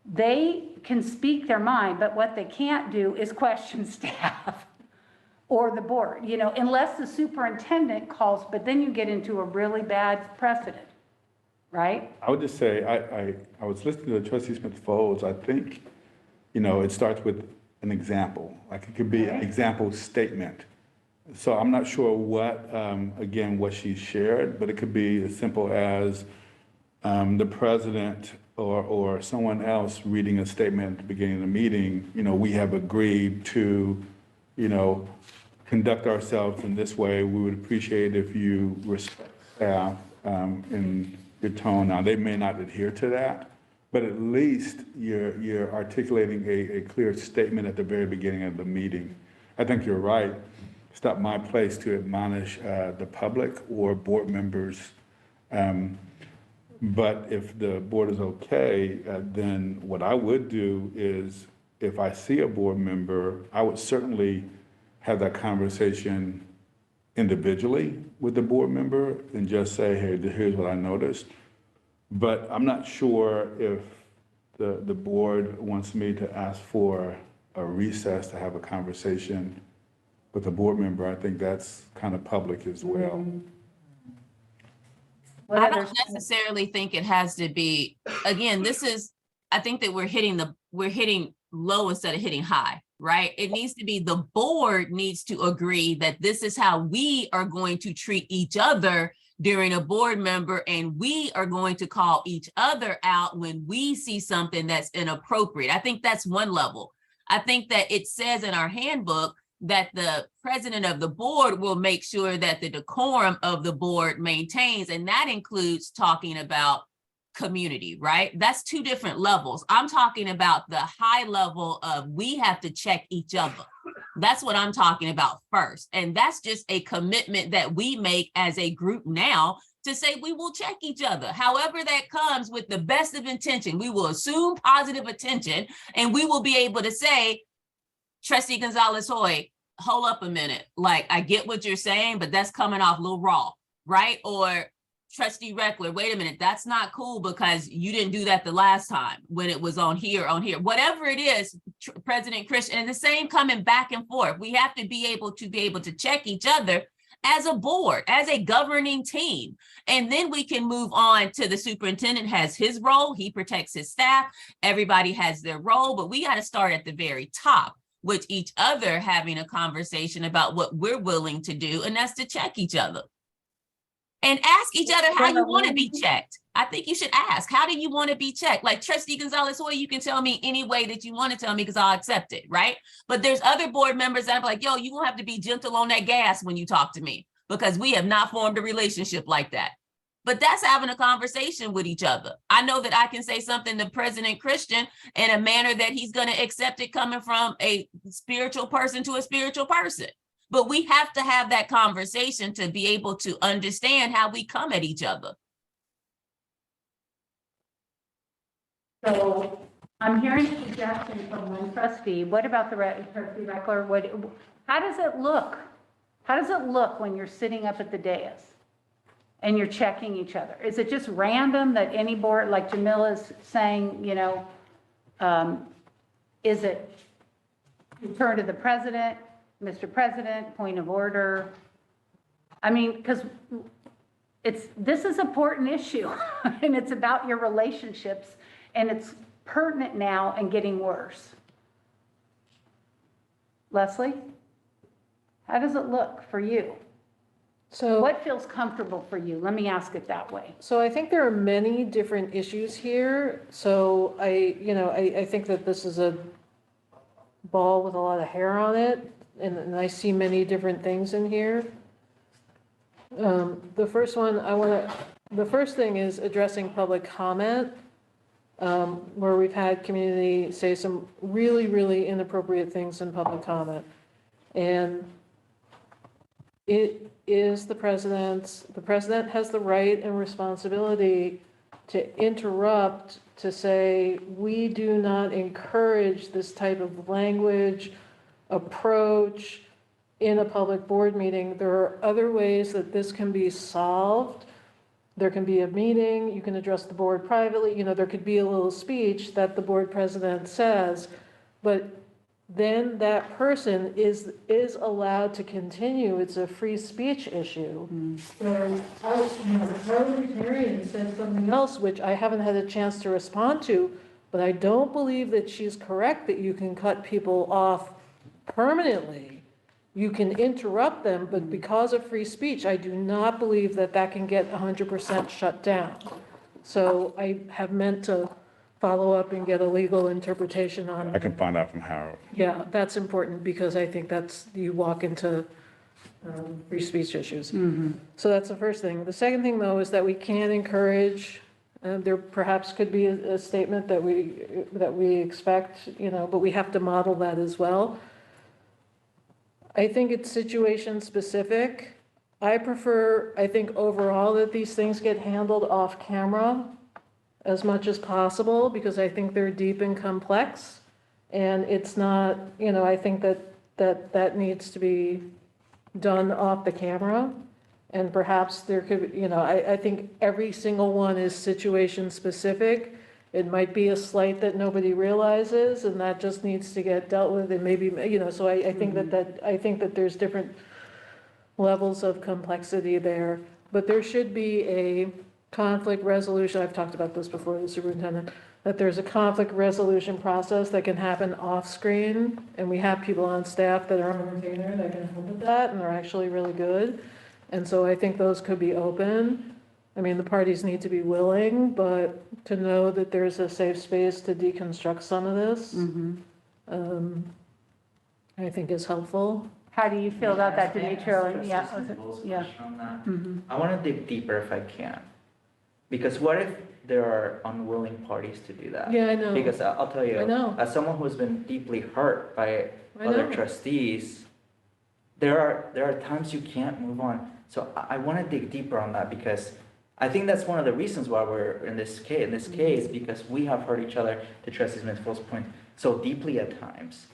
they can speak their mind, but what they can't do is question staff or the board, unless the superintendent calls, but then you get into a really bad precedent. Right? I would just say, I was listening to Trustee Smith-Folds. I think, it starts with an example. Like it could be an example statement. So I'm not sure what she shared, but it could be as simple as the president or someone else reading a statement at the beginning of the meeting, we have agreed to, conduct ourselves in this way. We would appreciate if you respect staff in your tone. Now, they may not adhere to that, but at least you're articulating a clear statement at the very beginning of the meeting. I think you're right. It's not my place to admonish the public or board members. But if the board is okay, then what I would do is if I see a board member, I would certainly have that conversation individually with the board member and just say, hey, here's what I noticed. But I'm not sure if the board wants me to ask for a recess to have a conversation with a board member. I think that's kind of public as well. What I other- don't necessarily think it has to be, again, I think that we're hitting low instead of hitting high, right? It needs to be, the board needs to agree that this is how we are going to treat each other during a board member, and we are going to call each other out when we see something that's inappropriate. I think that's one level. I think that it says in our handbook that the president of the board will make sure that the decorum of the board maintains, and that includes talking about community, right? That's two different levels. I'm talking about the high level of we have to check each other. That's what I'm talking about first. And that's just a commitment that we make as a group now to say we will check each other. However that comes, with the best of intention. We will assume positive attention, and we will be able to say, Trustee Gonzalez-Hoy, hold up a minute. Like, I get what you're saying, but that's coming off a little raw, right? Or Trustee Reckler, wait a minute, that's not cool because you didn't do that the last time when it was on here. Whatever it is, President Christian, and the same coming back and forth. We have to be able to check each other as a board, as a governing team. And then we can move on to the superintendent has his role. He protects his staff. Everybody has their role, but we got to start at the very top with each other having a conversation about what we're willing to do, and that's to check each other. And ask each other how you want to be checked. I think you should ask, how do you want to be checked? Like Trustee Gonzalez-Hoy, you can tell me any way that you want to tell me because I'll accept it, right? But there's other board members that are like, yo, you won't have to be gentle on that gas when you talk to me because we have not formed a relationship like that. But that's having a conversation with each other. I know that I can say something to President Christian in a manner that he's going to accept it coming from a spiritual person to a spiritual person. But we have to have that conversation to be able to understand how we come at each other. So I'm hearing a suggestion from one trustee. What about the trustee Reckler? How does it look? How does it look when you're sitting up at the dais and you're checking each other? Is it just random that any board, like Jamila's saying, you know, is it return to the president? Mr. President, point of order. I mean, because this is an important issue and it's about your relationships, and it's pertinent now and getting worse. Leslie, how does it look for you? So What feels comfortable for you? Let me ask it that way. So I think there are many different issues here. So I think that this is a ball with a lot of hair on it, and I see many different things in here. The first thing is addressing public comment, where we've had community say some really, really inappropriate things in public comment. And it is the president has the right and responsibility to interrupt, to say, we do not encourage this type of language, approach in a public board meeting. There are other ways that this can be solved. There can be a meeting, you can address the board privately, there could be a little speech that the board president says, but then that person is allowed to continue. It's a free speech issue. So, the parliamentarian said something else, which I haven't had a chance to respond to, but I don't believe that she's correct that you can cut people off permanently. You can interrupt them, but because of free speech, I do not believe that that can get 100% shut down. So I have meant to follow up and get a legal interpretation on I can find out from Harold. Yeah, that's important because I think you walk into free speech issues. So that's the first thing. The second thing, though, is that we can encourage, there perhaps could be a statement that we expect, but we have to model that as well. I think it's situation specific. I think overall that these things get handled off camera as much as possible because I think they're deep and complex. And it's not, I think that needs to be done off the camera. And perhaps there could, I think every single one is situation specific. It might be a slight that nobody realizes, and that just needs to get dealt with, and maybe, so I think I think that there's different levels of complexity there. But there should be a conflict resolution, I've talked about this before, the superintendent, that there's a conflict resolution process that can happen off-screen, and we have people on staff that are on the retainer that can help with that, and they're actually really good. And so I think those could be open. I mean, the parties need to be willing, but to know that there's a safe space to deconstruct some of this, I think is helpful. How do you feel about that, May I Demetrio? ask Yeah, just a simple yeah. question on that? Mhm. I want to dig deeper if I can. Because what if there are unwilling parties to do that? Yeah, I know. Because I'll tell you, I know. as someone who's been deeply hurt by I other know. trustees, there are times you can't move on. So I want to dig deeper on that, because I think that's one of the reasons why we're in this case, because we have hurt each other, to Trustee Smith-Full's point, so deeply at times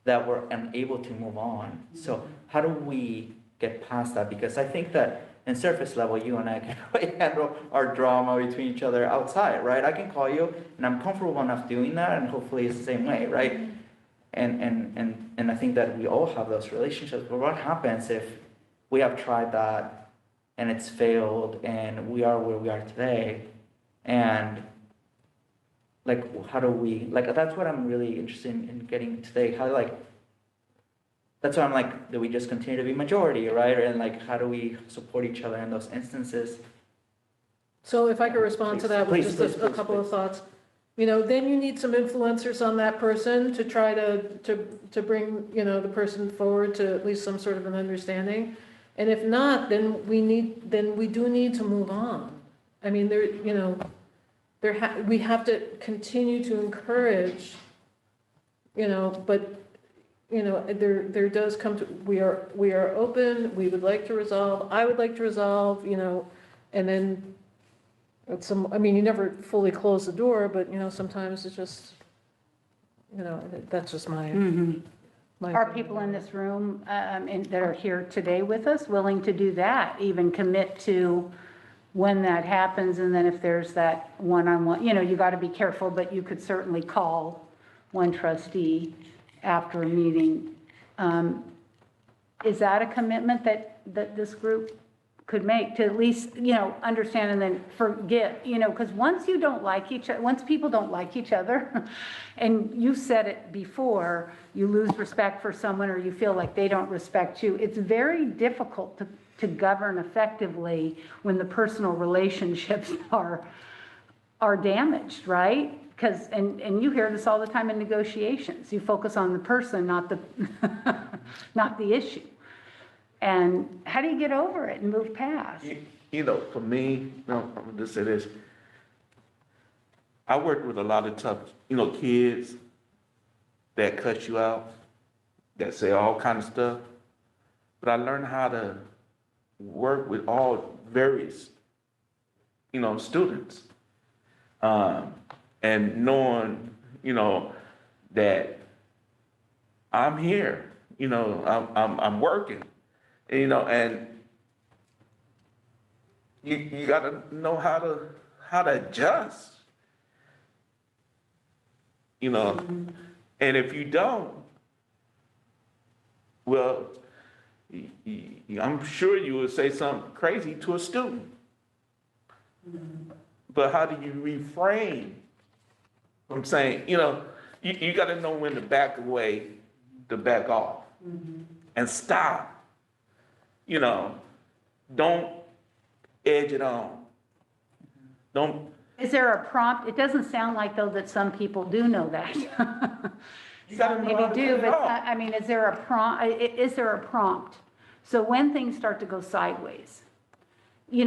that we're unable to move on. So how do we get past that? Because I think that in surface level, you and I can really handle our drama between each other outside, right? I can call you, and I'm comfortable enough doing that, and hopefully it's the same way, right? And I think that we all have those relationships. But what happens if we have tried that and it's failed, and we are where we are today, and like, how do we, like, that's what I'm really interested in getting today. How, like, that's why I'm like, do we just continue to be majority, right? And like, how do we support each other in those instances? So if I could respond to that with Please, just please, a please, couple of please. thoughts. Then you need some influencers on that person to try to bring, the person forward to at least some sort of an understanding. And if not, then we do need to move on. I mean, we have to continue to encourage, but, there does come to, we are open, we would like to resolve, I would like to resolve, and then you never fully close the door, but, sometimes it's just, that's just my. my Are opinion people on in it. this room that are here today with us willing to do that, even commit to when that happens? And then if there's that one-on-one, you got to be careful, but you could certainly call one trustee after a meeting. Is that a commitment that this group could make, to at least, understand and then forgive, because once people don't like each other, and you said it before, you lose respect for someone, or you feel like they don't respect you, it's very difficult to govern effectively when the personal relationships are damaged, right? Because, and you hear this all the time in negotiations, you focus on the person, not the issue. And how do you get over it and move past? For me, I'm gonna just say this. I worked with a lot of tough, kids that cut you out, that say all kind of stuff. But I learned how to work with all various, students. And knowing, that I'm here, I'm working. And you got to know how to adjust, and if you don't, well, I'm sure you would say something crazy to a student. But how do you refrain from saying, you got to know when to back away, to back off, and stop. Don't edge it on. Don't. Is there a prompt? It doesn't sound like, though, that some people do know that. You gotta know how Maybe to do, cut it but off. is there a prompt? So when things start to go sideways, you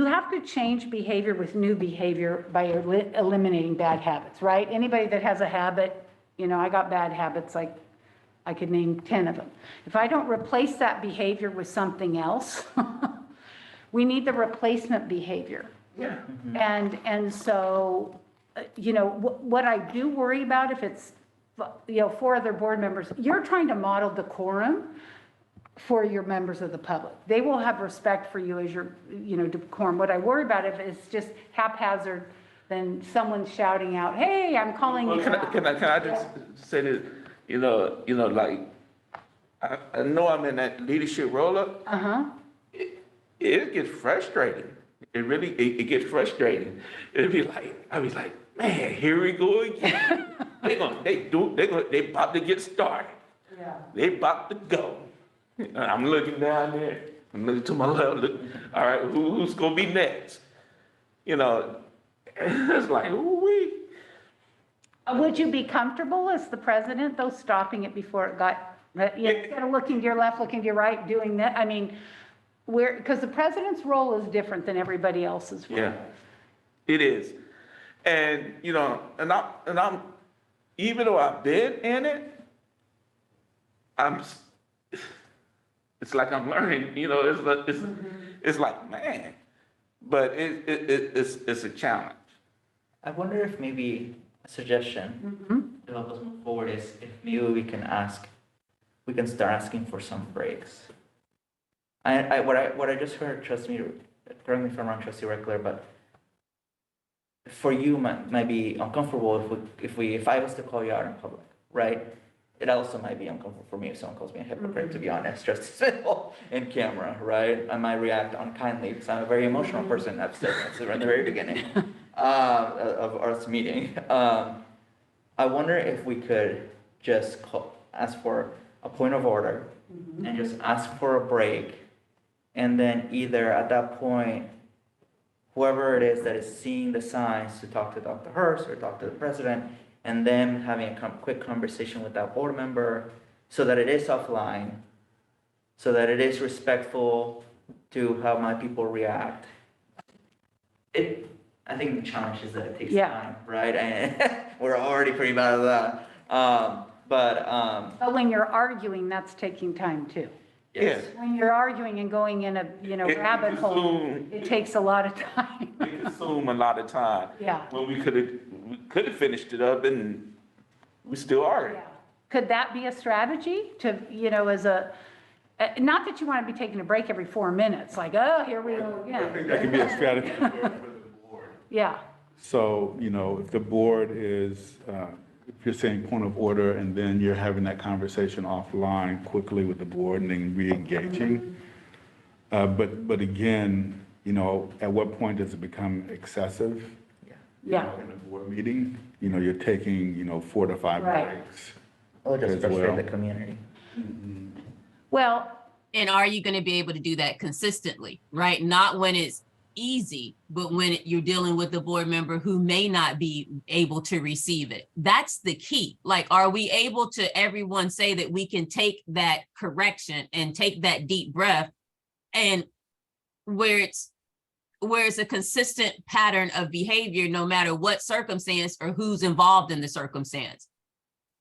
have to change behavior with new behavior by eliminating bad habits, right? Anybody that has a habit, I got bad habits, like I could name 10 of them. If I don't replace that behavior with something else, we need the replacement behavior. Yeah. And so you know, what I do worry about if it's, you know, 4 other board members, you're trying to model decorum for your members of the public. They will have respect for you as your, you know, decorum. What I worry about if it's just haphazard, then someone's shouting out, hey, I'm calling Well, you out. can I just say that, you know, like, I know I'm in that leadership roll-up. Uh-huh. It gets frustrating. It really, it gets frustrating. It'd be like, I'd be like, man, here we go again. They about to get started. Yeah. They about to go. I'm looking down there, I'm looking to my left, look, all right, who's gonna be next? You know, it's like, ooh-wee. Would you be comfortable as the president, though, stopping it before it got, instead of looking to your left, looking to your right, doing that? I mean, because the president's role is different than everybody else's role. Yeah, it is. And, you know, and I'm, even though I've been in it, it's like I'm learning, you know, it's like, man, but it's a challenge. I wonder if maybe a suggestion to help us move forward is if maybe we can start asking for some breaks. What I just heard, correct me if I'm wrong, Trustee Reckler, but for you might be uncomfortable if I was to call you out in public, right? It also might be uncomfortable for me if someone calls me a hypocrite, to be honest, Trustee Smith, in camera, right? I might react unkindly because I'm a very emotional person. I've said that from the very beginning of our meeting. I wonder if we could just ask for a point of order and just ask for a break, and then either at that point, whoever it is that is seeing the signs to talk to Dr. Hurst or talk to the president, and then having a quick conversation with that board member so that it is offline, so that it is respectful to how my people react. I think the challenge is that it takes time, right? And we're already pretty bad at that. But when you're arguing, that's taking time too. Yes. When you're arguing and going in a, rabbit hole, it takes a lot of time. It consumes a lot of time. Yeah. When we could have finished it up and we still are. Yeah. Could that be a strategy to, as a, not that you want to be taking a break every 4 minutes, like, oh, here we go I think again. that could be a strategy for the board. Yeah. So, if the board is, if you're saying point of order and then you're having that conversation offline quickly with the board and then re-engaging. But again, at what point does it become excessive? Yeah. In a board meeting, you're taking, 4 to 5 Right. breaks. it'll just As frustrate well. the community. Well, And are you going to be able to do that consistently, right? Not when it's easy, but when you're dealing with a board member who may not be able to receive it. That's the key. Like, are we able to everyone say that we can take that correction and take that deep breath, and where it's a consistent pattern of behavior, no matter what circumstance or who's involved in the circumstance.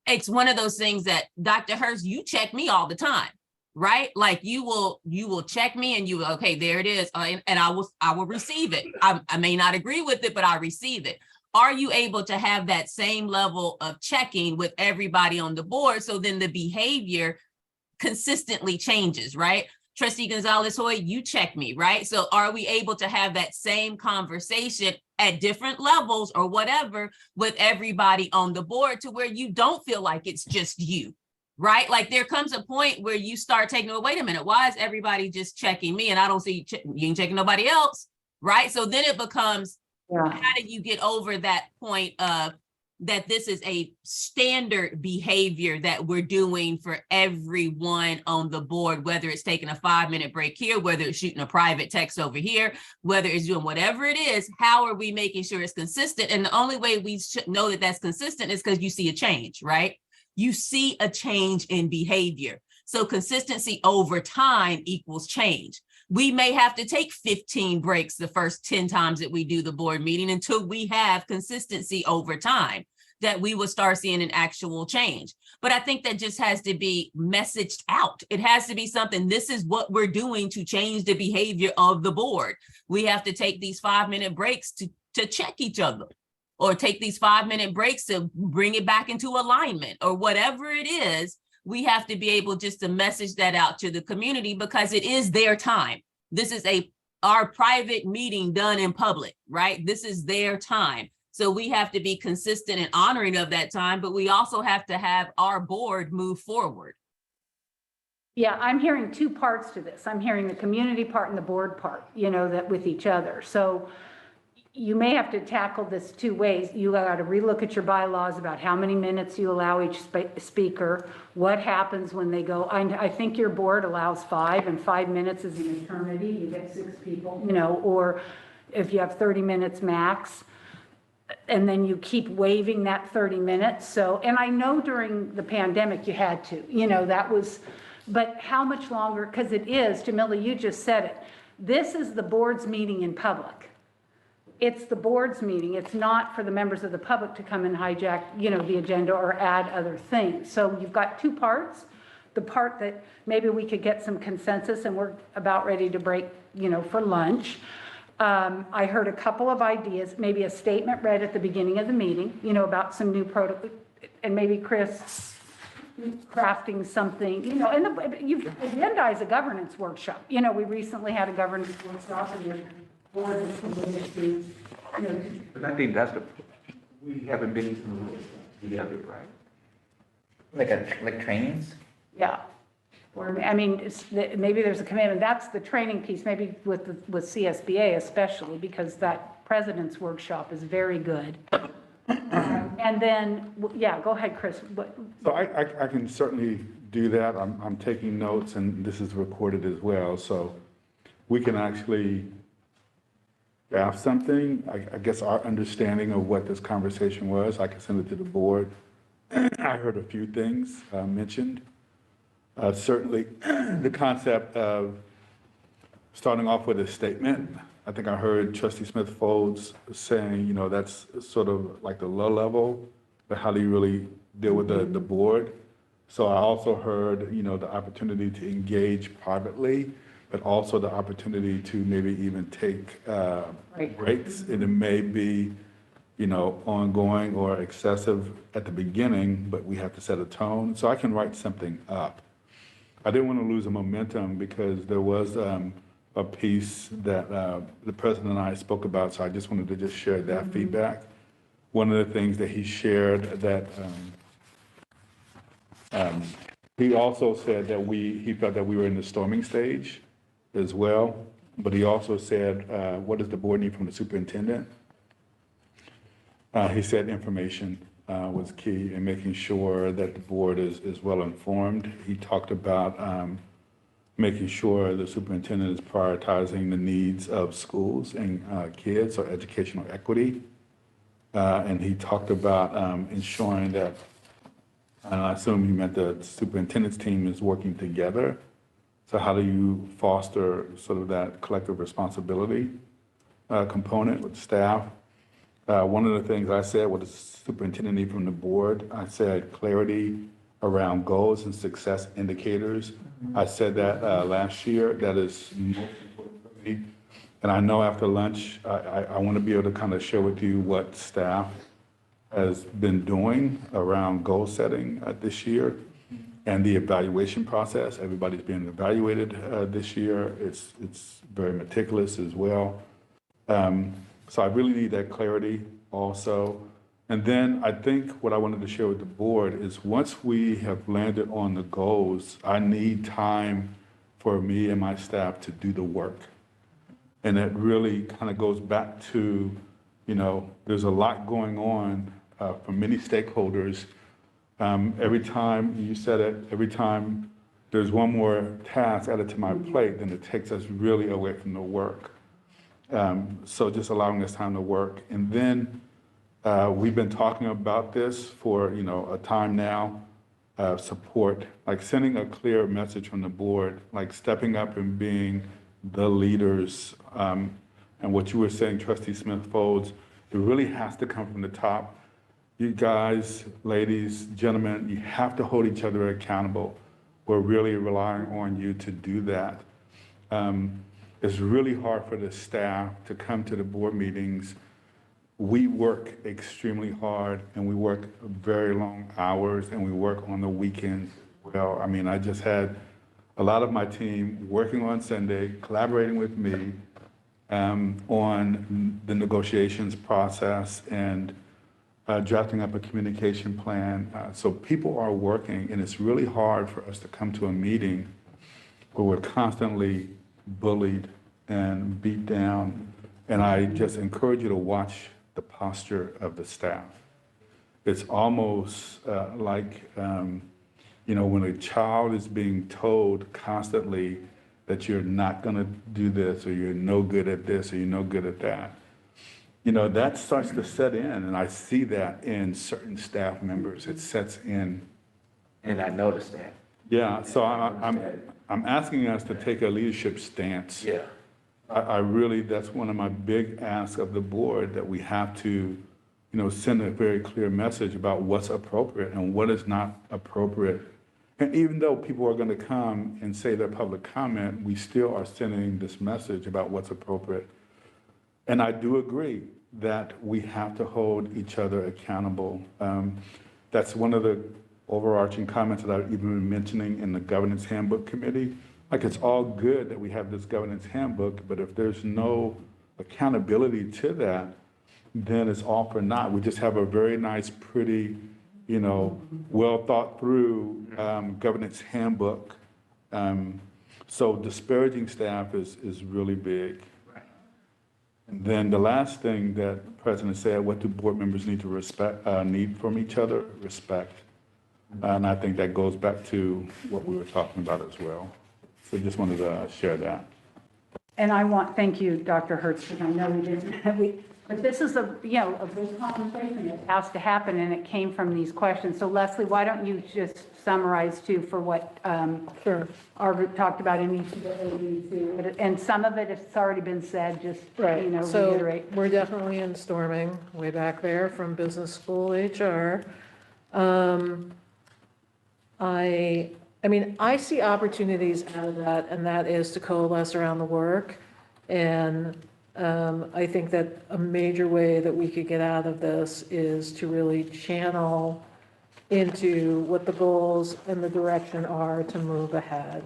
It's one of those things that, Dr. Hurst, you check me all the time, right? Like you will check me and you will, okay, there it is. And I will receive it. I may not agree with it, but I receive it. Are you able to have that same level of checking with everybody on the board? So then the behavior consistently changes, right? Trustee Gonzalez-Hoy, you check me, right? So are we able to have that same conversation at different levels or whatever with everybody on the board to where you don't feel like it's just you, right? Like there comes a point where you start taking, well, wait a minute, why is everybody just checking me and I don't see you ain't checking nobody else, right? So then it becomes, how do you get over that point of that this is a standard behavior that we're doing for everyone on the board, whether it's taking a 5-minute break here, whether it's shooting a private text over here, whether it's doing whatever it is, how are we making sure it's consistent? And the only way we should know that that's consistent is because you see a change, right? You see a change in behavior. So consistency over time equals change. We may have to take 15 breaks the first 10 times that we do the board meeting until we have consistency over time, that we will start seeing an actual change. But I think that just has to be messaged out. It has to be something, this is what we're doing to change the behavior of the board. We have to take these 5-minute breaks to check each other. or take these 5-minute breaks to bring it back into alignment, or whatever it is. We have to be able just to message that out to the community, because it is their time. This is our private meeting done in public, right? This is their time. So we have to be consistent and honoring of that time, but we also have to have our board move forward. Yeah, I'm hearing two parts to this. I'm hearing the community part and the board part, that with each other. So you may have to tackle this two ways. You got to relook at your bylaws about how many minutes you allow each speaker, what happens when they go. I think your board allows 5, and 5 minutes is an eternity. You get 6 people, or if you have 30 minutes max, and then you keep waiving that 30 minutes. So, and I know during the pandemic you had to, that was, but how much longer? Because it is, Jamila, you just said it. This is the board's meeting in public. It's the board's meeting. It's not for the members of the public to come and hijack, the agenda or add other things. So you've got two parts. The part that maybe we could get some consensus, and we're about ready to break, for lunch. I heard a couple of ideas, maybe a statement read at the beginning of the meeting, about some new protocol, and maybe Chris crafting something, and you've agendized a governance workshop. We recently had a governance workshop, and the board was committed to, But I think we haven't been together, right? Like trainings? yeah. Or, maybe there's a commitment. That's the training piece, maybe with CSBA especially, because that president's workshop is very good. And then, yeah, go ahead, Chris. So I can certainly do that. I'm taking notes, and this is recorded as well. So we can actually draft something. I guess our understanding of what this conversation was, I can send it to the board. I heard a few things mentioned. Certainly the concept of starting off with a statement. I think I heard Trustee Smith-Folds saying, that's sort of like the low level, but how do you really deal with the board? So I also heard, the opportunity to engage privately, but also the opportunity to maybe even take breaks. And it may be, ongoing or excessive at the beginning, but we have to set a tone. So I can write something up. I didn't want to lose the momentum, because there was a piece that the president and I spoke about, so I just wanted to just share that feedback. One of the things that he shared that he also said that he felt that we were in the storming stage as well, but he also said, what does the board need from the superintendent? He said information was key in making sure that the board is well informed. He talked about making sure the superintendent is prioritizing the needs of schools and kids, or educational equity. And he talked about ensuring that, and I assume he meant the superintendent's team is working together. So how do you foster sort of that collective responsibility component with staff? One of the things I said, what does the superintendent need from the board? I said clarity around goals and success indicators. I said that last year. That is most important for me. And I know after lunch, I want to be able to kind of share with you what staff has been doing around goal setting this year and the evaluation process. Everybody's being evaluated this year. It's very meticulous as well. So I really need that clarity also. And then I think what I wanted to share with the board is, once we have landed on the goals, I need time for me and my staff to do the work. And it really kind of goes back to, there's a lot going on for many stakeholders. Every time, you said it, every time there's one more task added to my plate, then it takes us really away from the work. So just allowing us time to work. And then we've been talking about this for, a time now, support, like sending a clear message from the board, like stepping up and being the leaders. And what you were saying, Trustee Smith-Folds, it really has to come from the top. You guys, ladies, gentlemen, you have to hold each other accountable. We're really relying on you to do that. It's really hard for the staff to come to the board meetings we work extremely hard and we work very long hours and we work on the weekends as well. I mean, I just had a lot of my team working on Sunday, collaborating with me on the negotiations process and drafting up a communication plan. So people are working, and it's really hard for us to come to a meeting where we're constantly bullied and beat down. And I just encourage you to watch the posture of the staff. It's almost like, when a child is being told constantly that you're not going to do this, or you're no good at this, or you're no good at that, that starts to set in. And I see that in certain staff members. It sets in. And I noticed that. Yeah, so I'm asking us to take a leadership stance. Yeah. I really, that's one of my big asks of the board, that we have to, send a very clear message about what's appropriate and what is not appropriate. And even though people are going to come and say their public comment, we still are sending this message about what's appropriate. And I do agree that we have to hold each other accountable. That's one of the overarching comments that I've even been mentioning in the governance handbook committee. Like, it's all good that we have this governance handbook, but if there's no accountability to that, then it's all for naught. We just have a very nice, pretty, well thought through governance handbook. So disparaging staff is really big. And then the last thing that the president said, what do board members need to need from each other? Respect. And I think that goes back to what we were talking about as well. So just wanted to share that. And thank you, Dr. Hertz, because I know we didn't, but this is a big conversation that has to happen, and it came from these questions. So Leslie, why don't you just summarize too for what Sure. our group talked about in each of the ABCs, and some of it, if it's already been said, just, Right, so reiterate. we're definitely in storming way back there from business school HR. I see opportunities out of that, and that is to coalesce around the work. And I think that a major way that we could get out of this is to really channel into what the goals and the direction are to move ahead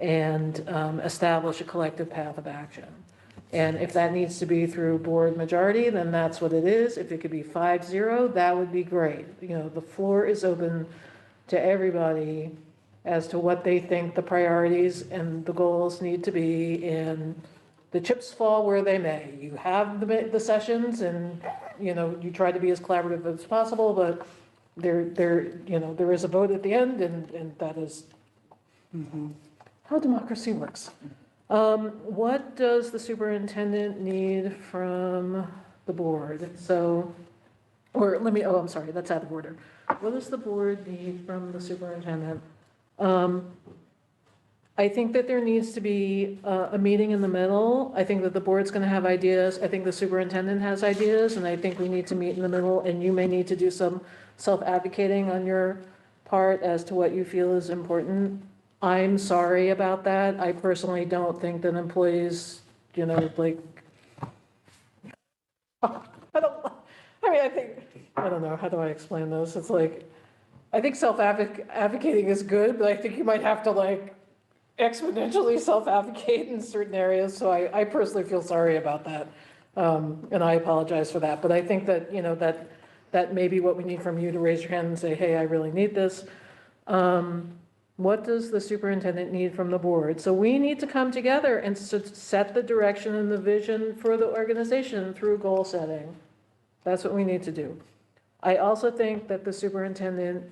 and establish a collective path of action. And if that needs to be through board majority, then that's what it is. If it could be 5-0, that would be great. The floor is open to everybody as to what they think the priorities and the goals need to be, and the chips fall where they may. You have the sessions, and you try to be as collaborative as possible, but there is a vote at the end, and that is how democracy works. What does the superintendent need from the board? I'm sorry, that's out of order. What does the board need from the superintendent? I think that there needs to be a meeting in the middle. I think that the board's going to have ideas. I think the superintendent has ideas, and I think we need to meet in the middle, and you may need to do some self-advocating on your part as to what you feel is important. I'm sorry about that. I personally don't think that employees, I don't know, how do I explain this? It's like, I think self-advocating is good, but I think you might have to exponentially self-advocate in certain areas. So I personally feel sorry about that. And I apologize for that. But I think that, that may be what we need from you, to raise your hand and say, hey, I really need this. What does the superintendent need from the board? So we need to come together and set the direction and the vision for the organization through goal setting. That's what we need to do. I also think that the superintendent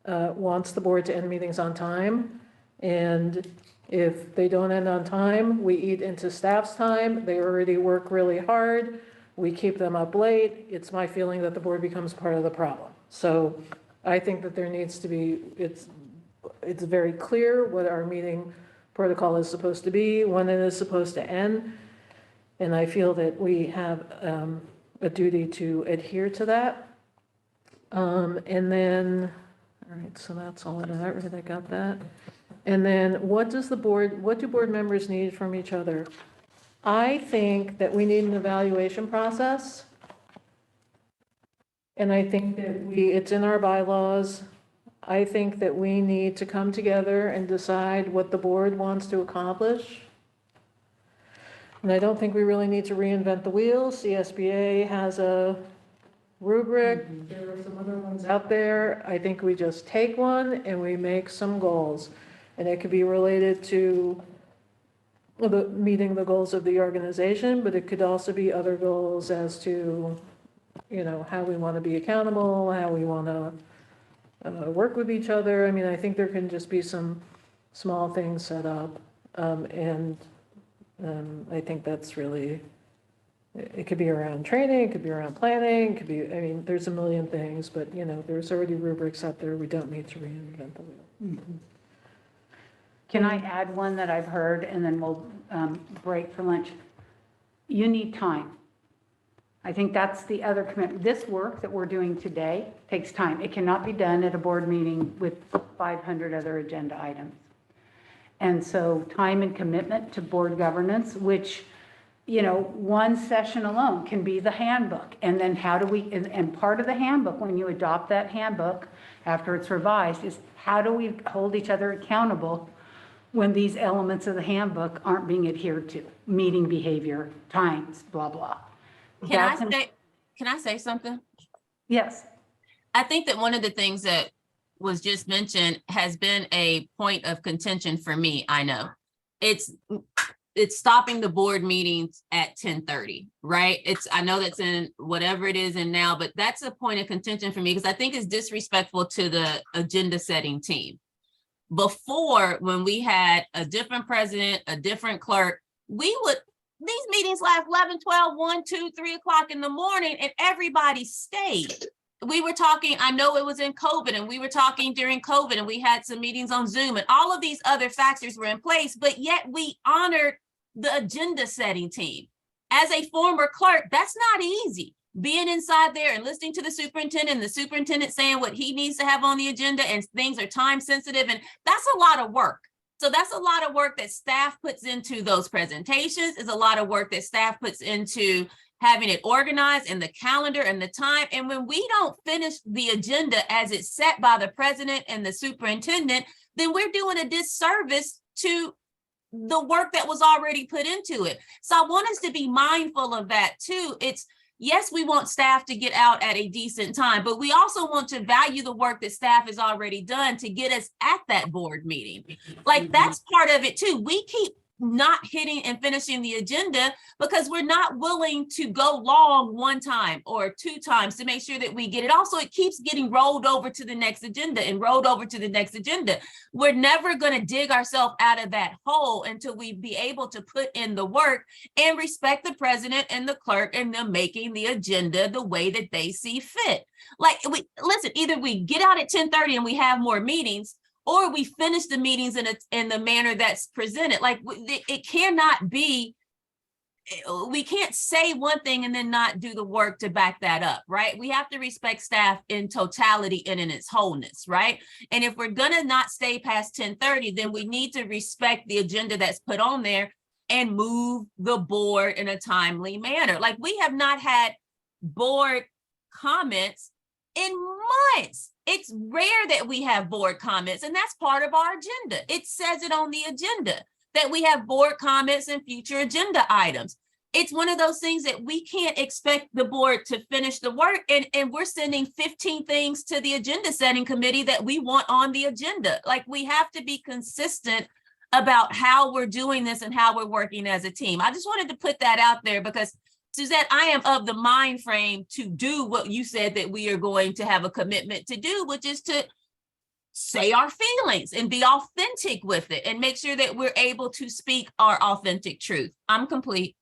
wants the board to end meetings on time. And if they don't end on time, we eat into staff's time. They already work really hard. We keep them up late. It's my feeling that the board becomes part of the problem. So I think that there needs to be, it's very clear what our meeting protocol is supposed to be, when it is supposed to end. And I feel that we have a duty to adhere to that. And then, all right, so that's all of that, right? I got that. And then what do board members need from each other? I think that we need an evaluation process And I think that it's in our bylaws. I think that we need to come together and decide what the board wants to accomplish. And I don't think we really need to reinvent the wheel. CSBA has a rubric. There are some other ones out there. I think we just take one and we make some goals. And it could be related to meeting the goals of the organization, but it could also be other goals as to, how we want to be accountable, how we want to work with each other. I mean, I think there can just be some small things set up. And I think that's really, it could be around training, it could be around planning, it could be, there's a million things, but, there's already rubrics out there. We don't need to reinvent the wheel. Can I add one that I've heard, and then we'll break for lunch? You need time. I think that's the other commitment. This work that we're doing today takes time. It cannot be done at a board meeting with 500 other agenda items. And so time and commitment to board governance, which, one session alone can be the handbook. And then how do we, and part of the handbook, when you adopt that handbook after it's revised, is how do we hold each other accountable when these elements of the handbook aren't being adhered to? Meeting behavior, times, blah, blah. Can I say something? Yes. I think that one of the things that was just mentioned has been a point of contention for me. I know it's stopping the board meetings at 10:30, right? I know that's in whatever it is in now, but that's a point of contention for me because I think it's disrespectful to the agenda setting team. Before, when we had a different president, a different clerk, these meetings last 11, 12, 1, 2, 3 o'clock in the morning, and everybody stayed. We were talking, I know it was in COVID, and we were talking during COVID, and we had some meetings on Zoom, and all of these other factors were in place, but yet we honored the agenda setting team. As a former clerk, that's not easy. Being inside there and listening to the superintendent saying what he needs to have on the agenda, and things are time sensitive, and that's a lot of work. So that's a lot of work that staff puts into those presentations. Is a lot of work that staff puts into having it organized and the calendar and the time. And when we don't finish the agenda as it's set by the president and the superintendent, then we're doing a disservice to the work that was already put into it. So I want us to be mindful of that too. Yes, we want staff to get out at a decent time, but we also want to value the work that staff has already done to get us at that board meeting. Like, that's part of it too. We keep not hitting and finishing the agenda because we're not willing to go long one time or 2 times to make sure that we get it. Also, it keeps getting rolled over to the next agenda and rolled over to the next agenda. We're never going to dig ourselves out of that hole until we be able to put in the work and respect the president and the clerk and them making the agenda the way that they see fit. Like, either we get out at 10:30 and we have more meetings, or we finish the meetings in the manner that's presented. Like, it cannot be, we can't say one thing and then not do the work to back that up, right? We have to respect staff in totality and in its wholeness, right? And if we're gonna not stay past 10:30, then we need to respect the agenda that's put on there and move the board in a timely manner. Like, we have not had board comments in months. It's rare that we have board comments, and that's part of our agenda. It says it on the agenda that we have board comments and future agenda items. It's one of those things that we can't expect the board to finish the work, and we're sending 15 things to the agenda setting committee that we want on the agenda. Like, we have to be consistent about how we're doing this and how we're working as a team. I just wanted to put that out there because, Suzette, I am of the mind frame to do what you said that we are going to have a commitment to do, which is to say our feelings and be authentic with it and make sure that we're able to speak our authentic truth. I'm complete.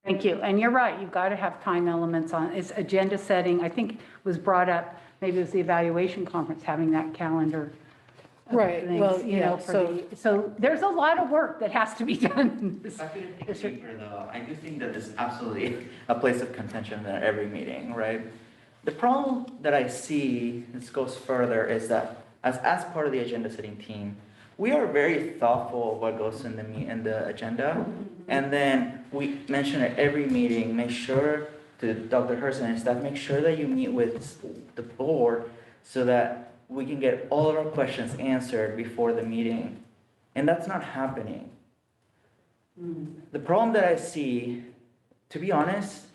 Thank you. And you're right. You've got to have time elements on it's agenda setting. I think was brought up, maybe it was the evaluation conference, having that calendar. Right. Things, Well, you know, so there's a lot of work that has to be done. If I could take a deeper though, I do think that this is absolutely a place of contention at every meeting, right? The problem that I see, this goes further, is that as part of the agenda setting team, we are very thoughtful of what goes in the agenda, and then we mention at every meeting, make sure to Dr. Hurst and his staff, make sure that you meet with the board so that we can get all of our questions answered before the meeting. And that's not happening. The problem that I see, to be honest,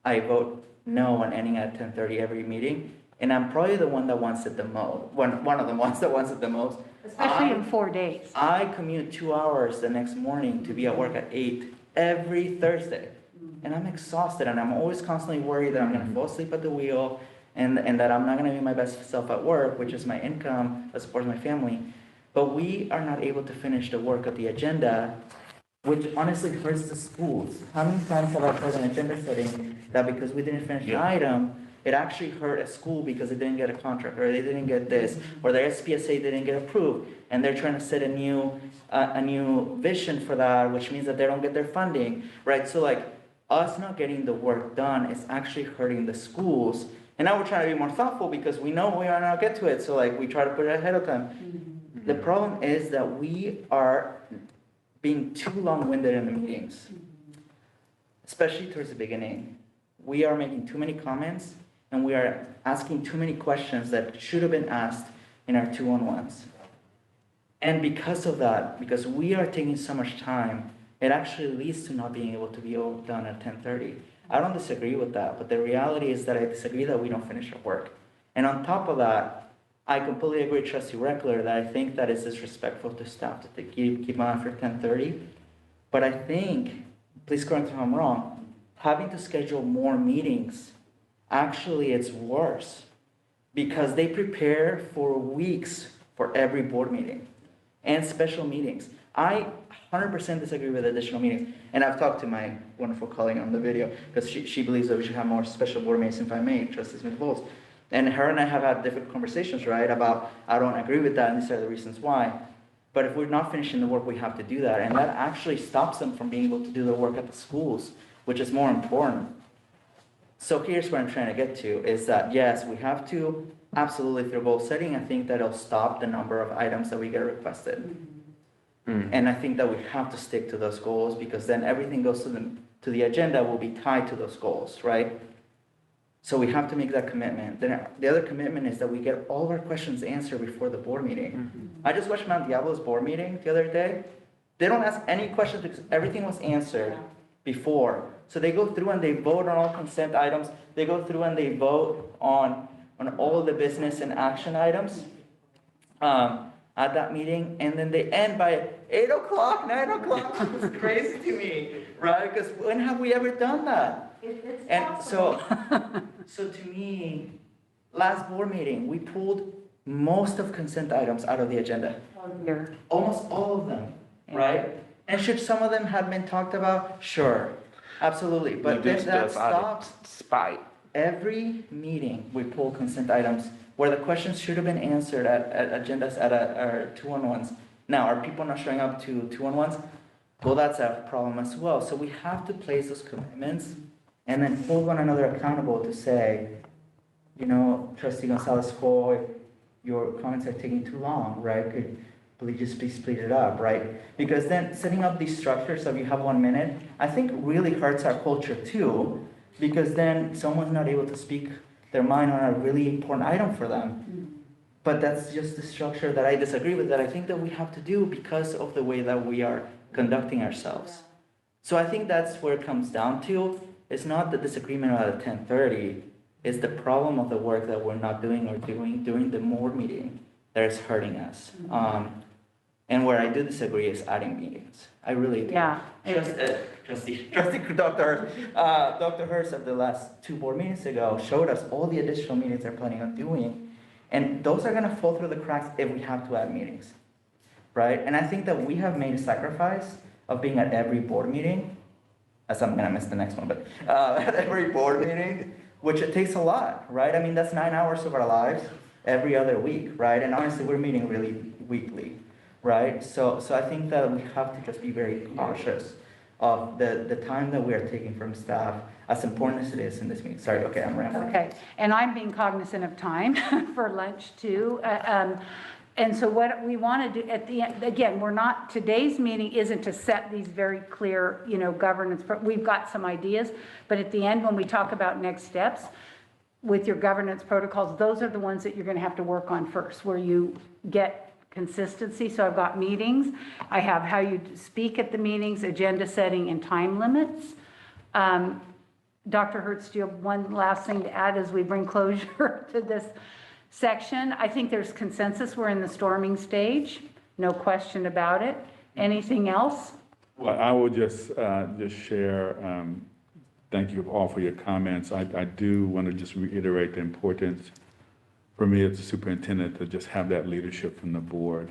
I vote no on ending at 10:30 every meeting, and I'm probably the one that wants it the most, one of the ones that wants it the most. Especially in 4 days. I commute 2 hours the next morning to be at work at 8 every Thursday. And I'm exhausted, and I'm always constantly worried that I'm gonna fall asleep at the wheel, and that I'm not gonna be my best self at work, which is my income that supports my family. But we are not able to finish the work of the agenda, which honestly hurts the schools. How many times have I heard an agenda setting that because we didn't finish the item, it actually hurt a school because they didn't get a contract, or they didn't get this, or their SPSA didn't get approved, and they're trying to set a new vision for that, which means that they don't get their funding, right? So like, us not getting the work done is actually hurting the schools. And now we're trying to be more thoughtful because we know we are not get to it, so like, we try to put it ahead of time. The problem is that we are being too long-winded in the meetings, especially towards the beginning. We are making too many comments, and we are asking too many questions that should have been asked in our two-on-ones. And because of that, because we are taking so much time, it actually leads to not being able to be all done at 10:30. I don't disagree with that, but the reality is that I disagree that we don't finish our work. And on top of that, I completely agree with Trustee Reckler that I think that it's disrespectful to staff to keep on after 10:30. But I think, please correct me if I'm wrong, having to schedule more meetings, actually it's worse because they prepare for weeks for every board meeting and special meetings. I 100% disagree with additional meetings. And I've talked to my wonderful colleague on the video because she believes that we should have more special board meetings, if I may, Trustee Smith-Bowles. And her and I have had different conversations, right, about I don't agree with that and these are the reasons why. But if we're not finishing the work, we have to do that. And that actually stops them from being able to do their work at the schools, which is more important. So here's what I'm trying to get to, is that yes, we have to absolutely through goal setting. I think that it'll stop the number of items that we get requested. And I think that we have to stick to those goals because then everything goes to the agenda will be tied to those goals, right? So we have to make that commitment. Then the other commitment is that we get all of our questions answered before the board meeting. I just watched Mount Diablo's board meeting the other day. They don't ask any questions because everything was answered before. So they go through and they vote on all consent items. They go through and they vote on all the business and action items at that meeting. And then they end by 8 o'clock, 9 o'clock. It's crazy to me, right? Because when have we ever done that? And so to me, last board meeting, we pulled most of consent items out of the agenda. Almost all of them, right? And should some of them have been talked about? Sure, absolutely. But then that stops. Spite. Every meeting, we pull consent items where the questions should have been answered at agendas at our two-on-ones. Now, are people not showing up to two-on-ones? Well, that's a problem as well. So we have to place those commitments and then hold one another accountable to say, you know, Trustee Gonzalez-Hoy, your comments are taking too long, right? Could please just please split it up, right? Because then setting up these structures of you have 1 minute, I think really hurts our culture too, because then someone's not able to speak their mind on a really important item for them. But that's just the structure that I disagree with, that I think that we have to do because of the way that we are conducting ourselves. So I think that's where it comes down to. It's not the disagreement about the 10:30, it's the problem of the work that we're not doing or doing during the board meeting that is hurting us. And where I do disagree is adding meetings. I really do. Yeah. Trustee Dr. Hurst at the last 2 board meetings ago showed us all the additional meetings they're planning on doing. And those are gonna fall through the cracks if we have to add meetings, right? And I think that we have made a sacrifice of being at every board meeting, as I'm gonna miss the next one, but at every board meeting, which it takes a lot, right? I mean, that's 9 hours of our lives every other week, right? And honestly, we're meeting really weekly, right? So I think that we have to just be very cautious of the time that we are taking from staff, as important as it is in this meeting. Sorry, okay, I'm rambling. Okay, and I'm being cognizant of time for lunch too. And so what we want to do at the end, again, today's meeting isn't to set these very clear, governance, we've got some ideas, but at the end, when we talk about next steps with your governance protocols, those are the ones that you're going to have to work on first, where you get consistency. So I've got meetings, I have how you speak at the meetings, agenda setting, and time limits. Dr. Hertz, do you have one last thing to add as we bring closure to this section? I think there's consensus. We're in the storming stage. No question about it. Anything else? Well, I will just share, thank you all for your comments. I do want to just reiterate the importance for me as a superintendent to just have that leadership from the board.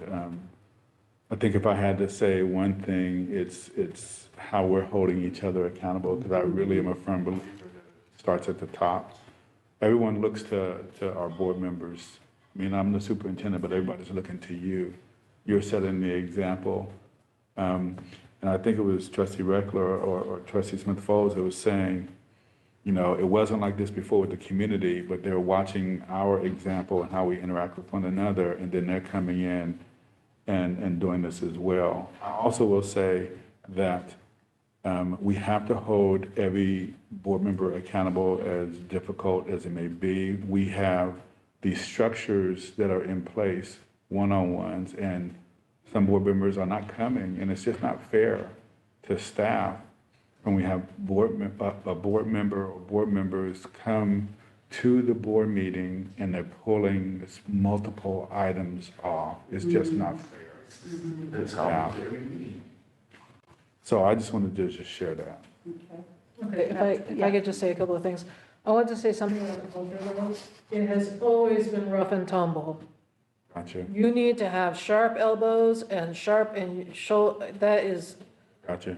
I think if I had to say one thing, it's how we're holding each other accountable, because I really am a firm believer that it starts at the top. Everyone looks to our board members. I mean, I'm the superintendent, but everybody's looking to you. You're setting the example. And I think it was Trustee Reckler or Trustee Smith-Folds that was saying, it wasn't like this before with the community, but they're watching our example and how we interact with one another, and then they're coming in and doing this as well. I also will say that we have to hold every board member accountable, as difficult as it may be. We have these structures that are in place, one-on-ones, and some board members are not coming, and it's just not fair to staff when we have a board member or board members come to the board meeting and they're pulling multiple items off. It's just not fair. That's how we meet. So I just wanted to just share that. Okay, if I could just say a couple of things. I want to say something about the culture level. It has always been rough and tumble. Gotcha. You need to have sharp elbows and sharp and shoulder. That is, Gotcha.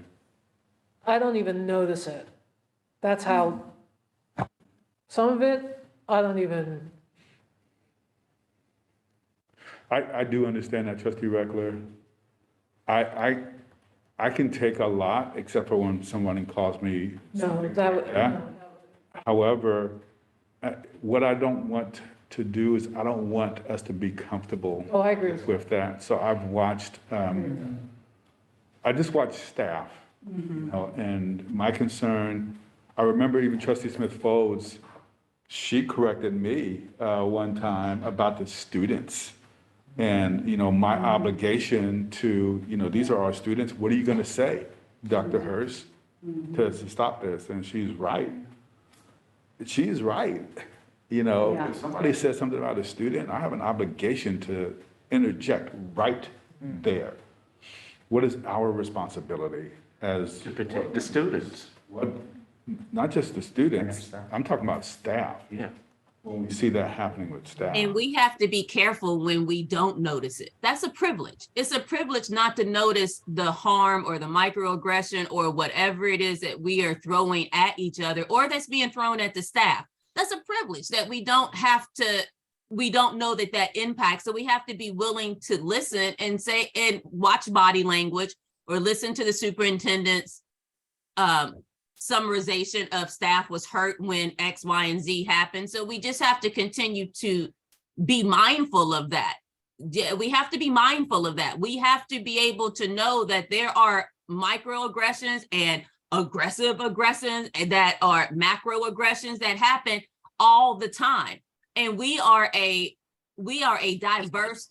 I don't even notice it. That's how, some of it, I don't even. I do understand that, Trustee Reckler. I can take a lot, except for when someone calls me. No, that would. Yeah. However, what I don't want to do is I don't want us to be comfortable. Oh, I agree. With that. So I've watched, I just watched staff, and my concern, I remember even Trustee Smith-Folds, she corrected me one time about the students. And, my obligation to, these are our students. What are you going to say, Dr. Hurst, to stop this? And she's right. She's right. If somebody says something about a student, I have an obligation to interject right there. What is our responsibility as? To protect the students. Not just the students, I'm talking about staff. Yeah. When we see that happening with staff. And we have to be careful when we don't notice it. That's a privilege. It's a privilege not to notice the harm or the microaggression or whatever it is that we are throwing at each other or that's being thrown at the staff. That's a privilege that we don't know that impacts. So we have to be willing to listen and say, and watch body language or listen to the superintendent's summarization of staff was hurt when X, Y, and Z happened. So we just have to continue to be mindful of that. We have to be mindful of that. We have to be able to know that there are microaggressions and aggressive aggressions that are macroaggressions that happen all the time. And we are a diverse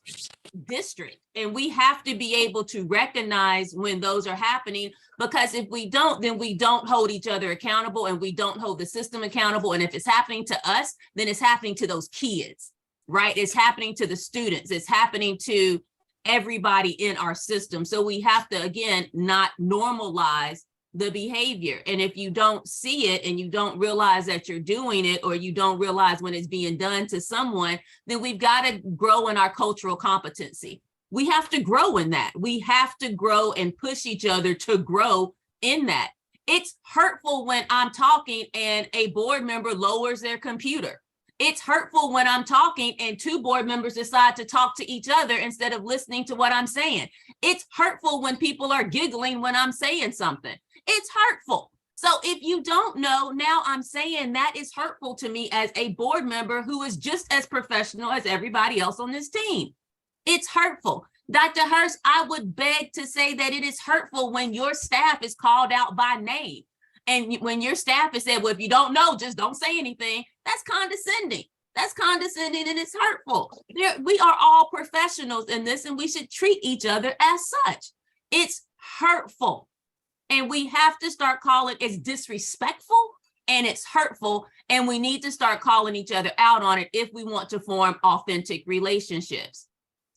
district, and we have to be able to recognize when those are happening, because if we don't, then we don't hold each other accountable and we don't hold the system accountable. And if it's happening to us, then it's happening to those kids, right? It's happening to the students. It's happening to everybody in our system. So we have to, again, not normalize the behavior. And if you don't see it and you don't realize that you're doing it, or you don't realize when it's being done to someone, then we've got to grow in our cultural competency. We have to grow in that. We have to grow and push each other to grow in that. It's hurtful when I'm talking and a board member lowers their computer. It's hurtful when I'm talking and two board members decide to talk to each other instead of listening to what I'm saying. It's hurtful when people are giggling when I'm saying something. It's hurtful. So if you don't know, now I'm saying that is hurtful to me as a board member who is just as professional as everybody else on this team. It's hurtful. Dr. Hurst, I would beg to say that it is hurtful when your staff is called out by name. And when your staff is said, well, if you don't know, just don't say anything. That's condescending. That's condescending and it's hurtful. We are all professionals in this and we should treat each other as such. It's hurtful. And we have to start calling it disrespectful and it's hurtful. And we need to start calling each other out on it if we want to form authentic relationships.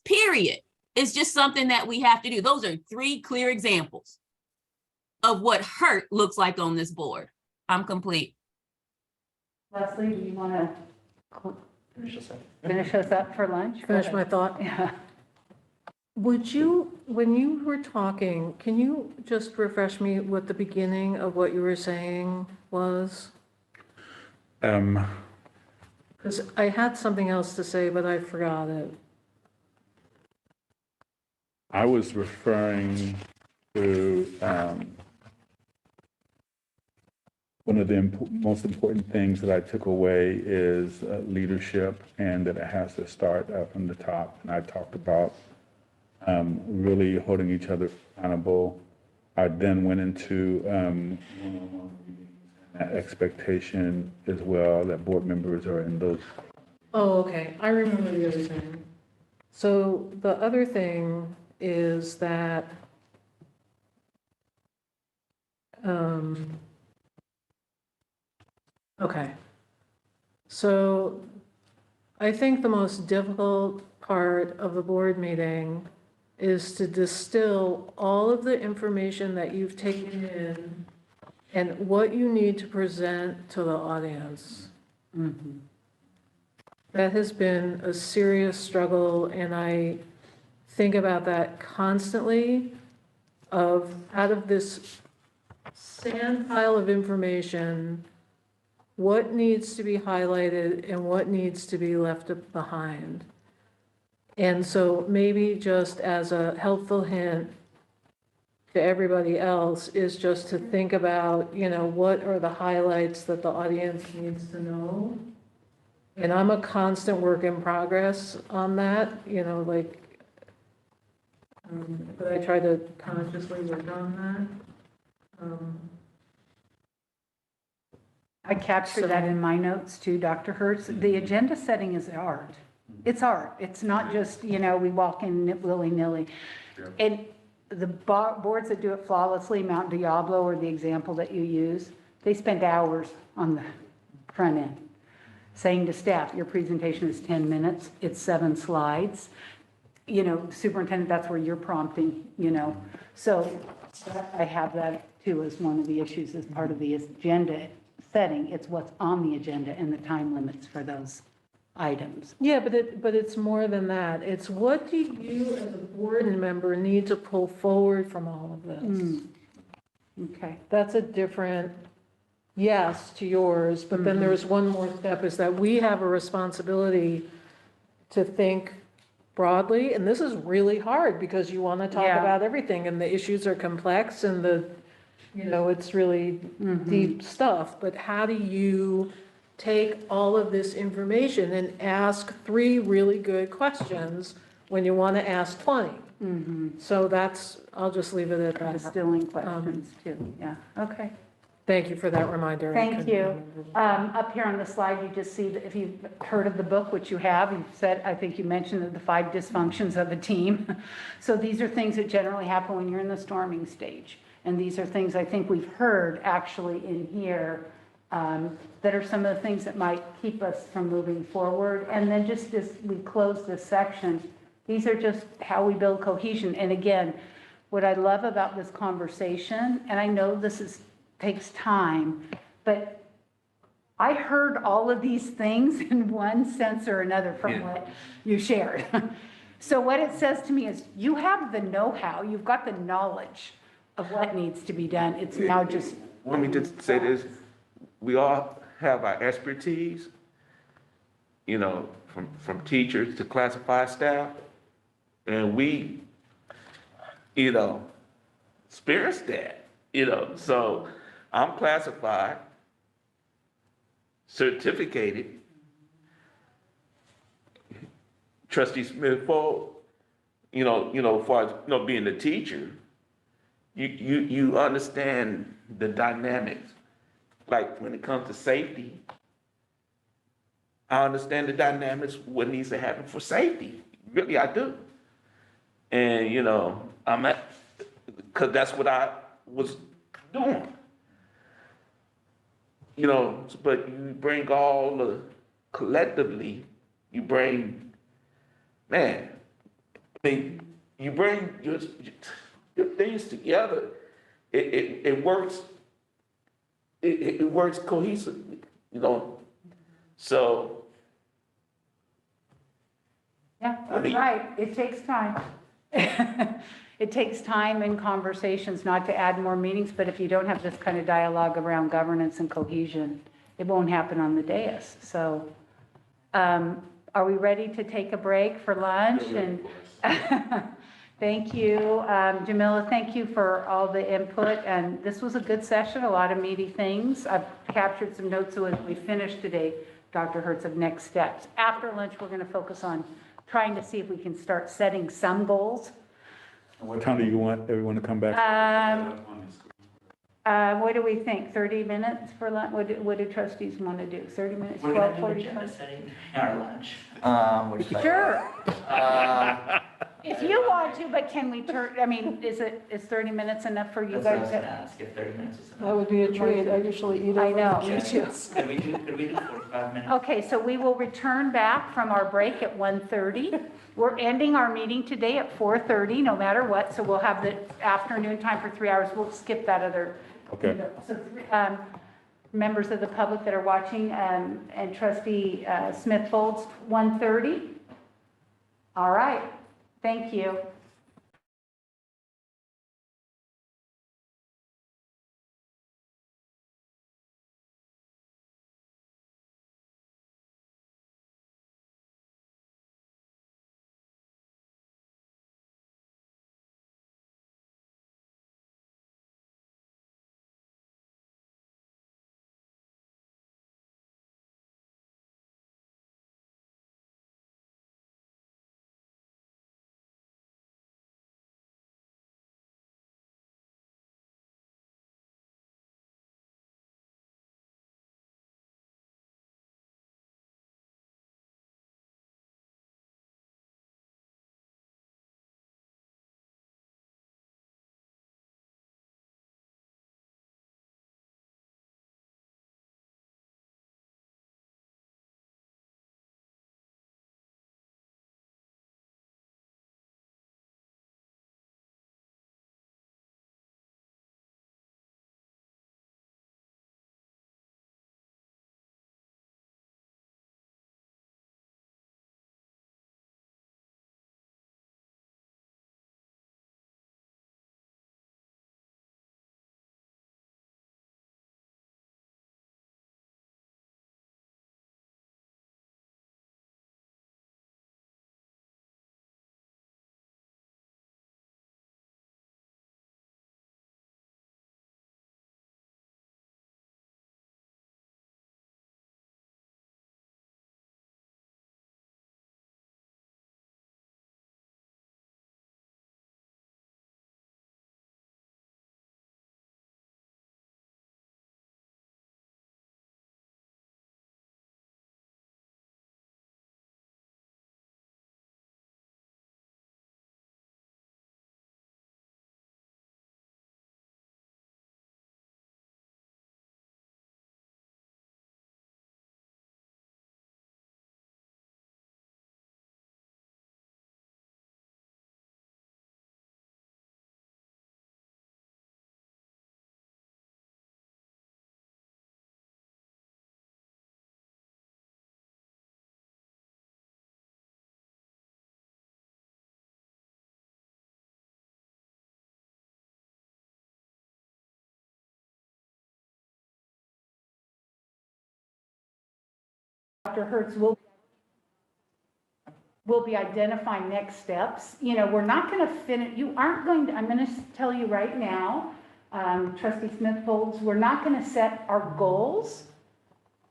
Period. It's just something that we have to do. Those are 3 clear examples of what hurt looks like on this board. I'm complete. Leslie, do you want to finish us up for lunch? Finish my thought. Yeah. Would you, when you were talking, can you just refresh me what the beginning of what you were saying was? Because I had something else to say, but I forgot it. I was referring to one of the most important things that I took away is leadership, and that it has to start from the top. And I talked about really holding each other accountable. I then went into that expectation as well, that board members are in those. Oh, okay. I remember the other thing. So the other thing is that okay. So I think the most difficult part of the board meeting is to distill all of the information that you've taken in and what you need to present to the audience. Mm-hmm. That has been a serious struggle, and I think about that constantly, of out of this sand pile of information, what needs to be highlighted and what needs to be left behind. And so maybe just as a helpful hint to everybody else is just to think about, you know, what are the highlights that the audience needs to know? And I'm a constant work in progress on that, you know, like, but I try to consciously work on that. I captured that in my notes too, Dr. Hertz. The agenda setting is art. It's art. It's not just, you know, we walk in willy-nilly. And the boards that do it flawlessly, Mount Diablo or the example that you use, they spend hours on the front end saying to staff, your presentation is 10 minutes, it's 7 slides. You know, superintendent, that's where you're prompting, you know. So I have that too as one of the issues as part of the agenda setting. It's what's on the agenda and the time limits for those items. Yeah, but it's more than that. It's what do you as a board member need to pull forward from all of this? Okay. That's a different yes to yours, but then there's one more step, is that we have a responsibility to think broadly, and this is really hard because you want to talk Yeah. about everything, and the issues are complex, and you know, it's really deep stuff, but how do you take all of this information and ask 3 really good questions when you want to ask 20? So I'll just leave it at that. Distilling questions too, yeah, okay. Thank you for that reminder. Thank you. Up here on the slide, you just see that if you've heard of the book, which you have, you've said, I think you mentioned the 5 dysfunctions of a team. So these are things that generally happen when you're in the storming stage. And these are things I think we've heard actually in here that are some of the things that might keep us from moving forward. And then just as we close this section, these are just how we build cohesion. And again, what I love about this conversation, and I know this takes time, but I heard all of these things in one sense or another from what you shared. So what it says to me is you have the know-how, you've got the knowledge of what needs to be done. It's now just. Let me just say this. We all have our expertise, you know, from teachers to classified staff. And we, you know, experienced that, you know. So I'm classified, certificated. Trustee Smith-Fold, as far as, being the teacher, you understand the dynamics. Like when it comes to safety, I understand the dynamics, what needs to happen for safety. Really, I do. And, because that's what I was doing. But you bring all the, collectively, you bring, man, you bring your things together, it works, it works cohesively, so. Yeah, that's right. It takes time. It takes time and conversations, not to add more meetings, but if you don't have this kind of dialogue around governance and cohesion, it won't happen on the dais. So, are we ready to take a break for lunch? And thank you, Jamila, thank you for all the input, and this was a good session, a lot of meaty things. I've captured some notes, so as we finish today, Dr. Hertz, of next steps. After lunch, we're going to focus on trying to see if we can start setting some goals. What time do you want everyone to come back? What do we think, 30 minutes for lunch? What do trustees want to do, 30 minutes, We're gonna do 12:45? agenda setting our lunch. Which is like, Sure. If you want to, but can we is 30 minutes enough for you That's what I guys? was gonna ask, if 30 minutes is That enough. would be a treat. I usually eat I over know. the weekends. Could we do 45 minutes? Okay, so we will return back from our break at 1:30. We're ending our meeting today at 4:30, no matter what, so we'll have the afternoon time for 3 hours. We'll skip that other. Okay. So, members of the public that are watching, and Trustee Smith Folds, 1:30. All right, thank you. Dr. Hertz will be identifying next steps. We're not going to finish, I'm going to tell you right now, Trustee Smith Folds, we're not going to set our goals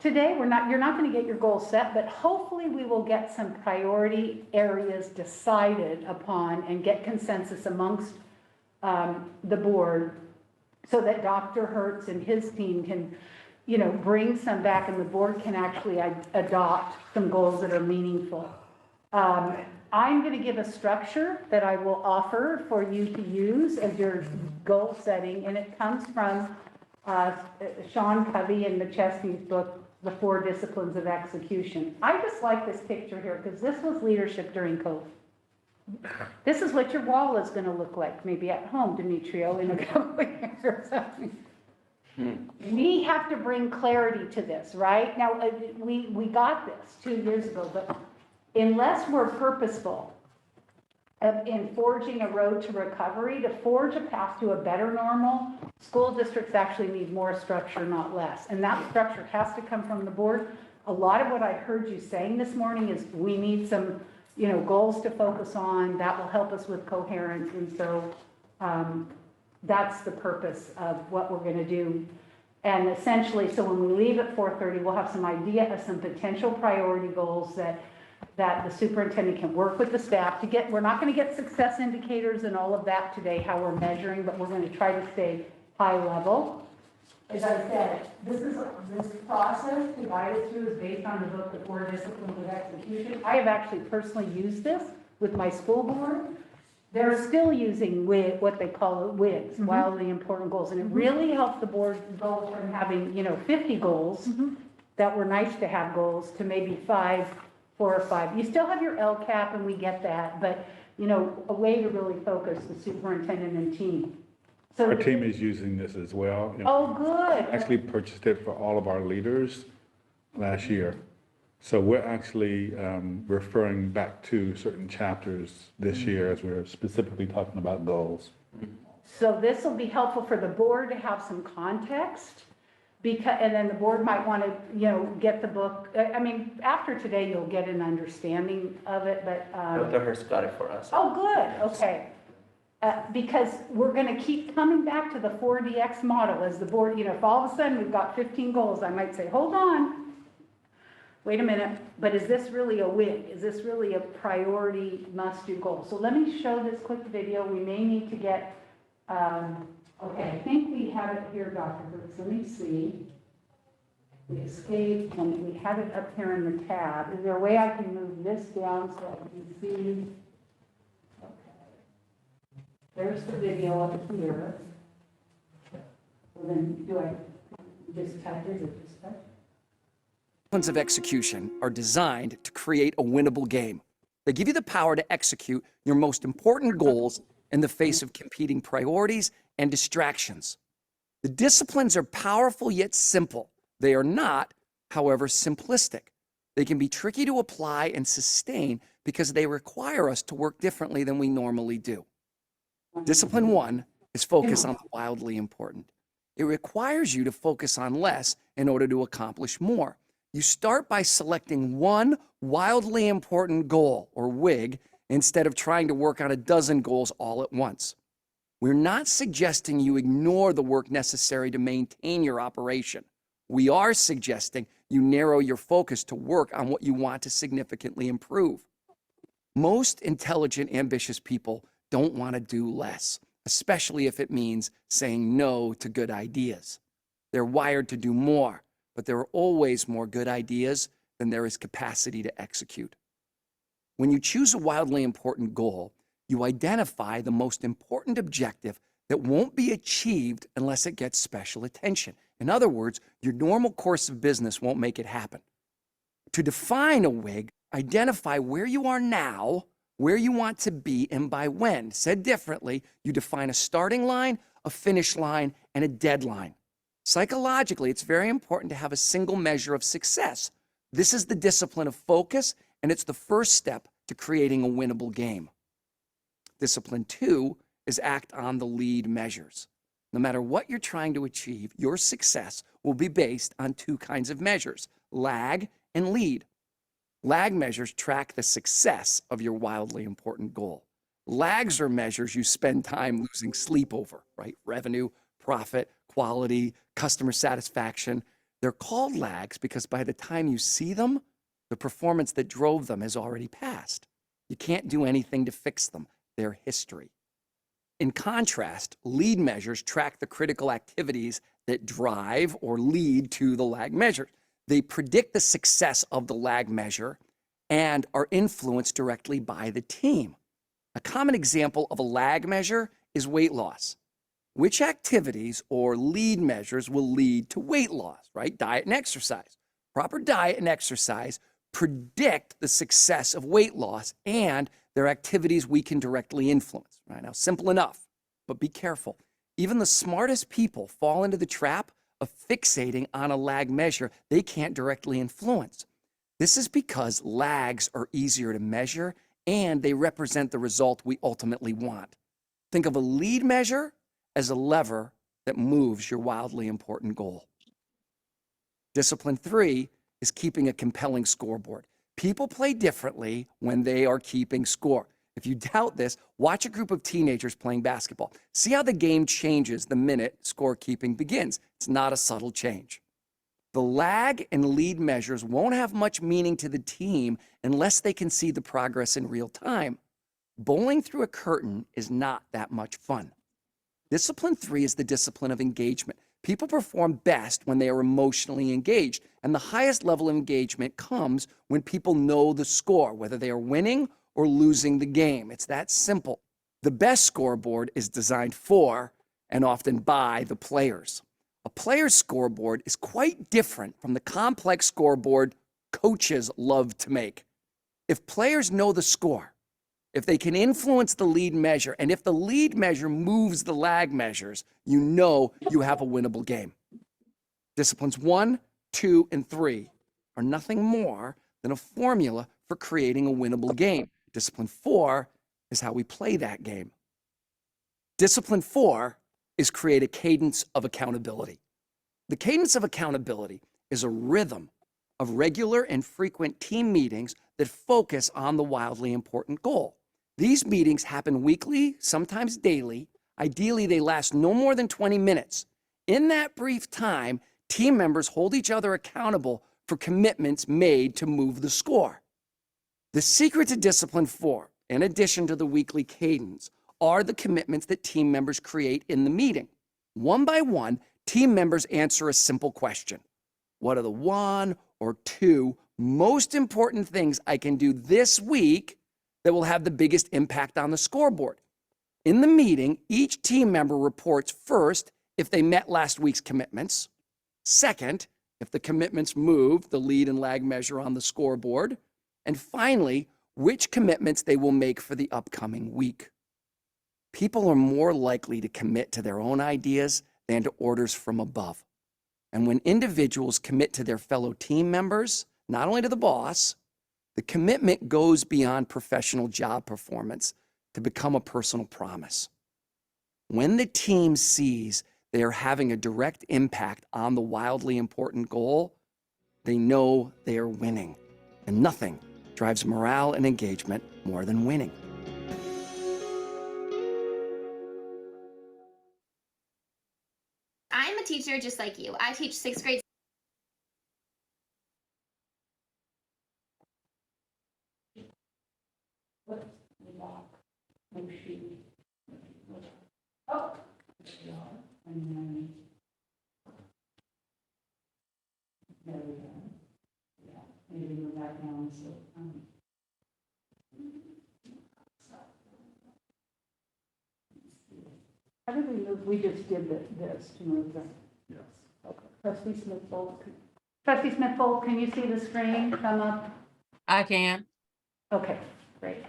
today, you're not going to get your goals set, but hopefully we will get some priority areas decided upon and get consensus amongst the board so that Dr. Hertz and his team can, bring some back and the board can actually adopt some goals that are meaningful. I'm going to give a structure that I will offer for you to use as your goal setting, and it comes from Sean Covey and McChesney's book, The 4 Disciplines of Execution. I just like this picture here because this was leadership during COVID. This is what your wall is going to look like, maybe at home, Demetrio, in a couple of years or something. We have to bring clarity to this, right? Now, we got this 2 years ago, but unless we're purposeful in forging a road to recovery, to forge a path to a better normal, school districts actually need more structure, not less. And that structure has to come from the board. A lot of what I heard you saying this morning is we need some, goals to focus on that will help us with coherence. And so that's the purpose of what we're going to do. And essentially, so when we leave at 4:30, we'll have some idea of some potential priority goals that the superintendent can work with the staff to get. We're not going to get success indicators and all of that today, how we're measuring, but we're going to try to stay high level. As I said, this process to guide us through is based on the book, The 4 Disciplines of Execution. I have actually personally used this with my school board. They're still using what they call WIGs, wildly important goals, and it really helps the board go from having 50 goals that were nice to have goals to maybe 4 or 5. You still have your LCAP, and we get that, but a way to really focus the superintendent and team. So Our team is using this as well. Oh, good. Actually purchased it for all of our leaders last year. So we're actually referring back to certain chapters this year as we're specifically talking about goals. So this will be helpful for the board to have some context, and then the board might want to, get the book. I mean, after today, you'll get an understanding of it, but. Dr. Hurst got it for us. Oh, good, okay. Because we're going to keep coming back to the 4DX model as the board, if all of a sudden we've got 15 goals, I might say, hold on, wait a minute, but is this really a WIG? Is this really a priority must-do goal? So let me show this quick video. We may need to get, okay, I think we have it here, Dr. Brooks. Let me see. We escaped, and we have it up here in the tab. Is there a way I can move this down so I can see? There's the video up here. So then do I just touch it or just touch? Disciplines of execution are designed to create a winnable game. They give you the power to execute your most important goals in the face of competing priorities and distractions. The disciplines are powerful yet simple. They are not, however, simplistic. They can be tricky to apply and sustain because they require us to work differently than we normally do. Discipline 1 is focus on the wildly important. It requires you to focus on less in order to accomplish more. You start by selecting one wildly important goal, or WIG, instead of trying to work on a dozen goals all at once. We're not suggesting you ignore the work necessary to maintain your operation. We are suggesting you narrow your focus to work on what you want to significantly improve. Most intelligent, ambitious people don't want to do less, especially if it means saying no to good ideas. They're wired to do more, but there are always more good ideas than there is capacity to execute. When you choose a wildly important goal, you identify the most important objective that won't be achieved unless it gets special attention. In other words, your normal course of business won't make it happen. To define a WIG, identify where you are now, where you want to be, and by when. Said differently, you define a starting line, a finish line, and a deadline. Psychologically, it's very important to have a single measure of success. This is the discipline of focus, and it's the first step to creating a winnable game. Discipline 2 is act on the lead measures. No matter what you're trying to achieve, your success will be based on 2 kinds of measures, lag and lead. Lag measures track the success of your wildly important goal. Lags are measures you spend time losing sleep over, right? Revenue, profit, quality, customer satisfaction. They're called lags because by the time you see them, the performance that drove them has already passed. You can't do anything to fix them. They're history. In contrast, lead measures track the critical activities that drive or lead to the lag measure. They predict the success of the lag measure and are influenced directly by the team. A common example of a lag measure is weight loss. Which activities or lead measures will lead to weight loss, right? Diet and exercise. Proper diet and exercise predict the success of weight loss, and they're activities we can directly influence, right? Now, simple enough, but be careful. Even the smartest people fall into the trap of fixating on a lag measure they can't directly influence. This is because lags are easier to measure and they represent the result we ultimately want. Think of a lead measure as a lever that moves your wildly important goal. Discipline 3 is keeping a compelling scoreboard. People play differently when they are keeping score. If you doubt this, watch a group of teenagers playing basketball. See how the game changes the minute scorekeeping begins. It's not a subtle change. The lag and lead measures won't have much meaning to the team unless they can see the progress in real time. Bowling through a curtain is not that much fun. Discipline 3 is the discipline of engagement. People perform best when they are emotionally engaged, and the highest level of engagement comes when people know the score, whether they are winning or losing the game. It's that simple. The best scoreboard is designed for and often by the players. A player's scoreboard is quite different from the complex scoreboard coaches love to make. If players know the score, if they can influence the lead measure, and if the lead measure moves the lag measures, you know you have a winnable game. Disciplines 1, 2, and 3 are nothing more than a formula for creating a winnable game. Discipline 4 is how we play that game. Discipline 4 is create a cadence of accountability. The cadence of accountability is a rhythm of regular and frequent team meetings that focus on the wildly important goal. These meetings happen weekly, sometimes daily. Ideally, they last no more than 20 minutes. In that brief time, team members hold each other accountable for commitments made to move the score. The secret to Discipline 4, in addition to the weekly cadence, are the commitments that team members create in the meeting. One by one, team members answer a simple question. What are the 1 or 2 most important things I can do this week that will have the biggest impact on the scoreboard? In the meeting, each team member reports first if they met last week's commitments, second, if the commitments moved the lead and lag measure on the scoreboard, and finally, which commitments they will make for the upcoming week. People are more likely to commit to their own ideas than to orders from above. And when individuals commit to their fellow team members, not only to the boss, the commitment goes beyond professional job performance to become a personal promise. When the team sees they are having a direct impact on the wildly important goal, they know they are winning. And nothing drives morale and engagement more than winning. I'm a teacher just like you. I teach 6th grade. How did we move? We just did this to move them. Yes. Okay. Trustee Smith-Fold, can you see the screen come up? I can. Okay, great.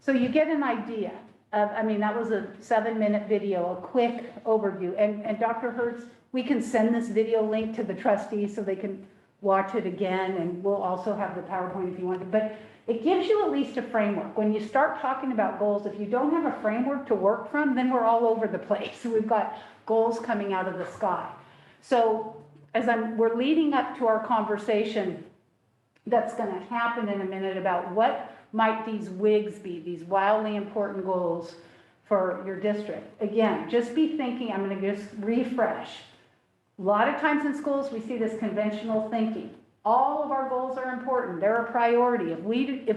So you get an idea of, I mean, that was a 7-minute video, a quick overview. And Dr. Hertz, we can send this video link to the trustees so they can watch it again, and we'll also have the PowerPoint if you want to. But it gives you at least a framework. When you start talking about goals, if you don't have a framework to work from, then we're all over the place. We've got goals coming out of the sky. So as we're leading up to our conversation that's going to happen in a minute about what might these WIGs be, these wildly important goals for your district. Again, just be thinking, I'm going to just refresh. A lot of times in schools, we see this conventional thinking. All of our goals are important. They're a priority. If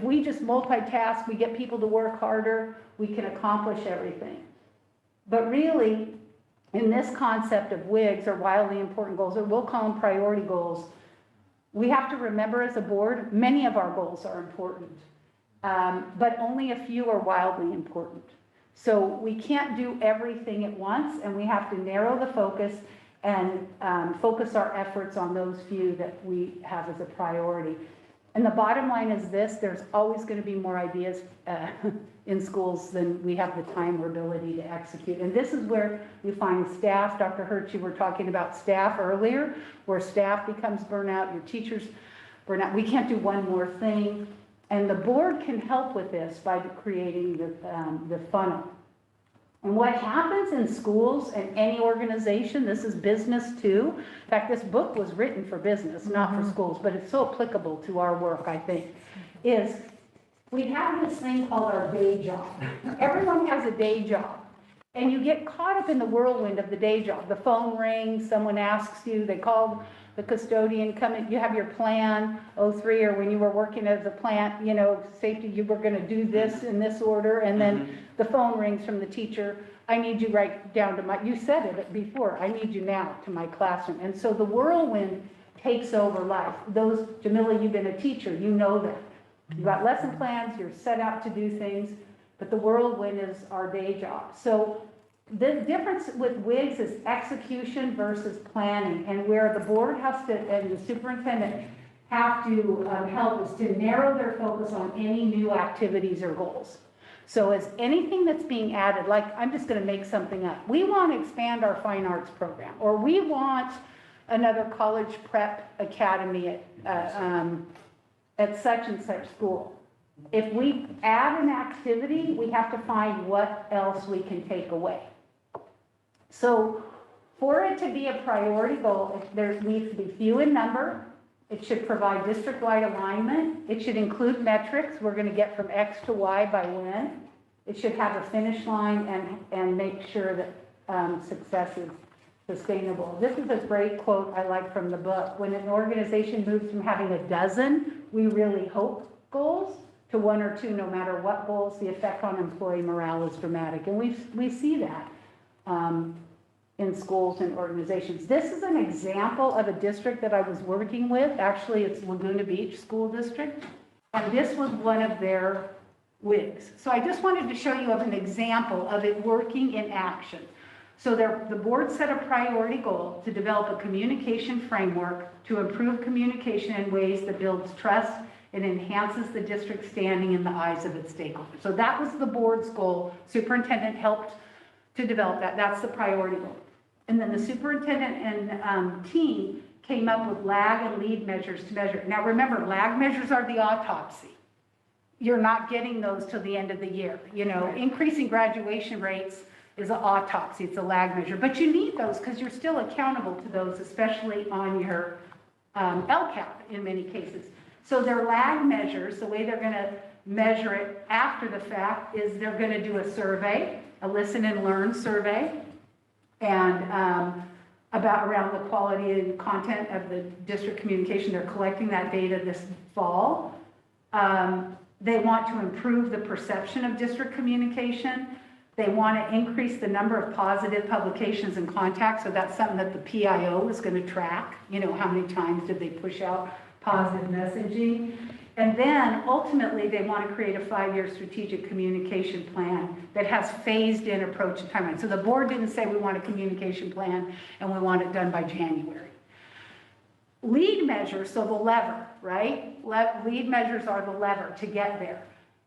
we just multitask, we get people to work harder, we can accomplish everything. But really, in this concept of WIGs, or wildly important goals, or we'll call them priority goals, we have to remember as a board, many of our goals are important, but only a few are wildly important. So we can't do everything at once, and we have to narrow the focus and focus our efforts on those few that we have as a priority. And the bottom line is this: there's always going to be more ideas in schools than we have the time or ability to execute. And this is where you find staff. Dr. Hertz, you were talking about staff earlier, where staff becomes burnout, your teachers burn out. We can't do one more thing. And the board can help with this by creating the funnel. And what happens in schools and any organization, this is business too. In fact, this book was written for business, not for schools, but it's so applicable to our work, I think, is we have this thing called our day job. Everyone has a day job. And you get caught up in the whirlwind of the day job. The phone rings, someone asks you, they call the custodian, come in, you have your plan, 03, or when you were working as a plant, you know, safety, you were gonna do this in this order, and then the phone rings from the teacher, I need you right down to my, you said it before, I need you now to my classroom. And so the whirlwind takes over life. Those, Jamila, you've been a teacher, you know that. You've got lesson plans, you're set out to do things, but the whirlwind is our day job. So the difference with WIGs is execution versus planning, and where the board has to, and the superintendent have to help is to narrow their focus on any new activities or goals. So as anything that's being added, like I'm just going to make something up, we want to expand our fine arts program, or we want another college prep academy at such and such school. If we add an activity, we have to find what else we can take away. So for it to be a priority goal, there needs to be few in number. It should provide district-wide alignment. It should include metrics. We're going to get from X to Y by when. It should have a finish line and make sure that success is sustainable. This is a great quote I like from the book. When an organization moves from having a dozen, we really hope goals, to one or two, no matter what goals, the effect on employee morale is dramatic. And we see that in schools and organizations. This is an example of a district that I was working with. Actually, it's Laguna Beach School District. And this was one of their WIGs. So I just wanted to show you an example of it working in action. So the board set a priority goal to develop a communication framework to improve communication in ways that builds trust and enhances the district's standing in the eyes of its stakeholders. So that was the board's goal. Superintendent helped to develop that. That's the priority goal. And then the superintendent and team came up with lag and lead measures to measure. Now remember, lag measures are the autopsy. You're not getting those till the end of the year. You know, increasing graduation rates is an autopsy, it's a lag measure. But you need those because you're still accountable to those, especially on your LCAP in many cases. So their lag measures, the way they're gonna measure it after the fact is they're gonna do a survey, a listen and learn survey, and around the quality and content of the district communication. They're collecting that data this fall. They want to improve the perception of district communication. They want to increase the number of positive publications and contacts. So that's something that the PIO is going to track. You know, how many times did they push out positive messaging? And then ultimately they want to create a 5-year strategic communication plan that has phased in approach and timeline. So the board didn't say we want a communication plan and we want it done by January. Lead measures, so the lever, right? Lead measures are the lever to get there,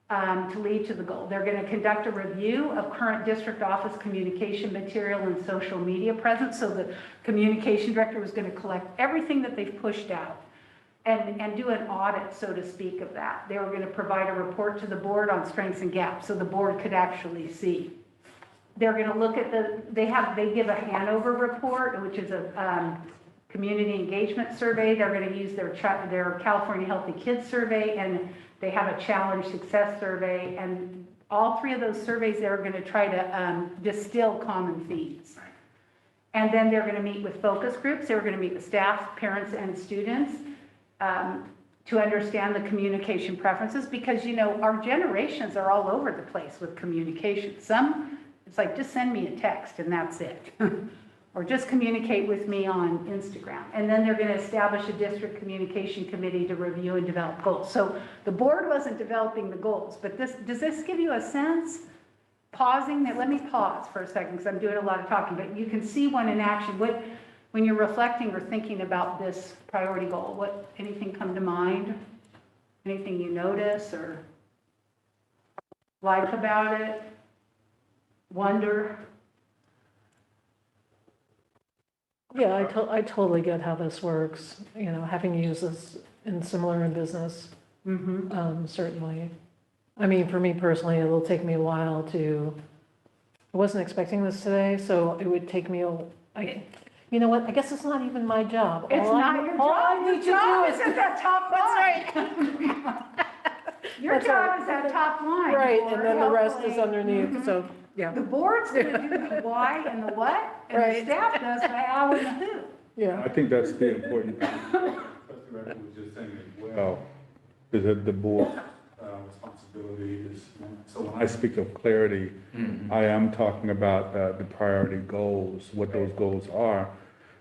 to lead to the goal. They're going to conduct a review of current district office communication material and social media presence. So the communication director was going to collect everything that they've pushed out and do an audit, so to speak, of that. They were going to provide a report to the board on strengths and gaps so the board could actually see. They're going to look at they give a Hanover report, which is a community engagement survey. They're going to use their California Healthy Kids survey, and they have a challenge success survey. And all three of those surveys, they're going to try to distill common themes. And then they're gonna meet with focus groups, they're gonna meet with staff, parents, and students to understand the communication preferences, because, you know, our generations are all over the place with communication. Some, it's like, just send me a text and that's it. Or just communicate with me on Instagram. And then they're gonna establish a district communication committee to review and develop goals. So the board wasn't developing the goals, but does this give you a sense? Pausing, let me pause for a second because I'm doing a lot of talking, but you can see one in action. When you're reflecting or thinking about this priority goal, anything come to mind? Anything you notice or like about it? Wonder? Yeah, I totally get how this works, you know, having used this similar in business, certainly. I mean, for me personally, it'll take me a while I wasn't expecting this today, so it would take me you know what, I guess it's not even my job. It's not your job. All I need to do is. at that top line. Your job is at top line. Right, and then the rest is hopefully. underneath, so, yeah. The board's gonna do the why and the what, and Right. the staff does the how and the who. Yeah. I think that's the important thing. Trustee Redmond was just saying as well, is that the board's responsibility is, so when I speak of clarity, I am talking about the priority goals, what those goals are.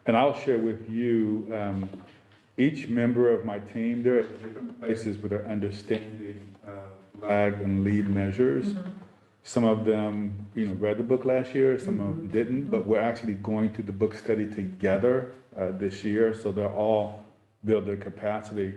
And I'll share with you, each member of my team, they're at different places where they're understanding lag and lead measures. Some of them, you know, read the book last year, some of them didn't, but we're actually going through the book study together this year, so they're all build their capacity.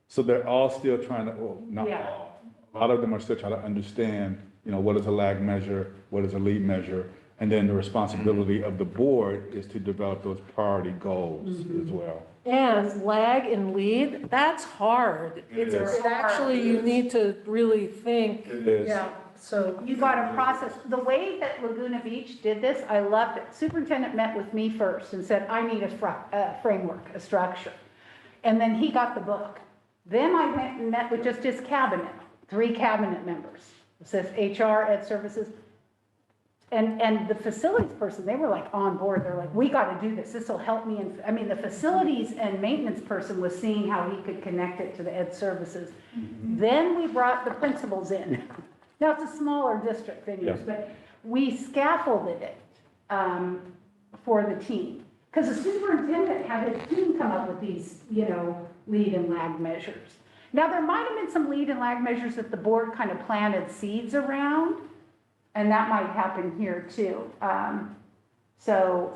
So they're all still trying to, well, not all, a lot of them are still trying to understand, you know, what is a lag measure, what is a lead measure, and then the responsibility of the board is to develop those priority goals as well. And lag and lead, that's hard. It is. Actually, you need to really think. It is. Yeah, so. You got to process. The way that Laguna Beach did this, I loved it. Superintendent met with me first and said, I need a framework, a structure. And then he got the book. Then I went and met with just his cabinet, 3 cabinet members. It says HR, Ed Services. And the facilities person, they were like on board. They're like, we got to do this. This will help me. And I mean, the facilities and maintenance person was seeing how he could connect it to the Ed Services. Then we brought the principals in. Now, it's a smaller district than yours, but we scaffolded it for the team. Because the superintendent had his team come up with these, you know, lead and lag measures. Now, there might have been some lead and lag measures that the board kind of planted seeds around, and that might happen here too. So,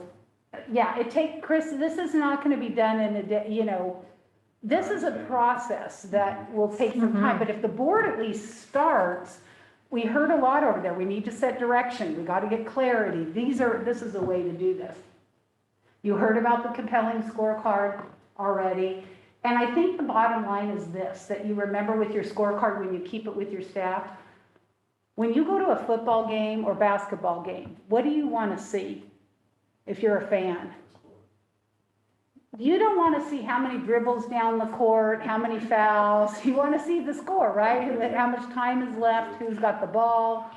yeah, Chris, this is not going to be done in a day, you know, this is a process that will take some time, but if the board at least starts, we heard a lot over there. We need to set direction. We got to get clarity. This is a way to do this. You heard about the compelling scorecard already. And I think the bottom line is this, that you remember with your scorecard when you keep it with your staff. When you go to a football game or basketball game, what do you want to see if you're a fan? You don't want to see how many dribbles down the court, how many fouls. You want to see the score, right? How much time is left, who's got the ball.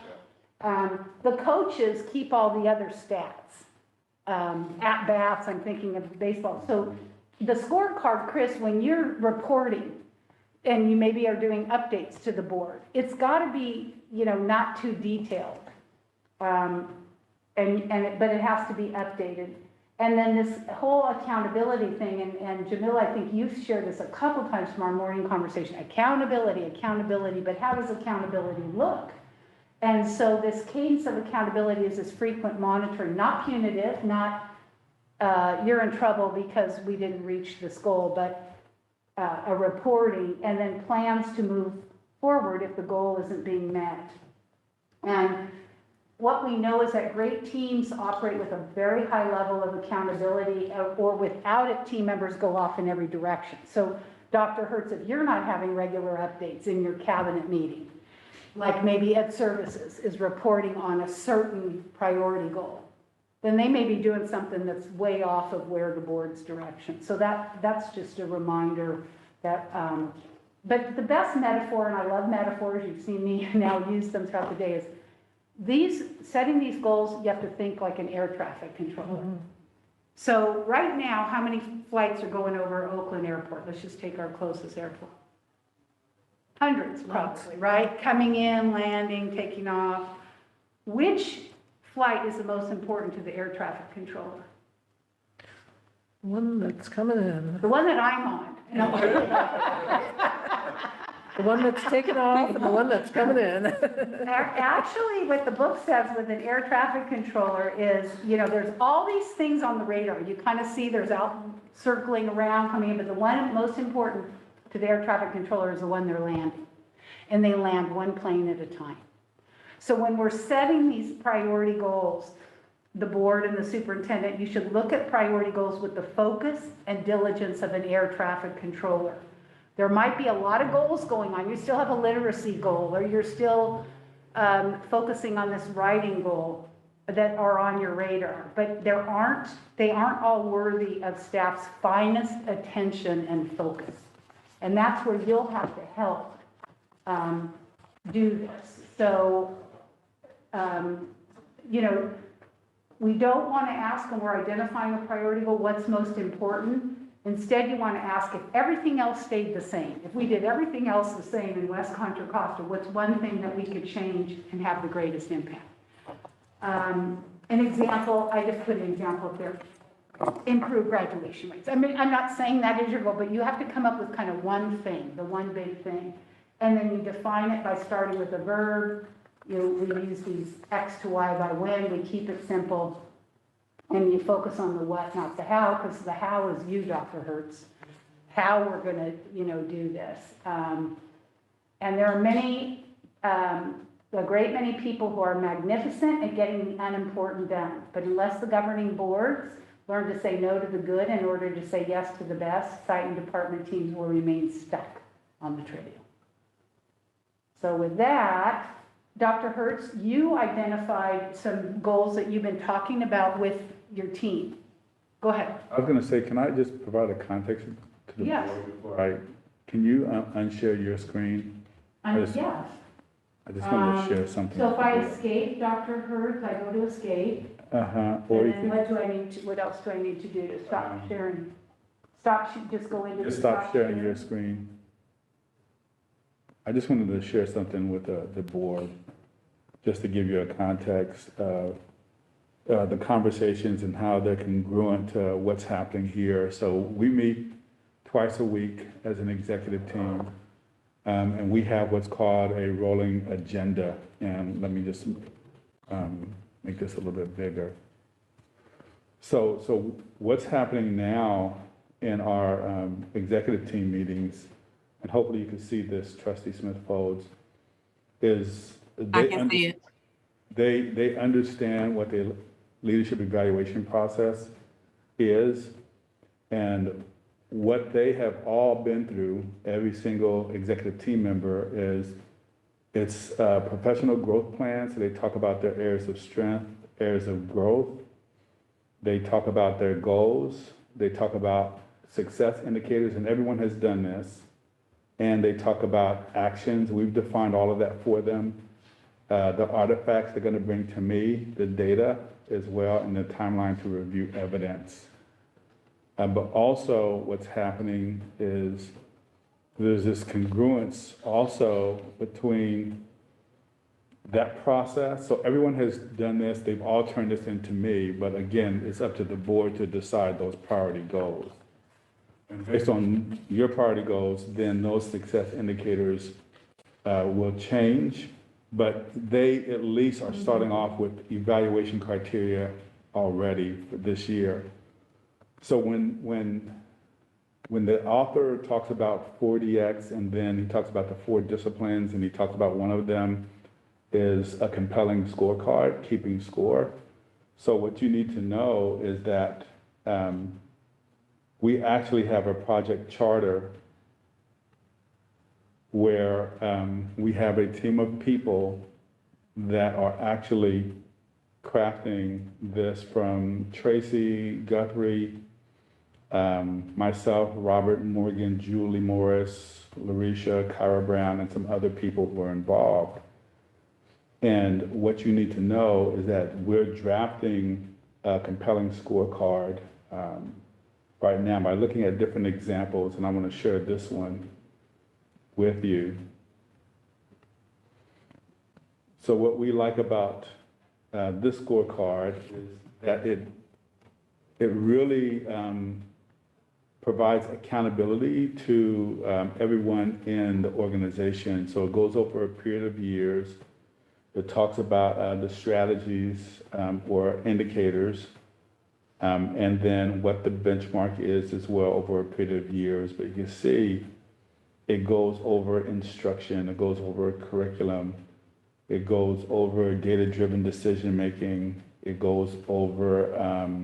The coaches keep all the other stats. At bats, I'm thinking of baseball. So the scorecard, Chris, when you're reporting and you maybe are doing updates to the board, it's got to be, you know, not too detailed. But it has to be updated. And then this whole accountability thing, and Jamil, I think you've shared this a couple times from our morning conversation, accountability, but how does accountability look? And so this cadence of accountability is this frequent monitoring, not punitive, not you're in trouble because we didn't reach this goal, but a reporting, and then plans to move forward if the goal isn't being met. And what we know is that great teams operate with a very high level of accountability, or without it, team members go off in every direction. So Dr. Hertz, if you're not having regular updates in your cabinet meeting, like maybe Ed Services is reporting on a certain priority goal, then they may be doing something that's way off of where the board's direction. So that's just a reminder that, but the best metaphor, and I love metaphors, you've seen me now use them throughout the day, is setting these goals, you have to think like an air traffic controller. So right now, how many flights are going over Oakland Airport? Let's just take our closest airport. Hundreds probably, right? Coming in, landing, taking off. Which flight is the most important to the air traffic controller? One that's coming in, The one that I'm on. No. the one that's taken off and the one that's coming in. Actually, what the book says with an air traffic controller is, you know, there's all these things on the radar. You kind of see there's out circling around, coming in, but the one most important to the air traffic controller is the one they're landing. And they land one plane at a time. So when we're setting these priority goals, the board and the superintendent, you should look at priority goals with the focus and diligence of an air traffic controller. There might be a lot of goals going on. You still have a literacy goal, or you're still focusing on this writing goal that are on your radar, but they aren't all worthy of staff's finest attention and focus. And that's where you'll have to help do this. So, you know, we don't want to ask when we're identifying a priority goal, what's most important. Instead, you want to ask if everything else stayed the same. If we did everything else the same in West Contra, Costa, what's one thing that we could change and have the greatest impact? An example, I just put an example up there. Improve graduation rates. I mean, I'm not saying that is your goal, but you have to come up with kind of one thing, the one big thing. And then you define it by starting with a verb. We use these X to Y by when. We keep it simple. And you focus on the what, not the how, because the how is you, Dr. Hertz. How we're going to, do this. And there are many, a great many people who are magnificent at getting the unimportant done. But unless the governing boards learn to say no to the good in order to say yes to the best, site and department teams will remain stuck on the trivial. So with that, Dr. Hertz, you identified some goals that you've been talking about with your team. Go ahead. I was going to say, can I just provide a context to the Yes. board before can you unshare your screen? Yes. I just want to share something. So if I escape, Dr. Hertz, I go to escape. Or And you then can what else do I need to do to stop Um, sharing? Just go into the just stop sharing your screen. I just wanted to share something with the board, just to give you a context of the conversations and how they're congruent to what's happening here. So we meet twice a week as an executive team, and we have what's called a rolling agenda. And let me just make this a little bit bigger. So what's happening now in our executive team meetings, and hopefully you can see this, Trustee Smith-Folds, is I can see it. they understand what the leadership evaluation process is, and what they have all been through, every single executive team member, is it's a professional growth plan. So they talk about their areas of strength, areas of growth. They talk about their goals. They talk about success indicators, and everyone has done this. And they talk about actions. We've defined all of that for them. The artifacts they're going to bring to me, the data as well, and the timeline to review evidence. But also what's happening is there's this congruence also between that process. So everyone has done this. They've all turned this into me. But again, it's up to the board to decide those priority goals. And based on your priority goals, then those success indicators will change. But they at least are starting off with evaluation criteria already for this year. So when the author talks about 4DX, and then he talks about the 4 disciplines, and he talks about one of them is a compelling scorecard, keeping score. So what you need to know is that we actually have a project charter where we have a team of people that are actually crafting this, from Tracy Guthrie, myself, Robert Morgan, Julie Morris, Larisha, Kyra Brown, and some other people who are involved. And what you need to know is that we're drafting a compelling scorecard right now by looking at different examples, and I'm going to share this one with you. So what we like about this scorecard is that it really provides accountability to everyone in the organization. So it goes over a period of years. It talks about the strategies or indicators, and then what the benchmark is as well over a period of years. But you can see it goes over instruction, it goes over curriculum, it goes over data-driven decision-making, it goes over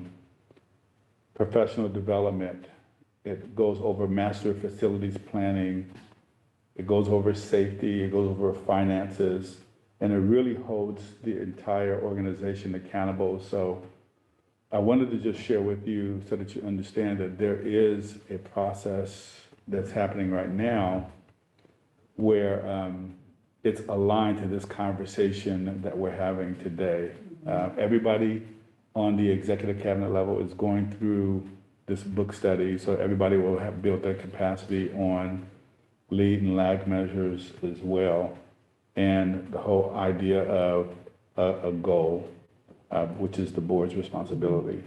professional development, it goes over master facilities planning, it goes over safety, it goes over finances, and it really holds the entire organization accountable. So I wanted to just share with you so that you understand that there is a process that's happening right now where it's aligned to this conversation that we're having today. Everybody on the executive cabinet level is going through this book study, so everybody will have built their capacity on lead and lag measures as well, and the whole idea of a goal, which is the board's responsibility.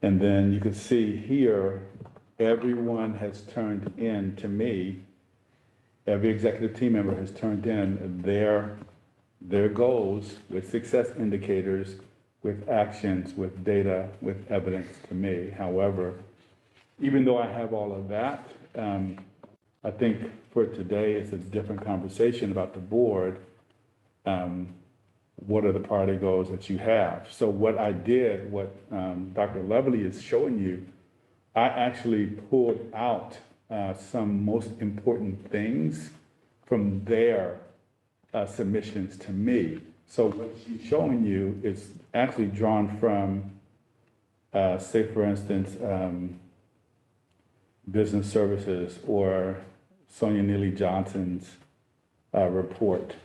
And then you can see here, everyone has turned in to me, every executive team member has turned in their goals with success indicators, with actions, with data, with evidence to me. However, even though I have all of that, I think for today it's a different conversation about the board. What are the priority goals that you have? So what I did, what Dr. Lovely is showing you, I actually pulled out some most important things from their submissions to me. So what she's showing you is actually drawn from, say for instance, business services or Sonia Neely Johnson's report.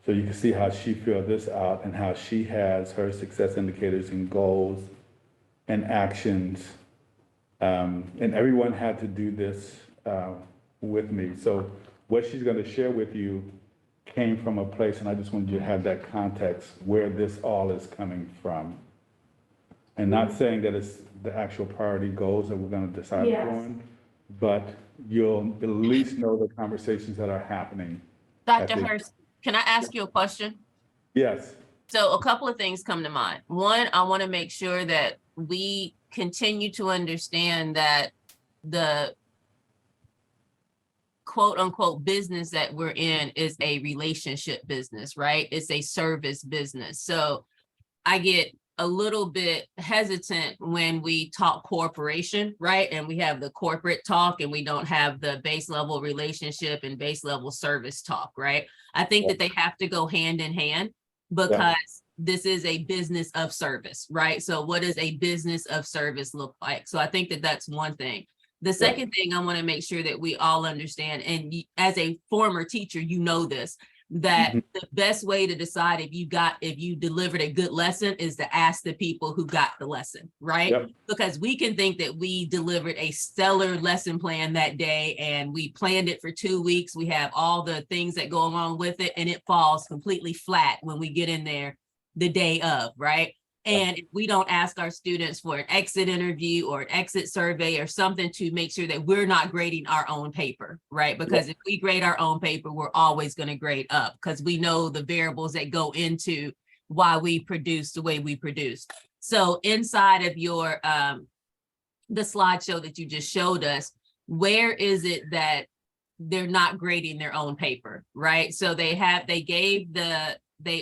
So you can see how she filled this out and how she has her success indicators and goals and actions. And everyone had to do this with me. So what she's going to share with you came from a place, and I just wanted you to have that context where this all is coming from. And not saying that it's the actual priority goals that we're going to decide upon, but you'll at least know the conversations that are happening. Dr. Hurst, can I ask you a question? Yes. So a couple of things come to mind. One, I want to make sure that we continue to understand that the quote unquote business that we're in is a relationship business, right? It's a service business. So I get a little bit hesitant when we talk corporation, right? And we have the corporate talk and we don't have the base level relationship and base level service talk, right? I think that they have to go hand in hand because this is a business of service, right? So what does a business of service look like? So I think that that's one thing. The second thing I want to make sure that we all understand, and as a former teacher, you know this, that the best way to decide if you delivered a good lesson is to ask the people who got the lesson, right? Because we can think that we delivered a stellar lesson plan that day and we planned it for 2 weeks. We have all the things that go along with it and it falls completely flat when we get in there the day of, right? And if we don't ask our students for an exit interview or an exit survey or something to make sure that we're not grading our own paper, right? Because if we grade our own paper, we're always going to grade up because we know the variables that go into why we produce the way we produce. So inside of your, the slideshow that you just showed us, where is it that they're not grading their own paper, right? So they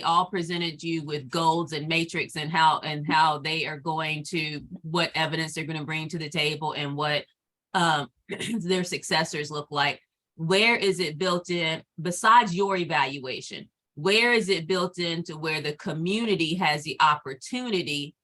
all presented you with goals and matrix and how they are going to, what evidence they're going to bring to the table and what their successors look like. Where is it built in besides your evaluation? Where is it built into where the community has the opportunity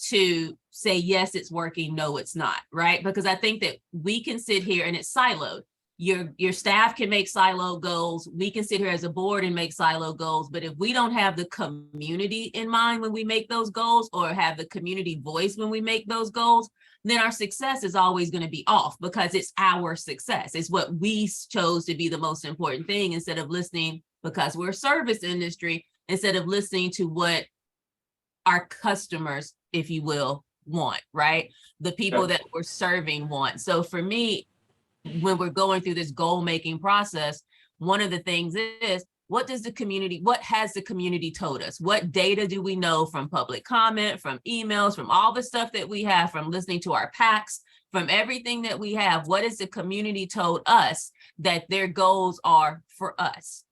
to say, yes, it's working, no, it's not, right? Because I think that we can sit here and it's siloed. your staff can make silo goals. We can sit here as a board and make silo goals, but if we don't have the community in mind when we make those goals, or have the community voice when we make those goals, then our success is always going to be off, because it's our success. It's what we chose to be the most important thing, instead of listening, because we're a service industry, instead of listening to what our customers, if you will, want, right? The people that we're serving want. So for me, when we're going through this goal-making process, one of the things is, what has the community told us? What data do we know from public comment, from emails, from all the stuff that we have, from listening to our PACs, from everything that we have? What has the community told us that their goals are for us?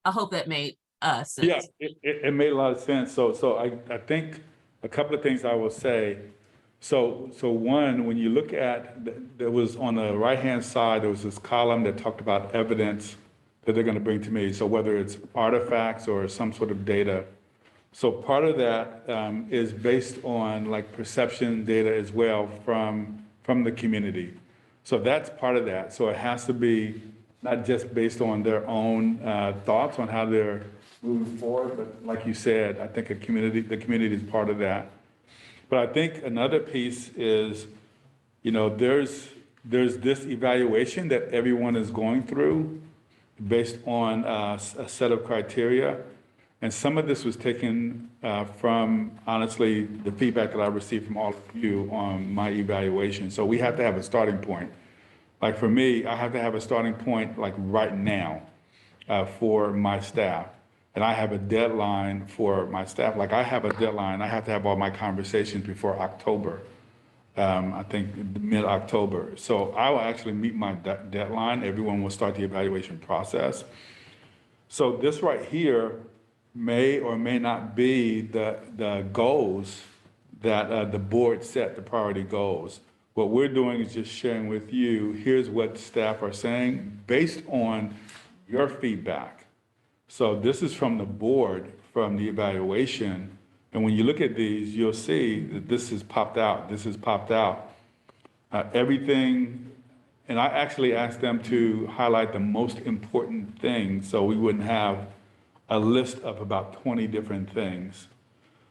I hope that made sense. Yeah, it made a lot of sense. So I think a couple of things I will say. So one, when you look at, there was on the right-hand side, there was this column that talked about evidence that they're going to bring to me. So whether it's artifacts or some sort of data. So part of that is based on like perception data as well from the community. So that's part of that. So it has to be not just based on their own thoughts on how they're moving forward, but like you said, I think the community is part of that. But I think another piece is, there's this evaluation that everyone is going through based on a set of criteria. And some of this was taken from, honestly, the feedback that I received from all of you on my evaluation. So we have to have a starting point. Like for me, I have to have a starting point like right now for my staff. And I have a deadline for my staff. Like I have a deadline, I have to have all my conversations before October. I think mid-October. So I will actually meet my deadline. Everyone will start the evaluation process. So this right here may or may not be the goals that the board set, the priority goals. What we're doing is just sharing with you, here's what staff are saying based on your feedback. So this is from the board, from the evaluation. And when you look at these, you'll see that this has popped out. This has popped out. Everything, and I actually asked them to highlight the most important things so we wouldn't have a list of about 20 different things.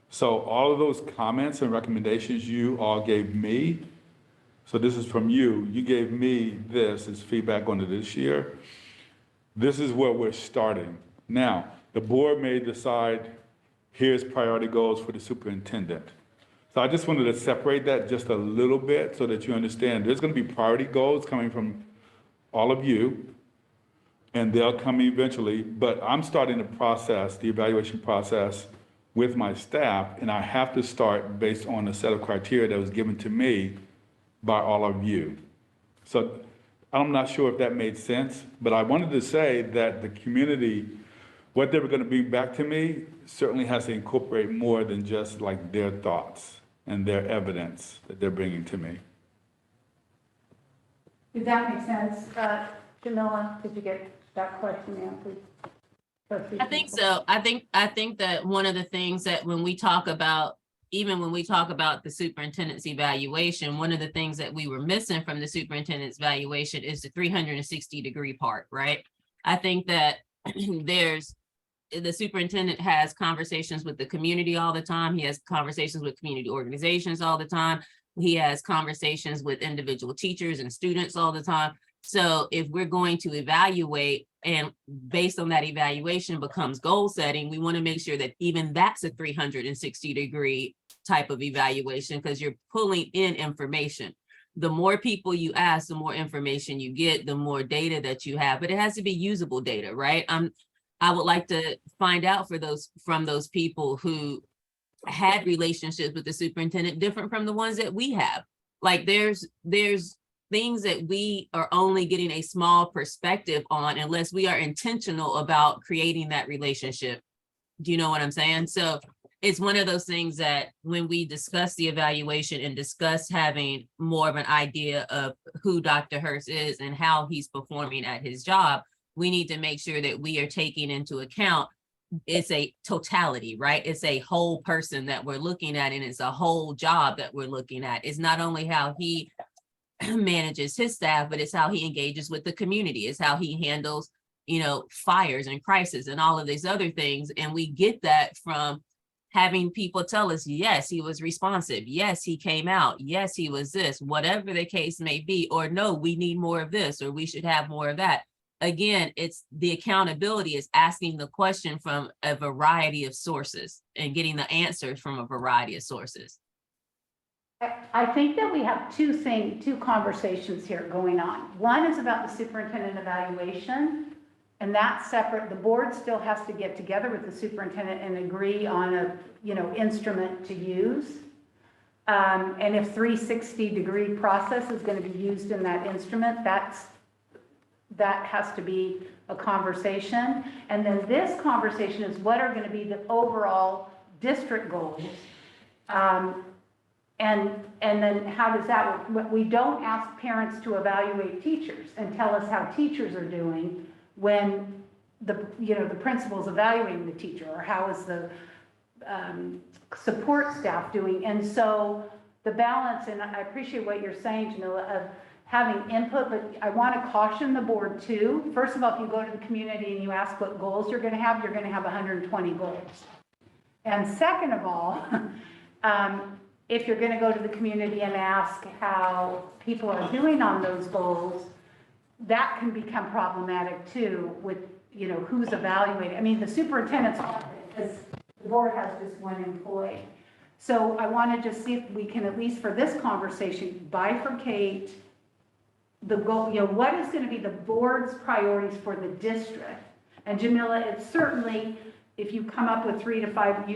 So all of those comments and recommendations you all gave me, so this is from you, you gave me this as feedback on it this year. This is where we're starting. Now, the board may decide, here's priority goals for the superintendent. So I just wanted to separate that just a little bit so that you understand there's going to be priority goals coming from all of you, and they'll come eventually, but I'm starting the process, the evaluation process with my staff, and I have to start based on a set of criteria that was given to me by all of you. So I'm not sure if that made sense, but I wanted to say that the community, what they were going to bring back to me certainly has to incorporate more than just like their thoughts and their evidence that they're bringing to me. Did that make sense? Jamila, did you get that question answered? I think so. I think that one of the things that when we talk about the superintendent's evaluation, one of the things that we were missing from the superintendent's evaluation is the 360-degree part, right? I think that the superintendent has conversations with the community all the time. He has conversations with community organizations all the time. He has conversations with individual teachers and students all the time. So if we're going to evaluate, and based on that evaluation becomes goal setting, we want to make sure that even that's a 360-degree type of evaluation, because you're pulling in information. The more people you ask, the more information you get, the more data that you have, but it has to be usable data, right? I would like to find out from those people who had relationships with the superintendent different from the ones that we have. Like there's things that we are only getting a small perspective on unless we are intentional about creating that relationship. Do you know what I'm saying? So it's one of those things that when we discuss the evaluation and discuss having more of an idea of who Dr. Hurst is and how he's performing at his job, we need to make sure that we are taking into account it's a totality, right? It's a whole person that we're looking at, and it's a whole job that we're looking at. It's not only how he manages his staff, but it's how he engages with the community, it's how he handles, fires and crisis and all of these other things. And we get that from having people tell us, yes, he was responsive. Yes, he came out. Yes, he was this, whatever the case may be, or no, we need more of this, or we should have more of that. Again, it's the accountability is asking the question from a variety of sources and getting the answers from a variety of sources. I think that we have two conversations here going on. One is about the superintendent evaluation, and that's separate. The board still has to get together with the superintendent and agree on a, instrument to use. And if 360-degree process is going to be used in that instrument, that has to be a conversation. And then this conversation is what are going to be the overall district goals. And then how does that work? We don't ask parents to evaluate teachers and tell us how teachers are doing when the principal's evaluating the teacher, or how is the support staff doing. And so the balance, and I appreciate what you're saying, Jamila, of having input, but I want to caution the board too. First of all, if you go to the community and you ask what goals you're going to have 120 goals. And second of all, if you're going to go to the community and ask how people are doing on those goals, that can become problematic too with, who's evaluating. I mean, the superintendent's, because the board has just one employee. So I want to just see if we can, at least for this conversation, bifurcate the goal, what is going to be the board's priorities for the district. And Jamila, it's certainly, if you come up with 3 to 5,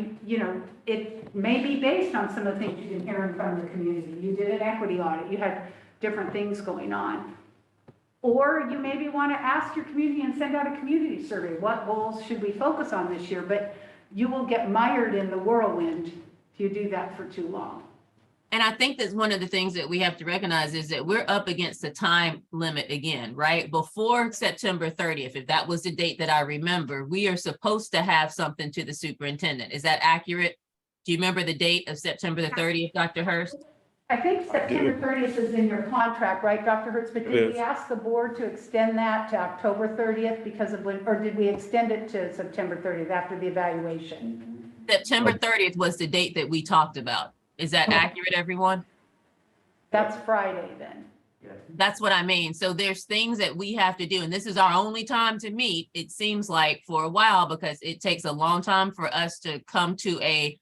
it may be based on some of the things you've been hearing from the community. You did an equity audit, you had different things going on. Or you maybe want to ask your community and send out a community survey. What goals should we focus on this year? But you will get mired in the whirlwind if you do that for too long. And I think that's one of the things that we have to recognize is that we're up against the time limit again, right? Before September 30th, if that was the date that I remember, we are supposed to have something to the superintendent. Is that accurate? Do you remember the date of September the 30th, Dr. Hurst? I think September 30th is in your contract, right, Dr. Hurst? But did we ask the board to extend that to October 30th because of when, or did we extend it to September 30th after the evaluation? September 30th was the date that we talked about. Is that accurate, everyone? That's Friday then. That's what I mean. So there's things that we have to do, and this is our only time to meet, it seems like, for a while, because it takes a long time for us to come to a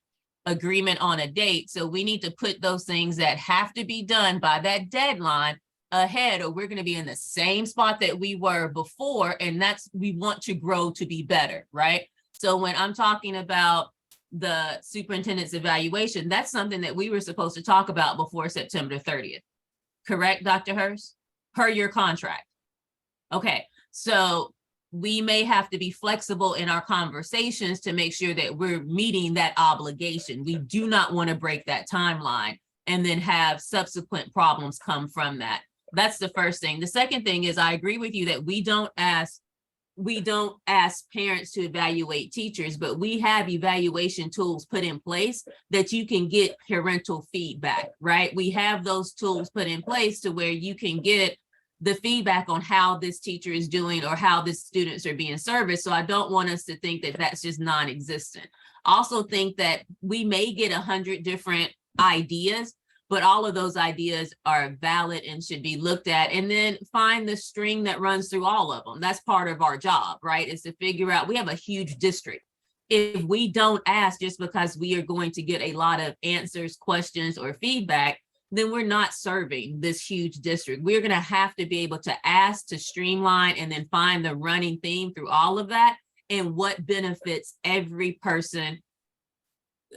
agreement on a date. So we need to put those things that have to be done by that deadline ahead, or we're going to be in the same spot that we were before. And that's, we want to grow to be better, right? So when I'm talking about the superintendent's evaluation, that's something that we were supposed to talk about before September 30th. Correct, Dr. Hurst? Per your contract. Okay, so we may have to be flexible in our conversations to make sure that we're meeting that obligation. We do not want to break that timeline and then have subsequent problems come from that. That's the first thing. The second thing is, I agree with you that we don't ask parents to evaluate teachers, but we have evaluation tools put in place that you can get parental feedback, right? We have those tools put in place to where you can get the feedback on how this teacher is doing or how the students are being serviced. So I don't want us to think that that's just non-existent. Also think that we may get 100 different ideas, but all of those ideas are valid and should be looked at, and then find the string that runs through all of them. That's part of our job, right? Is to figure out, we have a huge district. If we don't ask just because we are going to get a lot of answers, questions, or feedback, then we're not serving this huge district. We're going to have to be able to ask, to streamline, and then find the running theme through all of that and what benefits every person,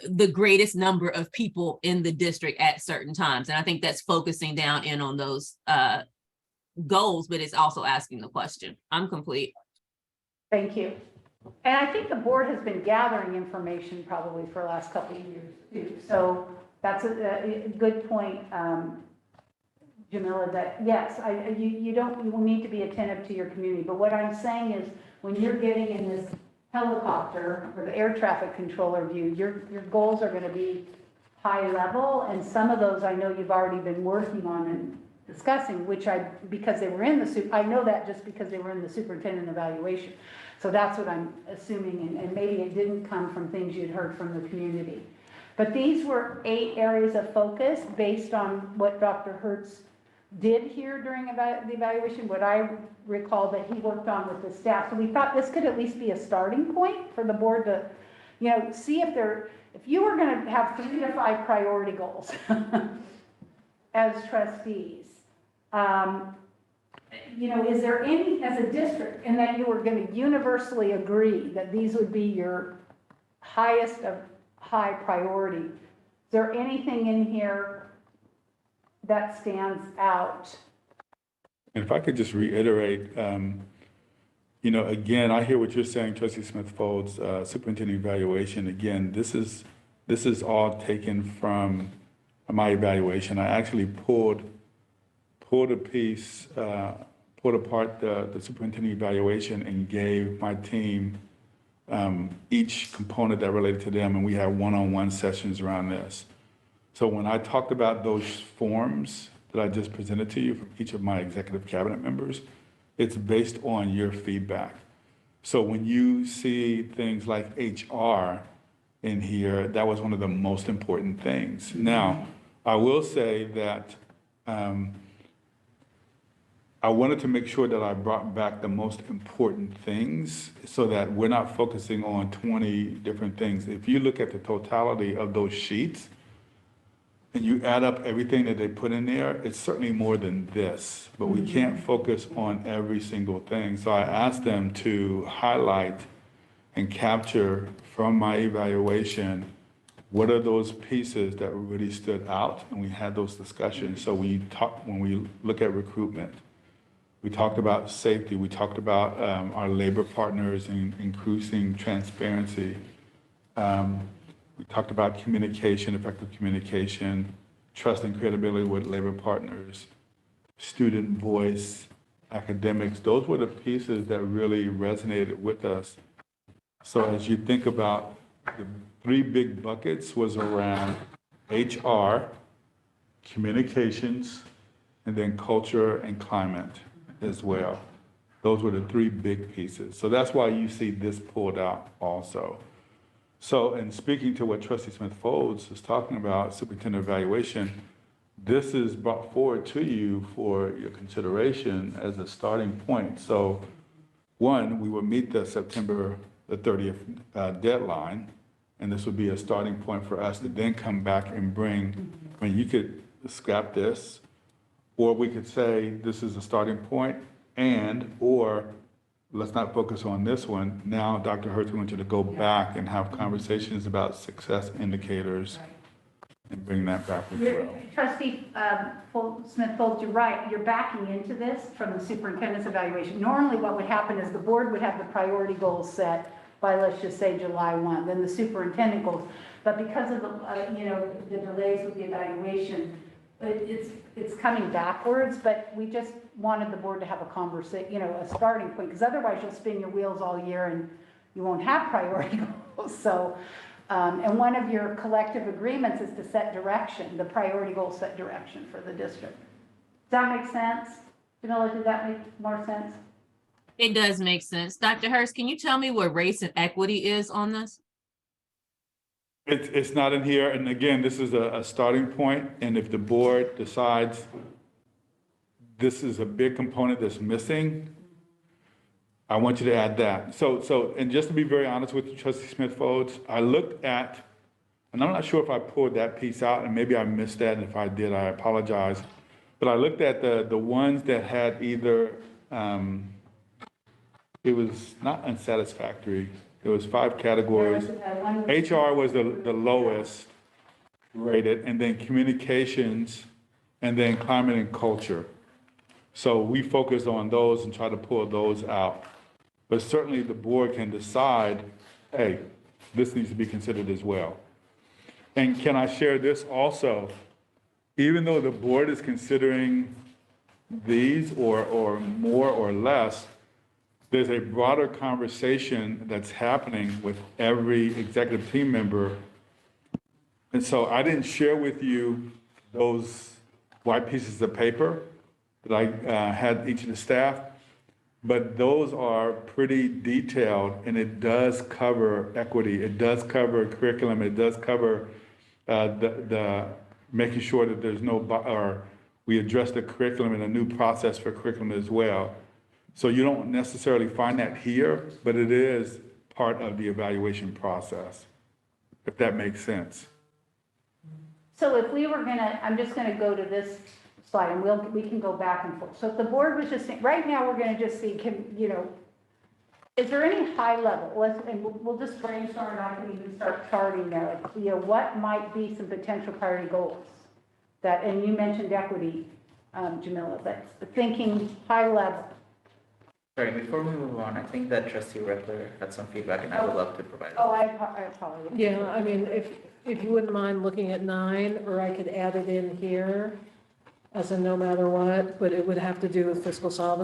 the greatest number of people in the district at certain times. And I think that's focusing down in on those goals, but it's also asking the question. I'm complete. Thank you. And I think the board has been gathering information probably for the last couple of years too. So that's a good point, Jamila, that yes, you will need to be attentive to your community. But what I'm saying is, when you're getting in this helicopter or the air traffic controller view, your goals are going to be high level. And some of those I know you've already been working on and discussing, because they were in I know that just because they were in the superintendent evaluation. So that's what I'm assuming, and maybe it didn't come from things you'd heard from the community. But these were 8 areas of focus based on what Dr. Hertz did here during the evaluation, what I recall that he worked on with the staff. So we thought this could at least be a starting point for the board to, see if you were going to have 3 to 5 priority goals as trustees, is there any, as a district, and that you were going to universally agree that these would be your highest of high priority? Is there anything in here that stands out? And if I could just reiterate, again, I hear what you're saying, Trustee Smith-Folds, superintendent evaluation. Again, this is all taken from my evaluation. I actually pulled a piece, pulled apart the superintendent evaluation and gave my team each component that related to them, and we had one-on-one sessions around this. So when I talked about those forms that I just presented to you from each of my executive cabinet members, it's based on your feedback. So when you see things like HR in here, that was one of the most important things. Now, I will say that I wanted to make sure that I brought back the most important things so that we're not focusing on 20 different things. If you look at the totality of those sheets and you add up everything that they put in there, it's certainly more than this, but we can't focus on every single thing. So I asked them to highlight and capture from my evaluation what are those pieces that really stood out, and we had those discussions. So when we look at recruitment, we talked about safety. We talked about our labor partners and increasing transparency. We talked about communication, effective communication, trust and credibility with labor partners, student voice, academics. Those were the pieces that really resonated with us. So as you think about the 3 big buckets was around HR, communications, and then culture and climate as well. Those were the 3 big pieces. So that's why you see this pulled out also. So, in speaking to what Trustee Smith-Folds is talking about, superintendent evaluation, this is brought forward to you for your consideration as a starting point. So, 1, we will meet the September the 30th deadline, and this would be a starting point for us to then come back and bring, you could scrap this, or we could say this is a starting point, or let's not focus on this one. Now, Dr. Hertz, we want you to go back and have conversations about success indicators and bring that back as well. Trustee Smith-Folds, you're right. You're backing into this from the superintendent's evaluation. Normally what would happen is the board would have the priority goals set by, let's just say, July 1, then the superintendent goals. But because of the delays with the evaluation, it's coming backwards, but we just wanted the board to have a conversation, a starting point, because otherwise you'll spin your wheels all year and you won't have priority goals. So, and one of your collective agreements is to set direction, the priority goals set direction for the district. Does that make sense? Jamila, did that make more sense? It does make sense. Dr. Hurst, can you tell me where race and equity is on this? It's not in here, and again, this is a starting point, and if the board decides this is a big component that's missing, I want you to add that. So, and just to be very honest with you, Trustee Smith-Folds, I looked at, and I'm not sure if I pulled that piece out, and maybe I missed that, and if I did, I apologize, but I looked at the ones that had either, it was not unsatisfactory. There was 5 categories. HR was the lowest rated, and then communications, and then climate and culture. So we focused on those and try to pull those out. But certainly the board can decide, hey, this needs to be considered as well. And can I share this also? Even though the board is considering these or more or less, there's a broader conversation that's happening with every executive team member. And so I didn't share with you those white pieces of paper, that I had each of the staff, but those are pretty detailed, and it does cover equity, it does cover curriculum, it does cover the making sure that there's no, or we address the curriculum and a new process for curriculum as well. So you don't necessarily find that here, but it is part of the evaluation process, if that makes sense. So if we were gonna, I'm just gonna go to this slide and we can go back and forth. So if the board was just saying, right now, we're gonna just see, is there any high level, and we'll just brainstorm, and I can even start charting there, what might be some potential priority goals? That, and you mentioned equity, Jamila, but thinking high level. Sorry, before we move on, I think that trustee Reckler had some feedback and I would love to provide it. Oh, I apologize. Yeah, I mean, if you wouldn't mind looking at 9, or I could add it in here as a no matter what, but it would have to do with fiscal solvency.